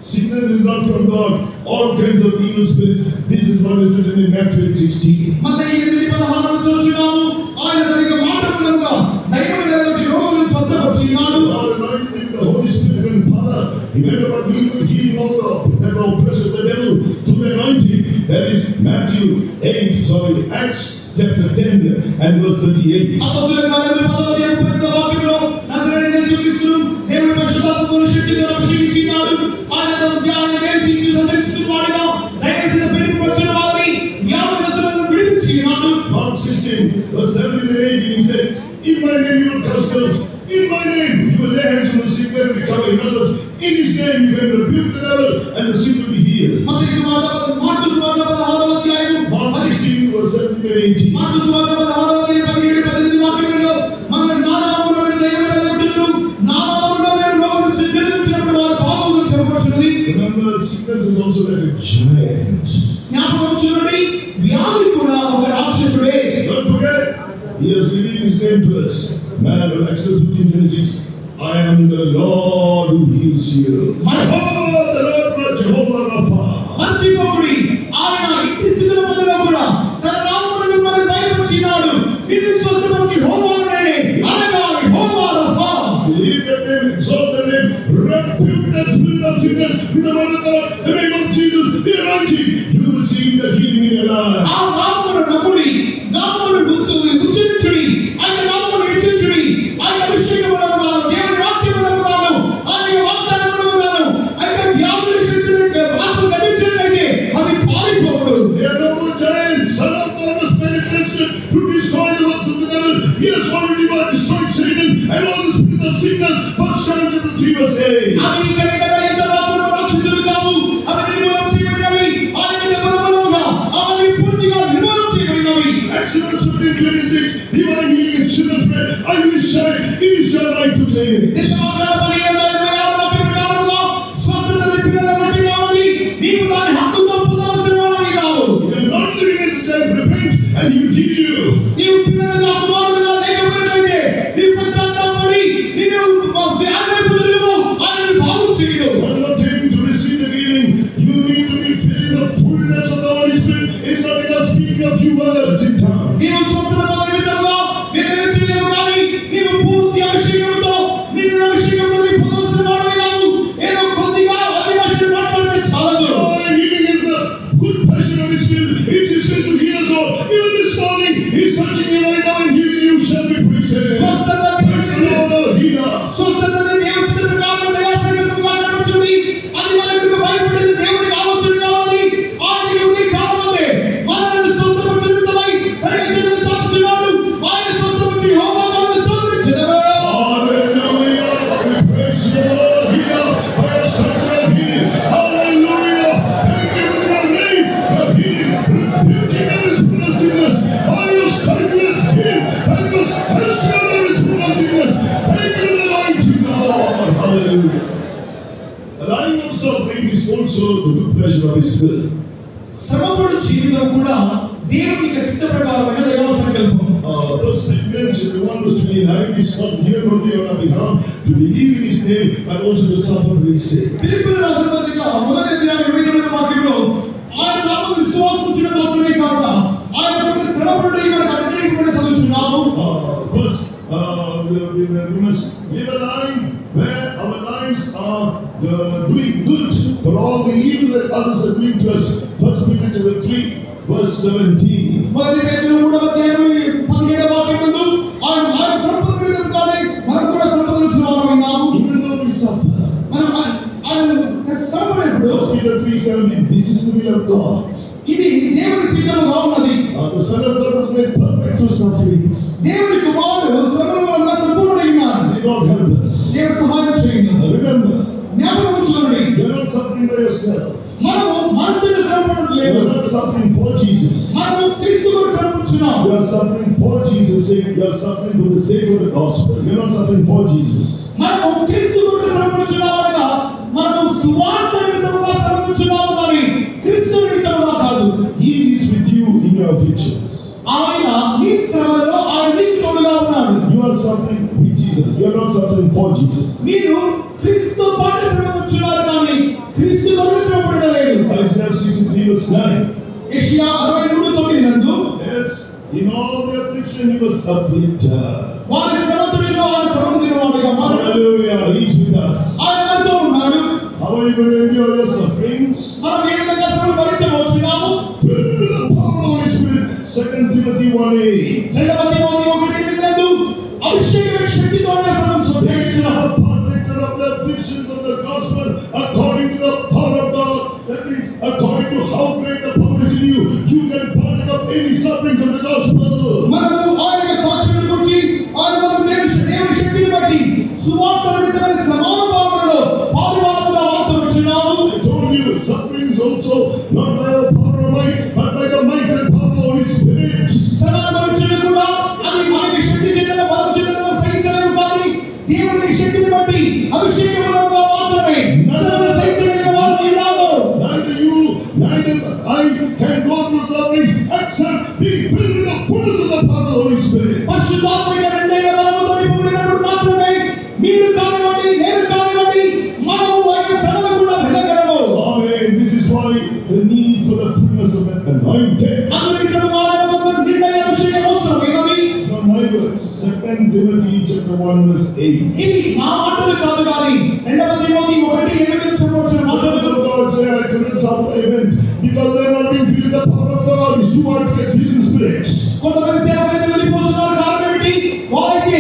Speaker 1: Sickness is not from God. All kinds of evil spirits. This is what is written in Matthew 8:16.
Speaker 2: మత్తయి 8:16 చదువుచున్నాము. ఆయన తన మాట మూలంగా దయ్యములను వెళ్ళగొట్టి రోగులను స్వస్థపరిచినాడు.
Speaker 1: God anointed Him with the Holy Spirit and power. He went about doing good, healing all the oppressed of the devil through the anointing. That is Acts chapter 10 and verse 38.
Speaker 2: అపొస్తలుల కార్యములు 10వ అధ్యాయం 10వ వాక్యంలో నజరేయుడైన యేసుక్రీస్తు దేవుని పరిశుద్ధాత్మతో శక్తితో అభిషేకించినాడు. ఆయన జ్ఞానం నేర్చి సందర్శించువాడుగా దయచేసిన పిలుపుకొచ్చిన వారిని వ్యాధిగ్రస్తుల నుండి విడిపించినాడు.
Speaker 1: Mark 16 verse 17 and 18 he said, in my name you will cast demons, in my name you will lay hands on the sick and recover. In others, in his name you can rebuke the devil and the sick will be healed.
Speaker 2: Mark సువార్త 16వ అధ్యాయం
Speaker 1: Mark 16 verse 17 and 18.
Speaker 2: Mark సువార్త 16వ అధ్యాయం 17 18 వాక్యములలో మన నామములో మీరు దేవుని వెలుగుతున్నారు, నామములో మీరు రోగులు శుద్ధీకరించినప్పుడు వారు బాగుగా చెప్పవచ్చునని.
Speaker 1: Remember, sickness is also like a giant.
Speaker 2: జ్ఞాపకం ఉంచుకోండి, వ్యాధి కూడా ఒక రాక్షసుడే.
Speaker 1: Don't forget, he has revealed his name to us. Man, Exodus 15:26, I am the Lord who heals you. My God, the Lord Jehovah Rapha.
Speaker 2: మర్చిపోకుడి, ఆయన ఇంటి స్థితిలో మందులో కూడా తన నామమును మిమ్మల్ని బయలుపరిచినాడు. నిన్ను స్వస్థపరిచి యెహోవానే అనగా యెహోవా రఫా.
Speaker 1: Believe that name, exalt the name, rebuke that spirit of sickness with the word of God, the name of Jesus, the anointing. You will see the healing in your life.
Speaker 2: ఆ నామమును నమ్ముడి, నామమును ఉచ్చరించుడి, ఆయన నామమును హెచ్చించుడి, ఆయన అభిషేకములను దేవుని వాక్యములను ఆయన వాగ్దానములను ఆయన వ్యాధుల శక్తిని ఆత్మ గతించినట్లయితే అవి పారిపోవుడు.
Speaker 1: There are no more giants. Son of God was manifested to destroy the works of the devil. He has already destroyed Satan and all the spirit of sickness. 1 John chapter 3 verse 8.
Speaker 2: అవి కనికరంగా ఎంత మాత్రము రాక్షసులు కావు, అవి నిర్మూలన చేయబడినవి. ఆయన బలముగా అవన్నీ పూర్తిగా నిర్మూలన చేయబడినవి.
Speaker 1: Exodus 15:26, divine healing is children's bread. I will shine, it is your right to claim it.
Speaker 2: నిష్కామమైన 17:26 వాక్యం ప్రకారముగా స్వస్థతని పిల్లల వంటి కావాలి, నీవు దాని హక్కుతో పొందవలసిన వాడివి కావు.
Speaker 1: You are not living as a child, repent and he will heal you.
Speaker 2: నీవు పిల్లలుగా కుమారుడుగా లేకపోయినట్లయితే నీవు పశ్చాత్తాపడి నిన్ను ఆయన వైపు తిరుగు, ఆయన బాగు చేయడు.
Speaker 1: One more thing, to receive the healing, you need to be filled with the fullness of the Holy Spirit. It's not enough speaking a few words in tongues.
Speaker 2: నీవు స్వస్థత పొందిన విధంగా నీవేమి చేయలేవు, కానీ నీవు పూర్తి అభిషేకంతో నిన్ను అభిషేకంతో నీవు పొందవలసిన వాడివి కావు. ఏదో కొద్దిగా అతి భాషలు మాట్లాడితే చాలదు.
Speaker 1: Divine healing is the good pleasure of his will. It's his will to heal us all. Even this morning, he's touching you right now and healing you. Shall we praise him?
Speaker 2: స్వస్థత
Speaker 1: Praise the Lord, our healer.
Speaker 2: స్వస్థతని దేవుని చిత్త ప్రకారం దయాసంకల్పంగా కనపరుచున్నది. అది మనకు బయలుపడిన దేవునికి ఆలోచన కావాలి. ఆయన ఈ కాలమందే మనల్ని స్వస్థపరచు నిమిత్తమై పరిగెత్తును తాకుచున్నాడు. ఆయన స్వస్థపరిచి యెహోవాను స్తుతించెదము.
Speaker 1: Hallelujah. We praise you, Lord, our healer. By your strength we are healed. Hallelujah. Thank you for your name. We are healed. Rebuking every spirit of sickness. By your strength we are healed. Thank us. Destroy every spirit of sickness. Thank you for the anointing, Lord. Hallelujah. The lying of suffering is also the good pleasure of his will.
Speaker 2: శ్రమపడు జీవితం కూడా దేవుని యొక్క చిత్త ప్రకారమైన దైవ సంకల్పం.
Speaker 1: First Corinthians chapter 1 verse 29 is not given only on our behalf to believe in his name but also to suffer for his sake.
Speaker 2: ఫిలిప్పీయుల రాసిన పత్రిక 1వ అధ్యాయం 29వ వాక్యంలో ఆయన నామమును విశ్వాసం ఉంచడం మాత్రమే కాక ఆయన కొరకు శ్రమపడుటై మనకు అనుగ్రహించబడి చదువుచున్నాము.
Speaker 1: First, we must live a life where our lives are doing good for all the evil that others are doing to us. First Peter chapter 3 verse 17.
Speaker 2: మొదటి పేతురు 3వ అధ్యాయం 17వ వాక్యం నందు ఆయన సంపదను కాదే మనం కూడా సంపదను వారమైనాము.
Speaker 1: Even though we suffer.
Speaker 2: మనం ఆయన శ్రమపడినప్పుడు
Speaker 1: First Peter 3:17, this is the will of God.
Speaker 2: ఇది దేవుని చిత్తముగా ఉన్నది.
Speaker 1: The Son of God was made perfect through sufferings.
Speaker 2: దేవుని కుమారుడు శ్రమల వలన సంపూర్ణుడైనాడు.
Speaker 1: May God help us.
Speaker 2: దేవుడు సహాయం చేయండి.
Speaker 1: Remember,
Speaker 2: జ్ఞాపకం ఉంచుకోండి,
Speaker 1: you are not suffering by yourself.
Speaker 2: మనము మనతో శ్రమపడట్లేదు.
Speaker 1: You are not suffering for Jesus.
Speaker 2: మనము క్రీస్తు కొరకు శ్రమపడుచున్నాం.
Speaker 1: You are suffering for Jesus' sake. You are suffering for the sake of the gospel. You are not suffering for Jesus.
Speaker 2: మనము క్రీస్తు కొరకు శ్రమపడుచున్నాం అనగా మనము సువార్త నిమిత్తముగా శ్రమపడుచున్నాము కానీ క్రీస్తు నిమిత్తముగా కాదు.
Speaker 1: He is with you in your afflictions.
Speaker 2: ఆయన మీ శ్రమలలో ఆయన మీకు తోడుగా ఉన్నాడు.
Speaker 1: You are suffering with Jesus. You are not suffering for Jesus.
Speaker 2: మీరు క్రీస్తుతో పాటు శ్రమపడుచున్నారు కానీ క్రీస్తు కొరకు శ్రమపడలేదు.
Speaker 1: Isaiah 63 verse 9.
Speaker 2: యెషయా 63:9 నందు
Speaker 1: Yes, in all the affliction he was afflicted.
Speaker 2: వారి శ్రమతుల్లో ఆయన శ్రమతినవాడుగా మారాడు.
Speaker 1: Hallelujah, he is with us.
Speaker 2: ఆయన మనతో ఉన్నాడు.
Speaker 1: How are you going to endure your sufferings?
Speaker 2: మనం ఏ విధంగా శ్రమలు భరించవచ్చున్నాము?
Speaker 1: To 8.
Speaker 2: రెండవ తిమోతి 1:8 నందు అభిషేకమైన శక్తితో మనం శుద్ధీకరించున్నాం.
Speaker 1: Partaker of the afflictions of the gospel according to the power of God. That means according to how great the power is in you, you can partake of any sufferings of the gospel.
Speaker 2: మనము ఆయన సాక్ష్యం గురించి ఆయన దేవుని శక్తిని బట్టి సువార్త నిమిత్తమైన శ్రమానుభవములలో పాలువారుగా మార్చబడుచున్నాము.
Speaker 1: I told you sufferings also not by the power of might, but by the might and power of the Holy Spirit.
Speaker 2: శ్రమానుభవించడం కూడా అది మనకి శక్తి చేతన బలం చేతన సహించలేము, కానీ దేవుని శక్తిని బట్టి అభిషేకం మూలంగా మాత్రమే సహించలేని వారు ఉన్నారు.
Speaker 1: Neither you, neither I can go through sufferings except be filled with the fullness of the power of the Holy Spirit.
Speaker 2: పరిశుద్ధాత్మిక రెండైన బలముతో నింపబడినప్పుడు మాత్రమే మీరు కానివ్వండి, నేను కానివ్వండి, మనము ఆయన శ్రమను కూడా వెళ్ళగలము.
Speaker 1: Amen. This is why the need for the fullness of that anointing.
Speaker 2: అందునిమిత్తము వారికి నిండైన అభిషేకం అవసరమైనది.
Speaker 1: From my words, 2 Timothy chapter 1 verse 8.
Speaker 2: ఇది నా మాటలు కాదు, కానీ 2 తిమోతి 1:8 చెప్పవచ్చున మాటలు.
Speaker 1: Sons of God say, I couldn't solve the event because they are not being filled with the power of God. It's too hard to get filled in the Spirit.
Speaker 2: కొంతమంది సేవకులు వెళ్ళిపోతున్నారు. కారణం ఏంటి? వారికి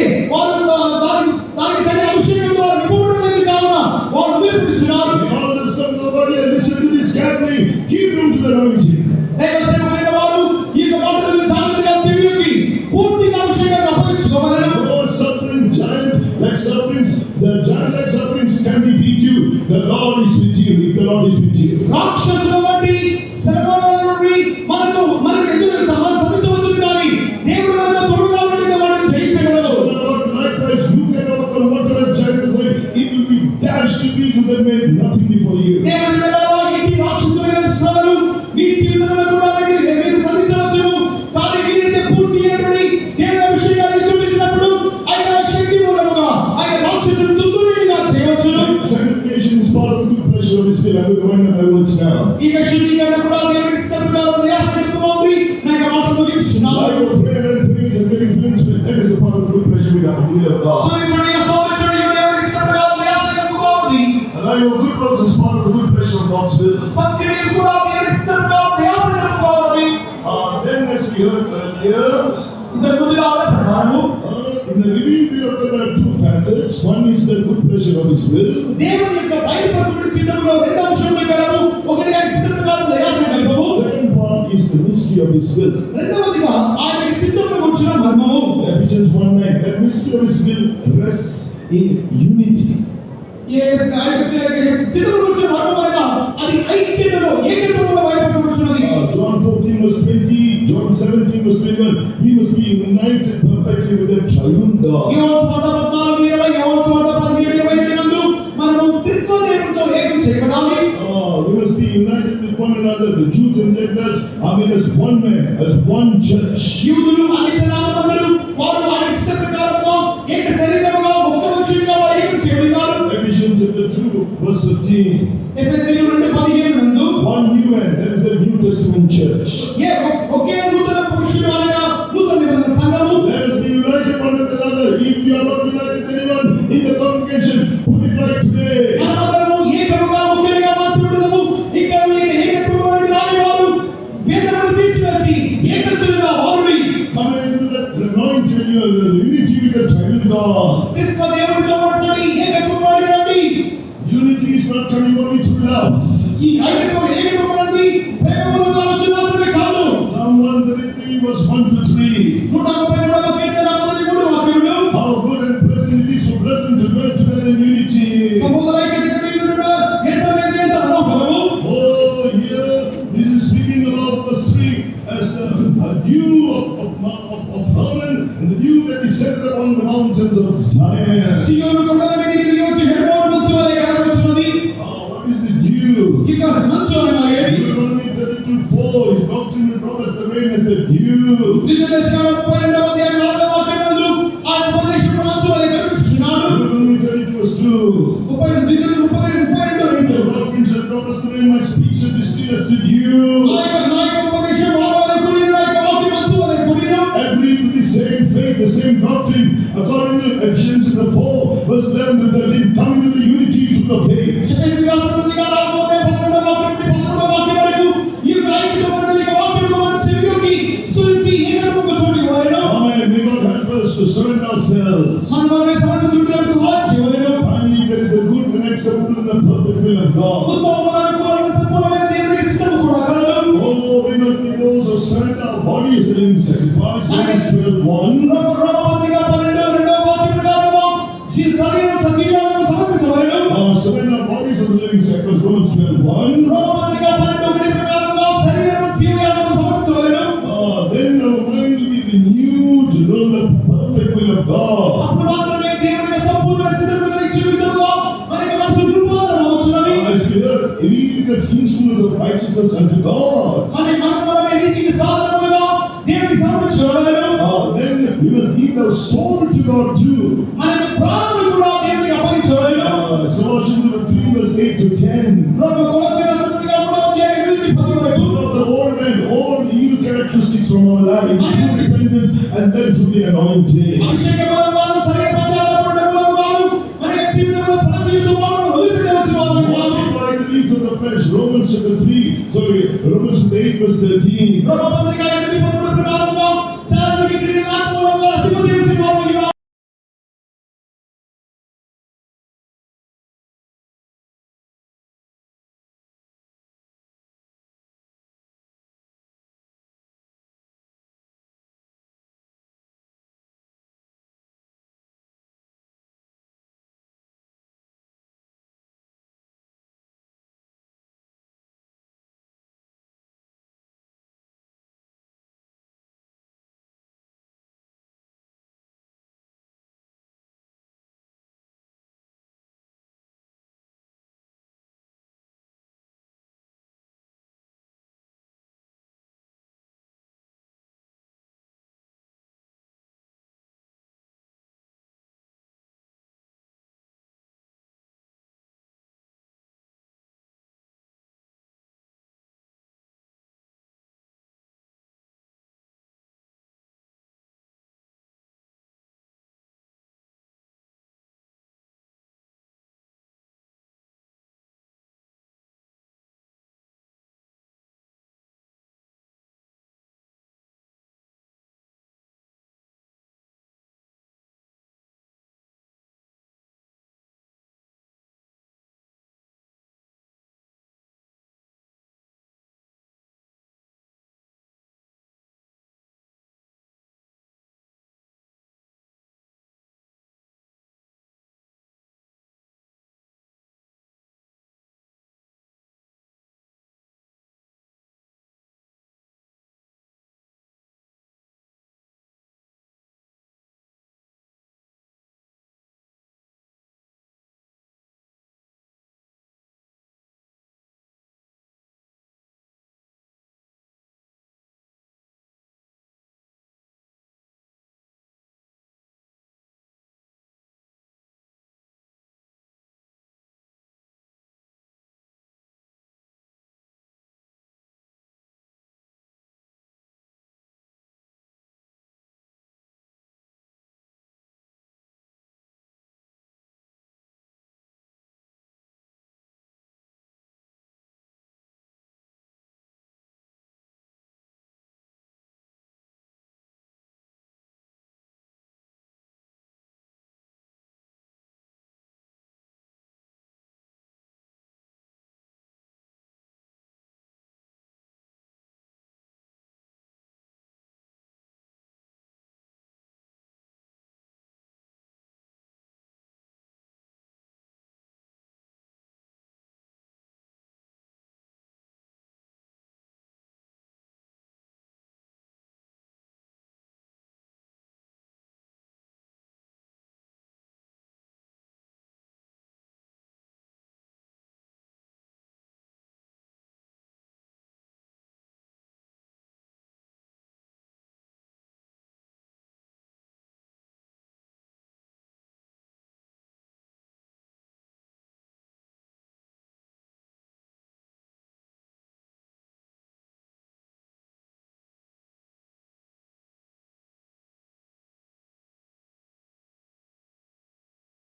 Speaker 2: దానికి తగిన అభిషేకంతో వారు నింపబడలేదు కావున వారు వదిలిపెట్టుచున్నారు.
Speaker 1: All the sons of God here, listen to this carefully. Keep room to the anointing.
Speaker 2: దైవ సేవకులైన వారు ఈ మాటలను జాగ్రత్తగా చెవియొగ్గి పూర్తిగా అభిషేకాన్ని అప్పగించుకోవాలని.
Speaker 1: Oh, suffering giant like sufferings, the giant like sufferings can defeat you. The Lord is with you. If the Lord is with you.
Speaker 2: రాక్షసుల వంటి శ్రమల నుండి మనకు ఎదురు సహించవచ్చు, కానీ దేవుడు మనకు తోడుగా ఉండి వారిని జయించగలడు.
Speaker 1: Likewise, you can overcome whatever giant is like. It will be dashed to pieces that made nothing before you.
Speaker 2: దేవుని బిడ్డలారా, ఇంటి రాక్షసులైన శ్రమలు మీ జీవితంలో కూడా మీరు సాధించవచ్చును, కానీ మీరైతే పూర్తి అయినటువంటి దేవుని అభిషేకాన్ని చూపించినప్పుడు ఆయన శక్తి మూలముగా ఆయన రాక్షసులను తుత్తునిగా చేయవచ్చును.
Speaker 1: Sanctification is part of the good pleasure of His will. I will remind my words now.
Speaker 2: ఈ శుద్ధీకరణ కూడా దేవునికి ఇష్టముగా ఉంది, ఆసక్తిగా ఉంది. నా యొక్క మాటలు ముగించుచున్నాను.
Speaker 1: Life of prayer and praise and getting filled with that is a part of the good pleasure we have. The will of God.
Speaker 2: స్తుతించుడి, స్తుతించుడి, దేవునికి ఇష్టముగా ఉంది, ఆసక్తిగా ఉంది.
Speaker 1: A life of good works is part of the good pleasure of God's will.
Speaker 2: సత్యము కూడా దేవునికి ఇష్టముగా ఉంది, ఆసక్తిగా ఉంది.
Speaker 1: Then as we heard earlier,
Speaker 2: ఇంతకు ముందుగా ఉన్న ప్రకారము
Speaker 1: in the revealed will of God there are two facets. One is the good pleasure of His will.
Speaker 2: దేవుని యొక్క బయలుపరచబడిన చిత్తములో రెండు అంశములు కలవు. ఒకటి ఆయన చిత్త ప్రకారం దయాసంకల్పము.
Speaker 1: Second part is the mystery of His will.
Speaker 2: రెండవదిగా ఆయన చిత్తమును గురించిన మర్మము.
Speaker 1: Ephesians 1:9. That mystery of His will rests in unity.
Speaker 2: ఆయన చిత్తమును గురించిన మర్మము అనగా అది ఐక్యతలో ఏకత్వములో బయలుపరచబడుచున్నది.
Speaker 1: John 14 verse 20, John 17 verse 21. We must be united perfectly with the triune God.
Speaker 2: యోహాను సువార్త 14:20, యోహాను సువార్త 17:27 నందు మనము త్రిత్వ దేవునితో ఏకం చేయబడాలి.
Speaker 1: We must be united with one another. The Jews and Gentiles are made as one man, as one church.
Speaker 2: యూదులు అన్ని జనాంగమందరూ వారు ఆయన చిత్త ప్రకారముగా ఏక శరీరముగా ఒక్క మనుషునిగా వారు ఏకం చేయబడినారు.
Speaker 1: Ephesians chapter 2 verse 15.
Speaker 2: ఎఫెసీయులు 2:15 నందు
Speaker 1: One new man, that is the New Testament church.
Speaker 2: ఒకే నూతన పురుషుడు అనగా నూతన నిబంధన సంఘము.
Speaker 1: Let us be united one with another. If you are not united with anyone in the congregation, put it right today.
Speaker 2: మనమందరము ఏకముగా ఒక్కరిగా మాత్రముండము. ఇక్కడ ఏకత్వములోనికి రాని వారు భేదమును తీసివేసి ఏకత్వముగా వారుని.
Speaker 1: Come into the anointing, the unity with the triune God.
Speaker 2: త్రిత్వ దేవునితో ఉన్నటువంటి ఏకత్వములోనికి రండి.
Speaker 1: Unity is not coming only through love.
Speaker 2: ఈ ఏకత్వములోనికి ప్రేమములతో వచ్చి మాత్రమే కాదు.
Speaker 1: Psalm 133 verse 1 to 3.
Speaker 2: 133వ కీర్తన మొదటి 3 వాక్యములు.
Speaker 1: How good and pleasant it is for brethren to dwell together in unity.
Speaker 2: ఎంత మనోహరము.
Speaker 1: Oh, here this is speaking about verse 3 as the dew of heaven and the dew that descended upon the mountains of Zion.
Speaker 2: సియోను కొండల మీదికి దిగివచ్చి హెర్మోను మంచు వలె కనబడుచున్నది.
Speaker 1: What is this dew?
Speaker 2: ఇక మంచు అనగా ఏమి?
Speaker 1: Deuteronomy 32:4. His doctrine will promise the rain as the dew.
Speaker 2: ద్వితీయోపదేశకాండం 32వ అధ్యాయం 4వ వాక్యం నందు ఆయన ఉపదేశమును మంచు వలె కనిపించుచున్నాడు.
Speaker 1: Deuteronomy 32 verse 2.
Speaker 2: 32
Speaker 1: The doctrine shall promise the rain, my speech shall distill as the dew.
Speaker 2: నా యొక్క ఉపదేశం వారి వలె కురియును, నా యొక్క వాక్యం మంచు వలె కురియును.
Speaker 1: Agree to the same faith, the same doctrine, according to Ephesians 4 verse 11 to 13, coming to the unity through the faith.
Speaker 2: ఎఫెసీ రాష్ట్రపతిగా 4వ అధ్యాయం 11వ వాక్యం నుండి 11వ వాక్యం వరకు ఈ యొక్క ఐక్యతమైన ఈ వాక్యమును మనం చెవియొగ్గి సూచించి ఏకత్వముగా చూడి వారెను. మనమే సమర్పించుటకు సహాయం చేయవలెను.
Speaker 1: Finally, there is a good and acceptable and the perfect will of God.
Speaker 2: ఉత్తమమైన అనుకూలమైన సంపూర్ణమైన దేవుని చిత్తము కూడా కలదు.
Speaker 1: Oh, we must be those who surrender our bodies as a living sacrifice. Romans 12:1.
Speaker 2: రోమపత్రిక 12 రెండవ వాక్యం ప్రకారము శరీరం సజీవంగా సమర్పించవలెను.
Speaker 1: Surrender our bodies as a living sacrifice. Romans 12:1.
Speaker 2: రోమపత్రిక 12 ప్రకారము శరీరం జీవయాగం సమర్పించవలెను.
Speaker 1: Then our mind will be renewed to know the perfect will of God.
Speaker 2: అప్పుడు మాత్రమే దేవుని సంపూర్ణ చిత్తము గురించి విధముగా మనకి మనసు రూపాంతరం అవుచున్నది.
Speaker 1: As we are immediate instruments of righteousness unto God.
Speaker 2: మనమే నీతికి సాధనములుగా దేవునికి సమర్పించవలెను.
Speaker 1: Then we must give our soul to God too.
Speaker 2: మన ప్రాణములు కూడా దేవునికి అప్పగించవలెను.
Speaker 1: Colossians 3 verse 8 to 10.
Speaker 2: కొలస్సీయుల పత్రిక 3వ అధ్యాయం 8 నుండి 10 వరకు
Speaker 1: The old man, all evil characteristics from our life, true repentance, and then to the anointing.
Speaker 2: అభిషేకములను